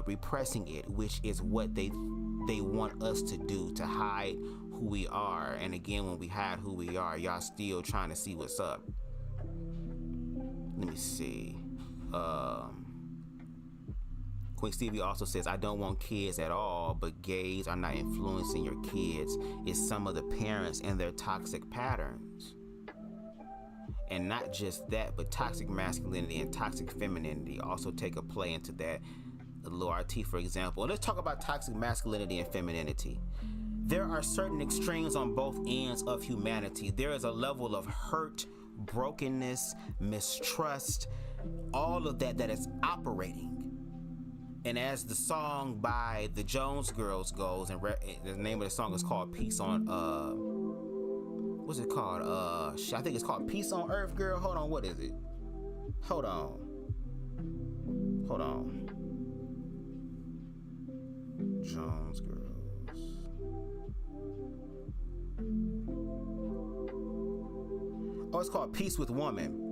repressing it, which is what they want us to do, to hide who we are. And again, when we hide who we are, y'all still trying to see what's up. Let me see. Queen Stevie also says, I don't want kids at all, but gays are not influencing your kids. It's some of the parents and their toxic patterns. And not just that, but toxic masculinity and toxic femininity also take a play into that. Lil RT, for example. And let's talk about toxic masculinity and femininity. There are certain extremes on both ends of humanity. There is a level of hurt, brokenness, mistrust, all of that is operating. And as the song by the Jones Girls goes, and the name of the song is called Peace on, what's it called? I think it's called Peace on Earth, girl. Hold on, what is it? Hold on. Jones Girls. Oh, it's called Peace with Woman.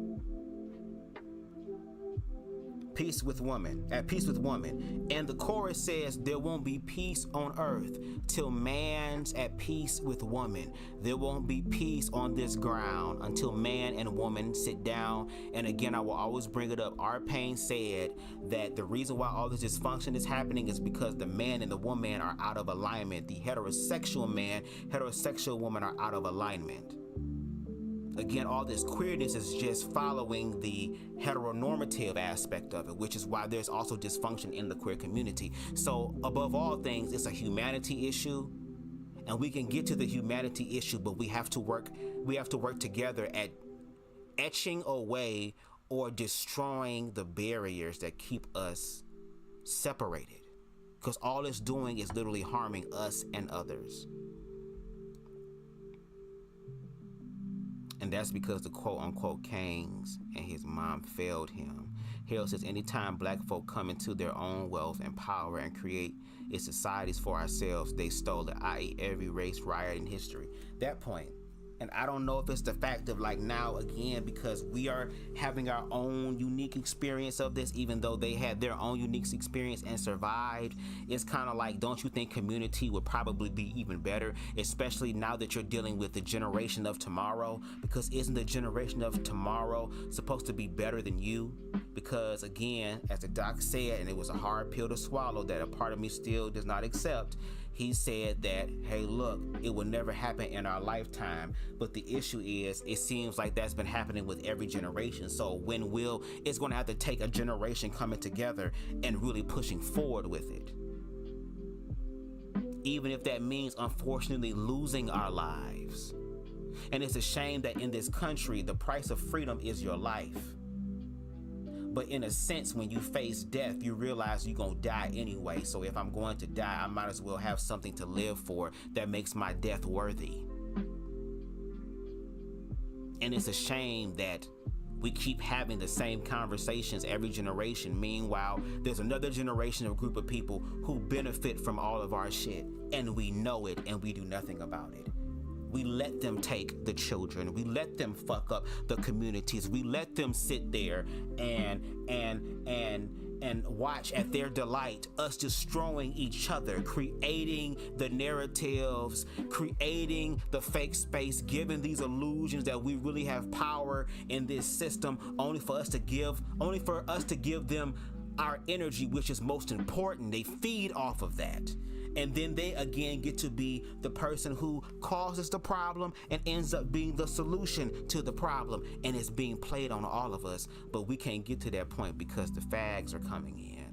Peace with woman, at peace with woman. And the chorus says, there won't be peace on earth till man's at peace with woman. There won't be peace on this ground until man and woman sit down. And again, I will always bring it up. R. Payne said that the reason why all this dysfunction is happening is because the man and the woman are out of alignment. The heterosexual man, heterosexual woman are out of alignment. Again, all this queerness is just following the heteronormative aspect of it, which is why there's also dysfunction in the queer community. So above all things, it's a humanity issue, and we can get to the humanity issue, but we have to work together at etching away or destroying the barriers that keep us separated, because all it's doing is literally harming us and others. And that's because the quote-unquote kings and his mom failed him. Harold says, anytime black folk come into their own wealth and power and create its societies for ourselves, they stole it, i.e. every race riot in history. That point. And I don't know if it's the fact of like now, again, because we are having our own unique experience of this, even though they had their own unique experience and survived. It's kind of like, don't you think community would probably be even better, especially now that you're dealing with the generation of tomorrow? Because isn't the generation of tomorrow supposed to be better than you? Because again, as the doc said, and it was a hard pill to swallow that a part of me still does not accept, he said that, hey, look, it will never happen in our lifetime. But the issue is, it seems like that's been happening with every generation. So when will, it's going to have to take a generation coming together and really pushing forward with it. Even if that means, unfortunately, losing our lives. And it's a shame that in this country, the price of freedom is your life. But in a sense, when you face death, you realize you're going to die anyway. So if I'm going to die, I might as well have something to live for that makes my death worthy. And it's a shame that we keep having the same conversations every generation. Meanwhile, there's another generation of group of people who benefit from all of our shit. And we know it, and we do nothing about it. We let them take the children. We let them fuck up the communities. We let them sit there and and watch at their delight us destroying each other, creating the narratives, creating the fake space, giving these illusions that we really have power in this system, only for us to give them our energy, which is most important. They feed off of that. And then they again get to be the person who causes the problem and ends up being the solution to the problem. And it's being played on all of us, but we can't get to that point because the fags are coming in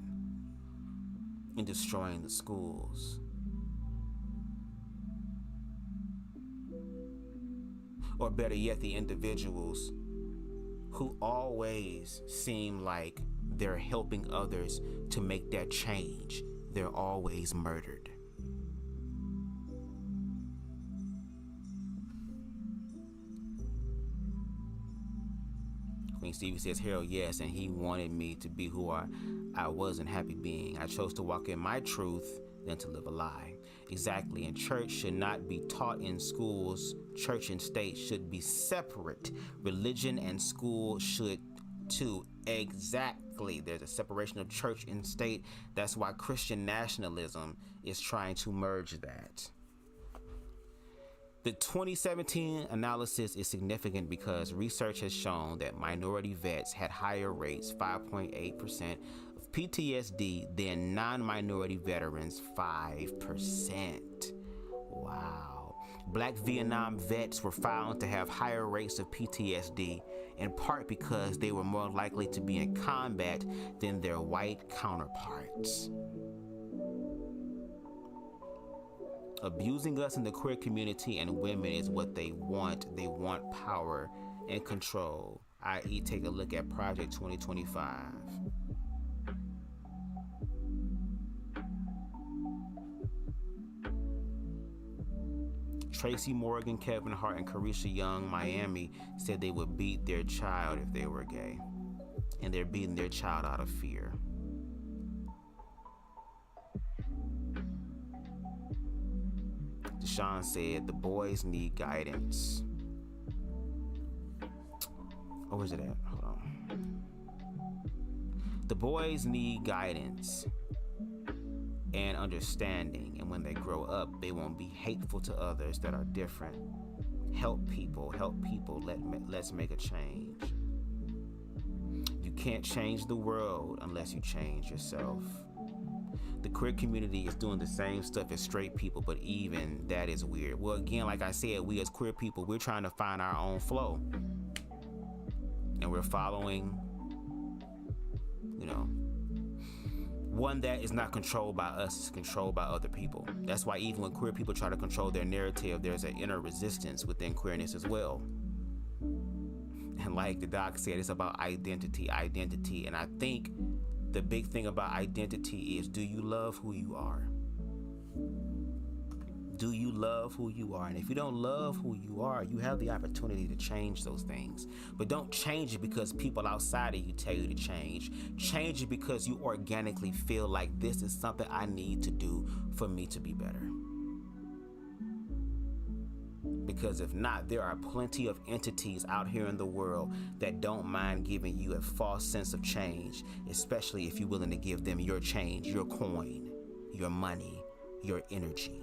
and destroying the schools. Or better yet, the individuals who always seem like they're helping others to make that change. They're always murdered. Queen Stevie says, Harold, yes, and he wanted me to be who I wasn't happy being. I chose to walk in my truth than to live a lie. Exactly, and church should not be taught in schools. Church and state should be separate. Religion and school should too. Exactly. There's a separation of church and state. That's why Christian nationalism is trying to merge that. The 2017 analysis is significant because research has shown that minority vets had higher rates, 5.8%, of PTSD than non-minority veterans, 5%. Wow. Black Vietnam vets were found to have higher rates of PTSD, in part because they were more likely to be in combat than their white counterparts. Abusing us in the queer community and women is what they want. They want power and control, i.e. take a look at Project 2025. Tracy Morgan, Kevin Hart, and Carisha Young, Miami, said they would beat their child if they were gay. And they're beating their child out of fear. Deshaun said the boys need guidance. Oh, where's it at? Hold on. The boys need guidance and understanding, and when they grow up, they won't be hateful to others that are different. Help people. Let's make a change. You can't change the world unless you change yourself. The queer community is doing the same stuff as straight people, but even that is weird. Well, again, like I said, we as queer people, we're trying to find our own flow. And we're following, one that is not controlled by us, it's controlled by other people. That's why even when queer people try to control their narrative, there's an inner resistance within queerness as well. And like the doc said, it's about identity. And I think the big thing about identity is, do you love who you are? Do you love who you are? And if you don't love who you are, you have the opportunity to change those things. But don't change it because people outside of you tell you to change. Change it because you organically feel like this is something I need to do for me to be better. Because if not, there are plenty of entities out here in the world that don't mind giving you a false sense of change, especially if you're willing to give them your change, your coin, your money, your energy.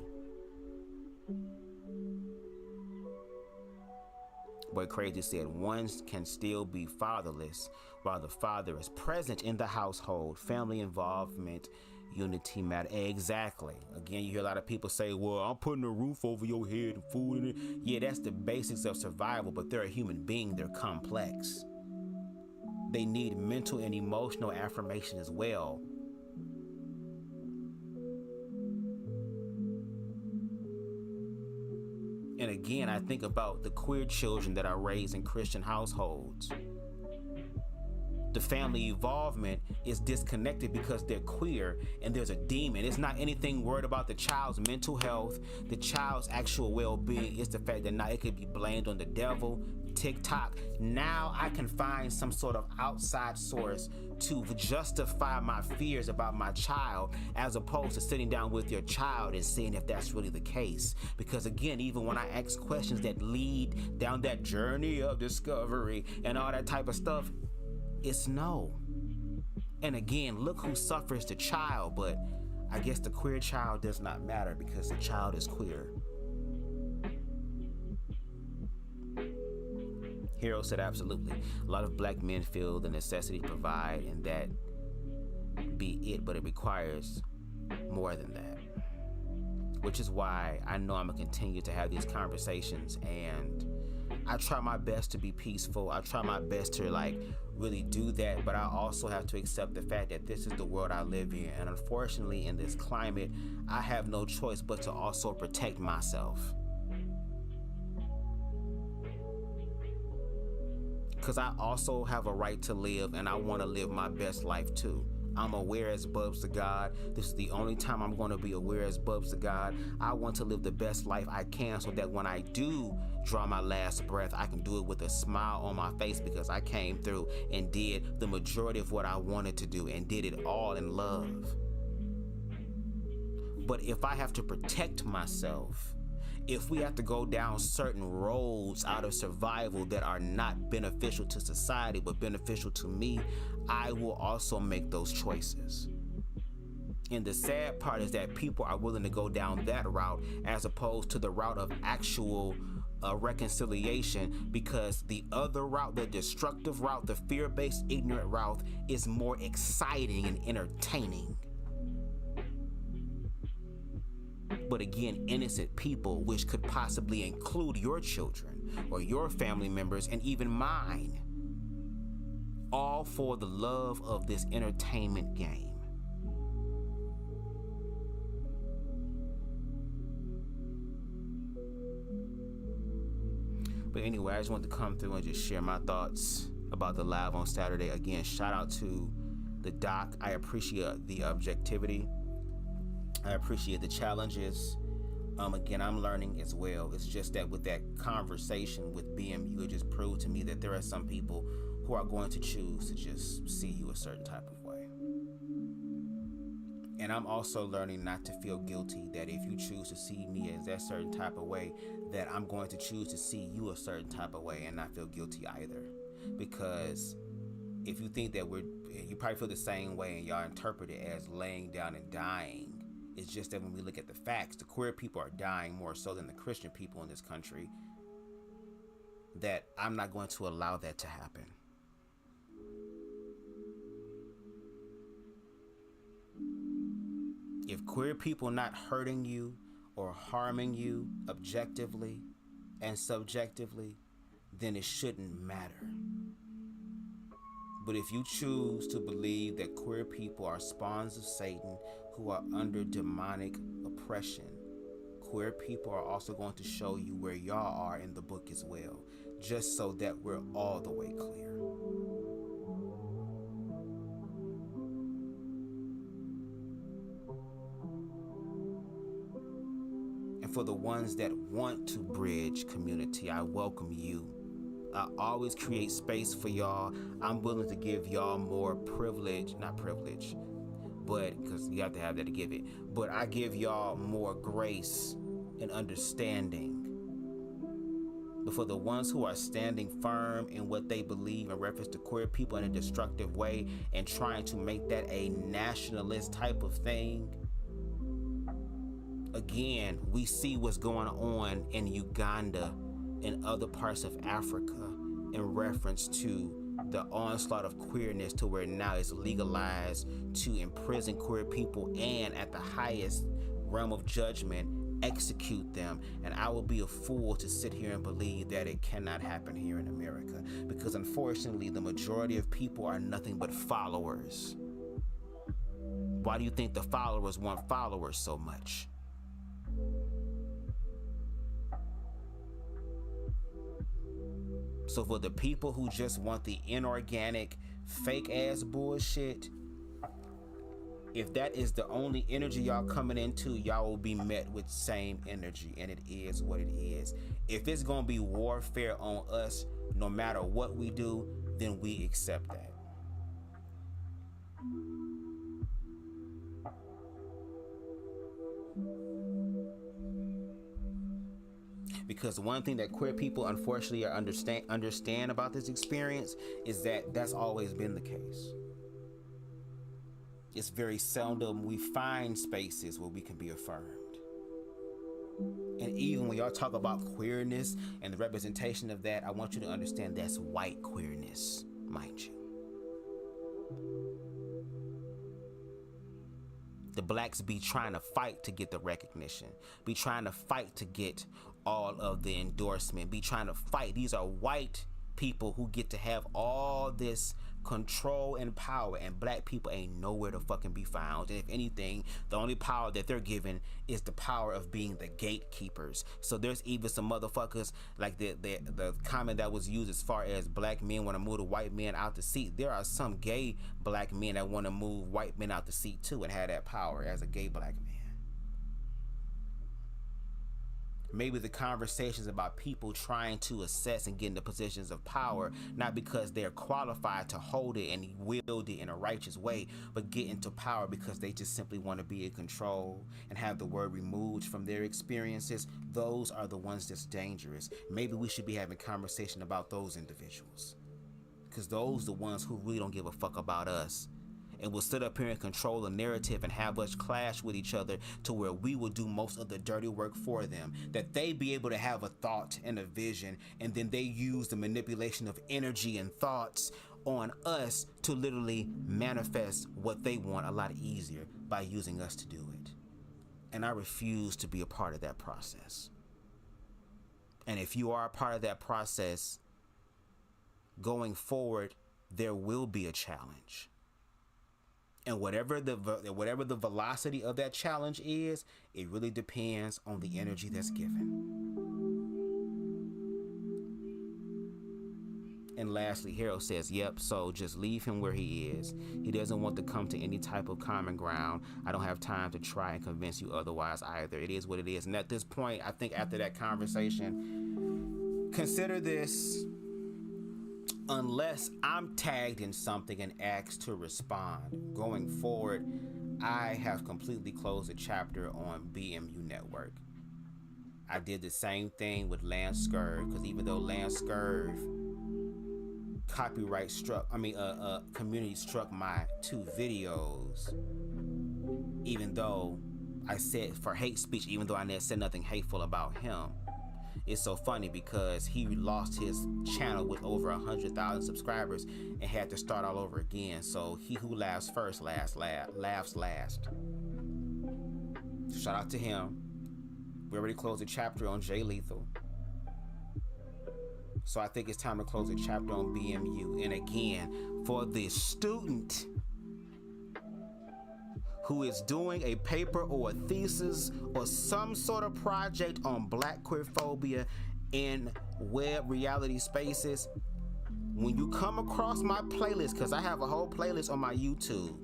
Boy Crazy said, one can still be fatherless while the father is present in the household. Family involvement, unity matter. Exactly. Again, you hear a lot of people say, well, I'm putting a roof over your head and food in it. Yeah, that's the basics of survival, but they're a human being. They're complex. They need mental and emotional affirmation as well. And again, I think about the queer children that are raised in Christian households. The family involvement is disconnected because they're queer and there's a demon. It's not anything worried about the child's mental health, the child's actual well-being. It's the fact that now it could be blamed on the devil, TikTok. Now I can find some sort of outside source to justify my fears about my child, as opposed to sitting down with your child and seeing if that's really the case. Because again, even when I ask questions that lead down that journey of discovery and all that type of stuff, it's no. And again, look who suffers, the child, but I guess the queer child does not matter because the child is queer. Hero said absolutely. A lot of black men feel the necessity to provide, and that be it, but it requires more than that. Which is why I know I'm gonna continue to have these conversations, and I try my best to be peaceful. I try my best to really do that, but I also have to accept the fact that this is the world I live in, and unfortunately in this climate, I have no choice but to also protect myself. Because I also have a right to live, and I want to live my best life too. I'm aware as BubzDaGawd. This is the only time I'm going to be aware as BubzDaGawd. I want to live the best life I can so that when I do draw my last breath, I can do it with a smile on my face because I came through and did the majority of what I wanted to do and did it all in love. But if I have to protect myself, if we have to go down certain roads out of survival that are not beneficial to society but beneficial to me, I will also make those choices. And the sad part is that people are willing to go down that route as opposed to the route of actual reconciliation, because the other route, the destructive route, the fear-based ignorant route, is more exciting and entertaining. But again, innocent people, which could possibly include your children or your family members and even mine, all for the love of this entertainment game. But anyway, I just wanted to come through and just share my thoughts about the live on Saturday. Again, shout out to the doc. I appreciate the objectivity. I appreciate the challenges. Again, I'm learning as well. It's just that with that conversation with BMU, it just proved to me that there are some people who are going to choose to just see you a certain type of way. And I'm also learning not to feel guilty that if you choose to see me as that certain type of way, that I'm going to choose to see you a certain type of way and not feel guilty either. Because if you think that you probably feel the same way and y'all interpret it as laying down and dying. It's just that when we look at the facts, the queer people are dying more so than the Christian people in this country, that I'm not going to allow that to happen. If queer people not hurting you or harming you objectively and subjectively, then it shouldn't matter. But if you choose to believe that queer people are spawns of Satan who are under demonic oppression, queer people are also going to show you where y'all are in the book as well, just so that we're all the way clear. And for the ones that want to bridge community, I welcome you. I always create space for y'all. I'm willing to give y'all more privilege, not privilege, but because you have to have that to give it, but I give y'all more grace and understanding. But for the ones who are standing firm in what they believe in reference to queer people in a destructive way and trying to make that a nationalist type of thing, again, we see what's going on in Uganda and other parts of Africa in reference to the onslaught of queerness, to where now it's legalized to imprison queer people and at the highest realm of judgment execute them. And I will be a fool to sit here and believe that it cannot happen here in America, because unfortunately the majority of people are nothing but followers. Why do you think the followers want followers so much? So for the people who just want the inorganic, fake ass bullshit, if that is the only energy y'all coming into, y'all will be met with same energy, and it is what it is. If it's gonna be warfare on us, no matter what we do, then we accept that. Because one thing that queer people unfortunately understand about this experience is that that's always been the case. It's very seldom we find spaces where we can be affirmed. And even when y'all talk about queerness and the representation of that, I want you to understand that's white queerness, mind you. The blacks be trying to fight to get the recognition, be trying to fight to get all of the endorsement, be trying to fight. These are white people who get to have all this control and power, and black people ain't nowhere to fucking be found. And if anything, the only power that they're given is the power of being the gatekeepers. So there's even some motherfuckers like the comment that was used as far as black men want to move the white men out the seat. There are some gay black men that want to move white men out the seat too and have that power as a gay black man. Maybe the conversations about people trying to assess and get into positions of power, not because they're qualified to hold it and wield it in a righteous way, but get into power because they just simply want to be in control and have the word removed from their experiences. Those are the ones that's dangerous. Maybe we should be having conversation about those individuals, because those are the ones who really don't give a fuck about us and will sit up here and control the narrative and have us clash with each other to where we will do most of the dirty work for them, that they be able to have a thought and a vision, and then they use the manipulation of energy and thoughts on us to literally manifest what they want a lot easier by using us to do it. And I refuse to be a part of that process. And if you are a part of that process, going forward, there will be a challenge. And whatever the velocity of that challenge is, it really depends on the energy that's given. And lastly, Harold says, yep, so just leave him where he is. He doesn't want to come to any type of common ground. I don't have time to try and convince you otherwise either. It is what it is. And at this point, I think after that conversation, consider this. Unless I'm tagged in something and asked to respond, going forward, I have completely closed the chapter on BMU Network. I did the same thing with Lance Scurv, because even though Lance Scurv community struck my 2 videos, even though I said for hate speech, even though I never said nothing hateful about him. It's so funny because he lost his channel with over 100,000 subscribers and had to start all over again. So he who laughs first laughs last. Shout out to him. We already closed the chapter on Jay Lethal. So I think it's time to close the chapter on BMU. And again, for the student who is doing a paper or a thesis or some sort of project on black queerphobia in web reality spaces, when you come across my playlist, because I have a whole playlist on my YouTube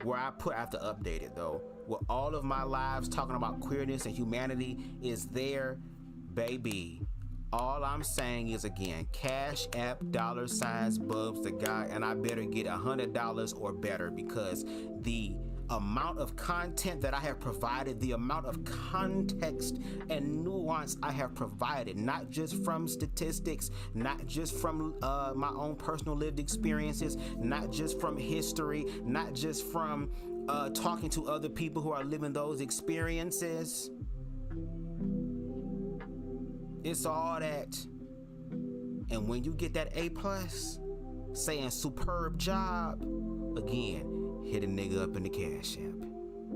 where I have to update it though, where all of my lives talking about queerness and humanity is there, baby. All I'm saying is, again, CashApp $BubzDaGawd, and I better get $100 or better, because the amount of content that I have provided, the amount of context and nuance I have provided, not just from statistics, not just from my own personal lived experiences, not just from history, not just from talking to other people who are living those experiences. It's all that. And when you get that A+, saying superb job, again, hit a nigga up in the Cash App.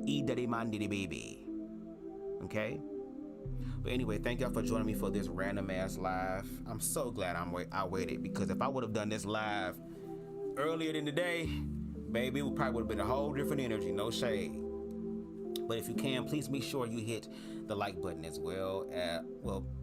E-daddy my nitty baby. Okay? But anyway, thank y'all for joining me for this random ass live. I'm so glad I waited, because if I would have done this live earlier in the day, baby, it probably would have been a whole different energy, no shade. But if you can, please make sure you hit the like button as well.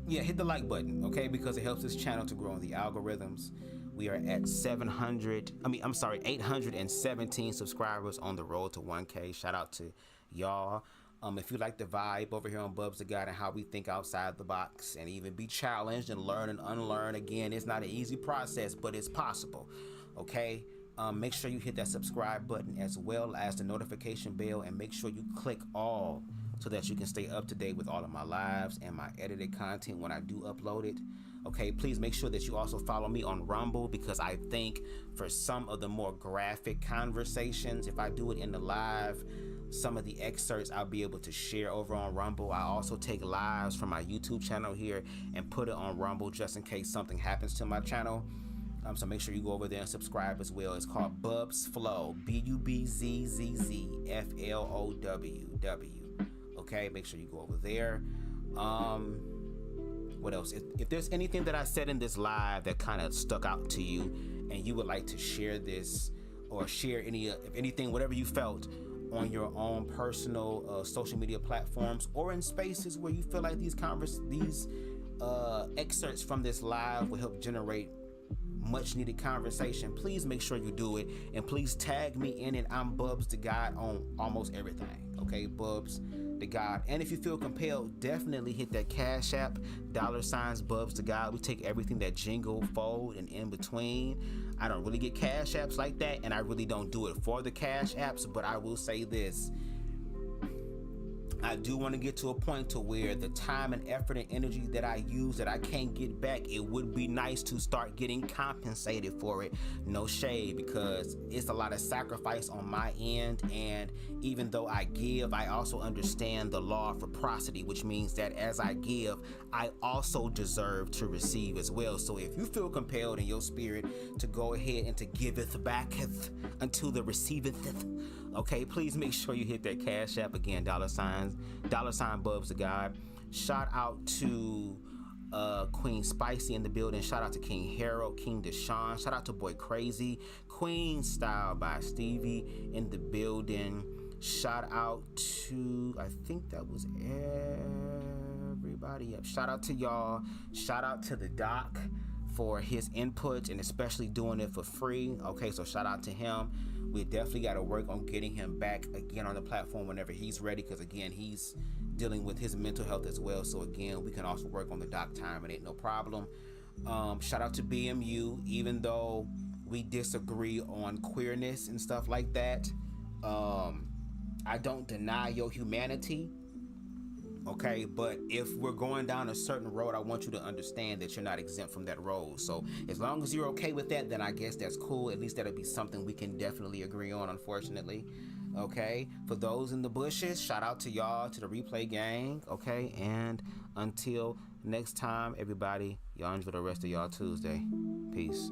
Hit the like button, okay? Because it helps this channel to grow in the algorithms. We are at 817 subscribers on the road to 1K. Shout out to y'all. If you like the vibe over here on BubzDaGawd and how we think outside the box and even be challenged and learn and unlearn, again, it's not an easy process, but it's possible, okay? Make sure you hit that subscribe button as well as the notification bell, and make sure you click all so that you can stay up to date with all of my lives and my edited content when I do upload it. Okay, please make sure that you also follow me on Rumble, because I think for some of the more graphic conversations, if I do it in the live, some of the excerpts I'll be able to share over on Rumble. I also take lives from my YouTube channel here and put it on Rumble just in case something happens to my channel. So make sure you go over there and subscribe as well. It's called Bubzzzfloww, BubzZfloww. Okay, make sure you go over there. What else? If there's anything that I said in this live that kind of stuck out to you and you would like to share this, or share anything, whatever you felt on your own personal social media platforms, or in spaces where you feel like these excerpts from this live will help generate much needed conversation, please make sure you do it, and please tag me in it. I'm BubzDaGawd on almost everything. Okay, BubzDaGawd. And if you feel compelled, definitely hit that Cash App, $BubzDaGawd. We take everything that jingle, fold, and in between. I don't really get Cash Apps like that, and I really don't do it for the Cash Apps, but I will say this. I do want to get to a point to where the time and effort and energy that I use that I can't get back, it would be nice to start getting compensated for it. No shade, because it's a lot of sacrifice on my end, and even though I give, I also understand the law of reciprocity, which means that as I give, I also deserve to receive as well. So if you feel compelled in your spirit to go ahead and to giveth backeth until the receiveth, okay, please make sure you hit that Cash App again, $sign BubzDaGawd. Shout out to Queen Spicy in the building. Shout out to King Harold, King Deshaun. Shout out to Boy Crazy, Queen Style by Stevie in the building. Shout out to, I think that was everybody up. Shout out to y'all. Shout out to the Doc for his input, and especially doing it for free. Okay, so shout out to him. We definitely got to work on getting him back again on the platform whenever he's ready, because again, he's dealing with his mental health as well. So again, we can also work on the Doc time, and it ain't no problem. Shout out to BMU, even though we disagree on queerness and stuff like that. I don't deny your humanity. Okay, but if we're going down a certain road, I want you to understand that you're not exempt from that road. So as long as you're okay with that, then I guess that's cool. At least that'll be something we can definitely agree on, unfortunately. Okay, for those in the bushes, shout out to y'all, to the replay gang. Okay, and until next time, everybody, y'all enjoy the rest of y'all Tuesday. Peace.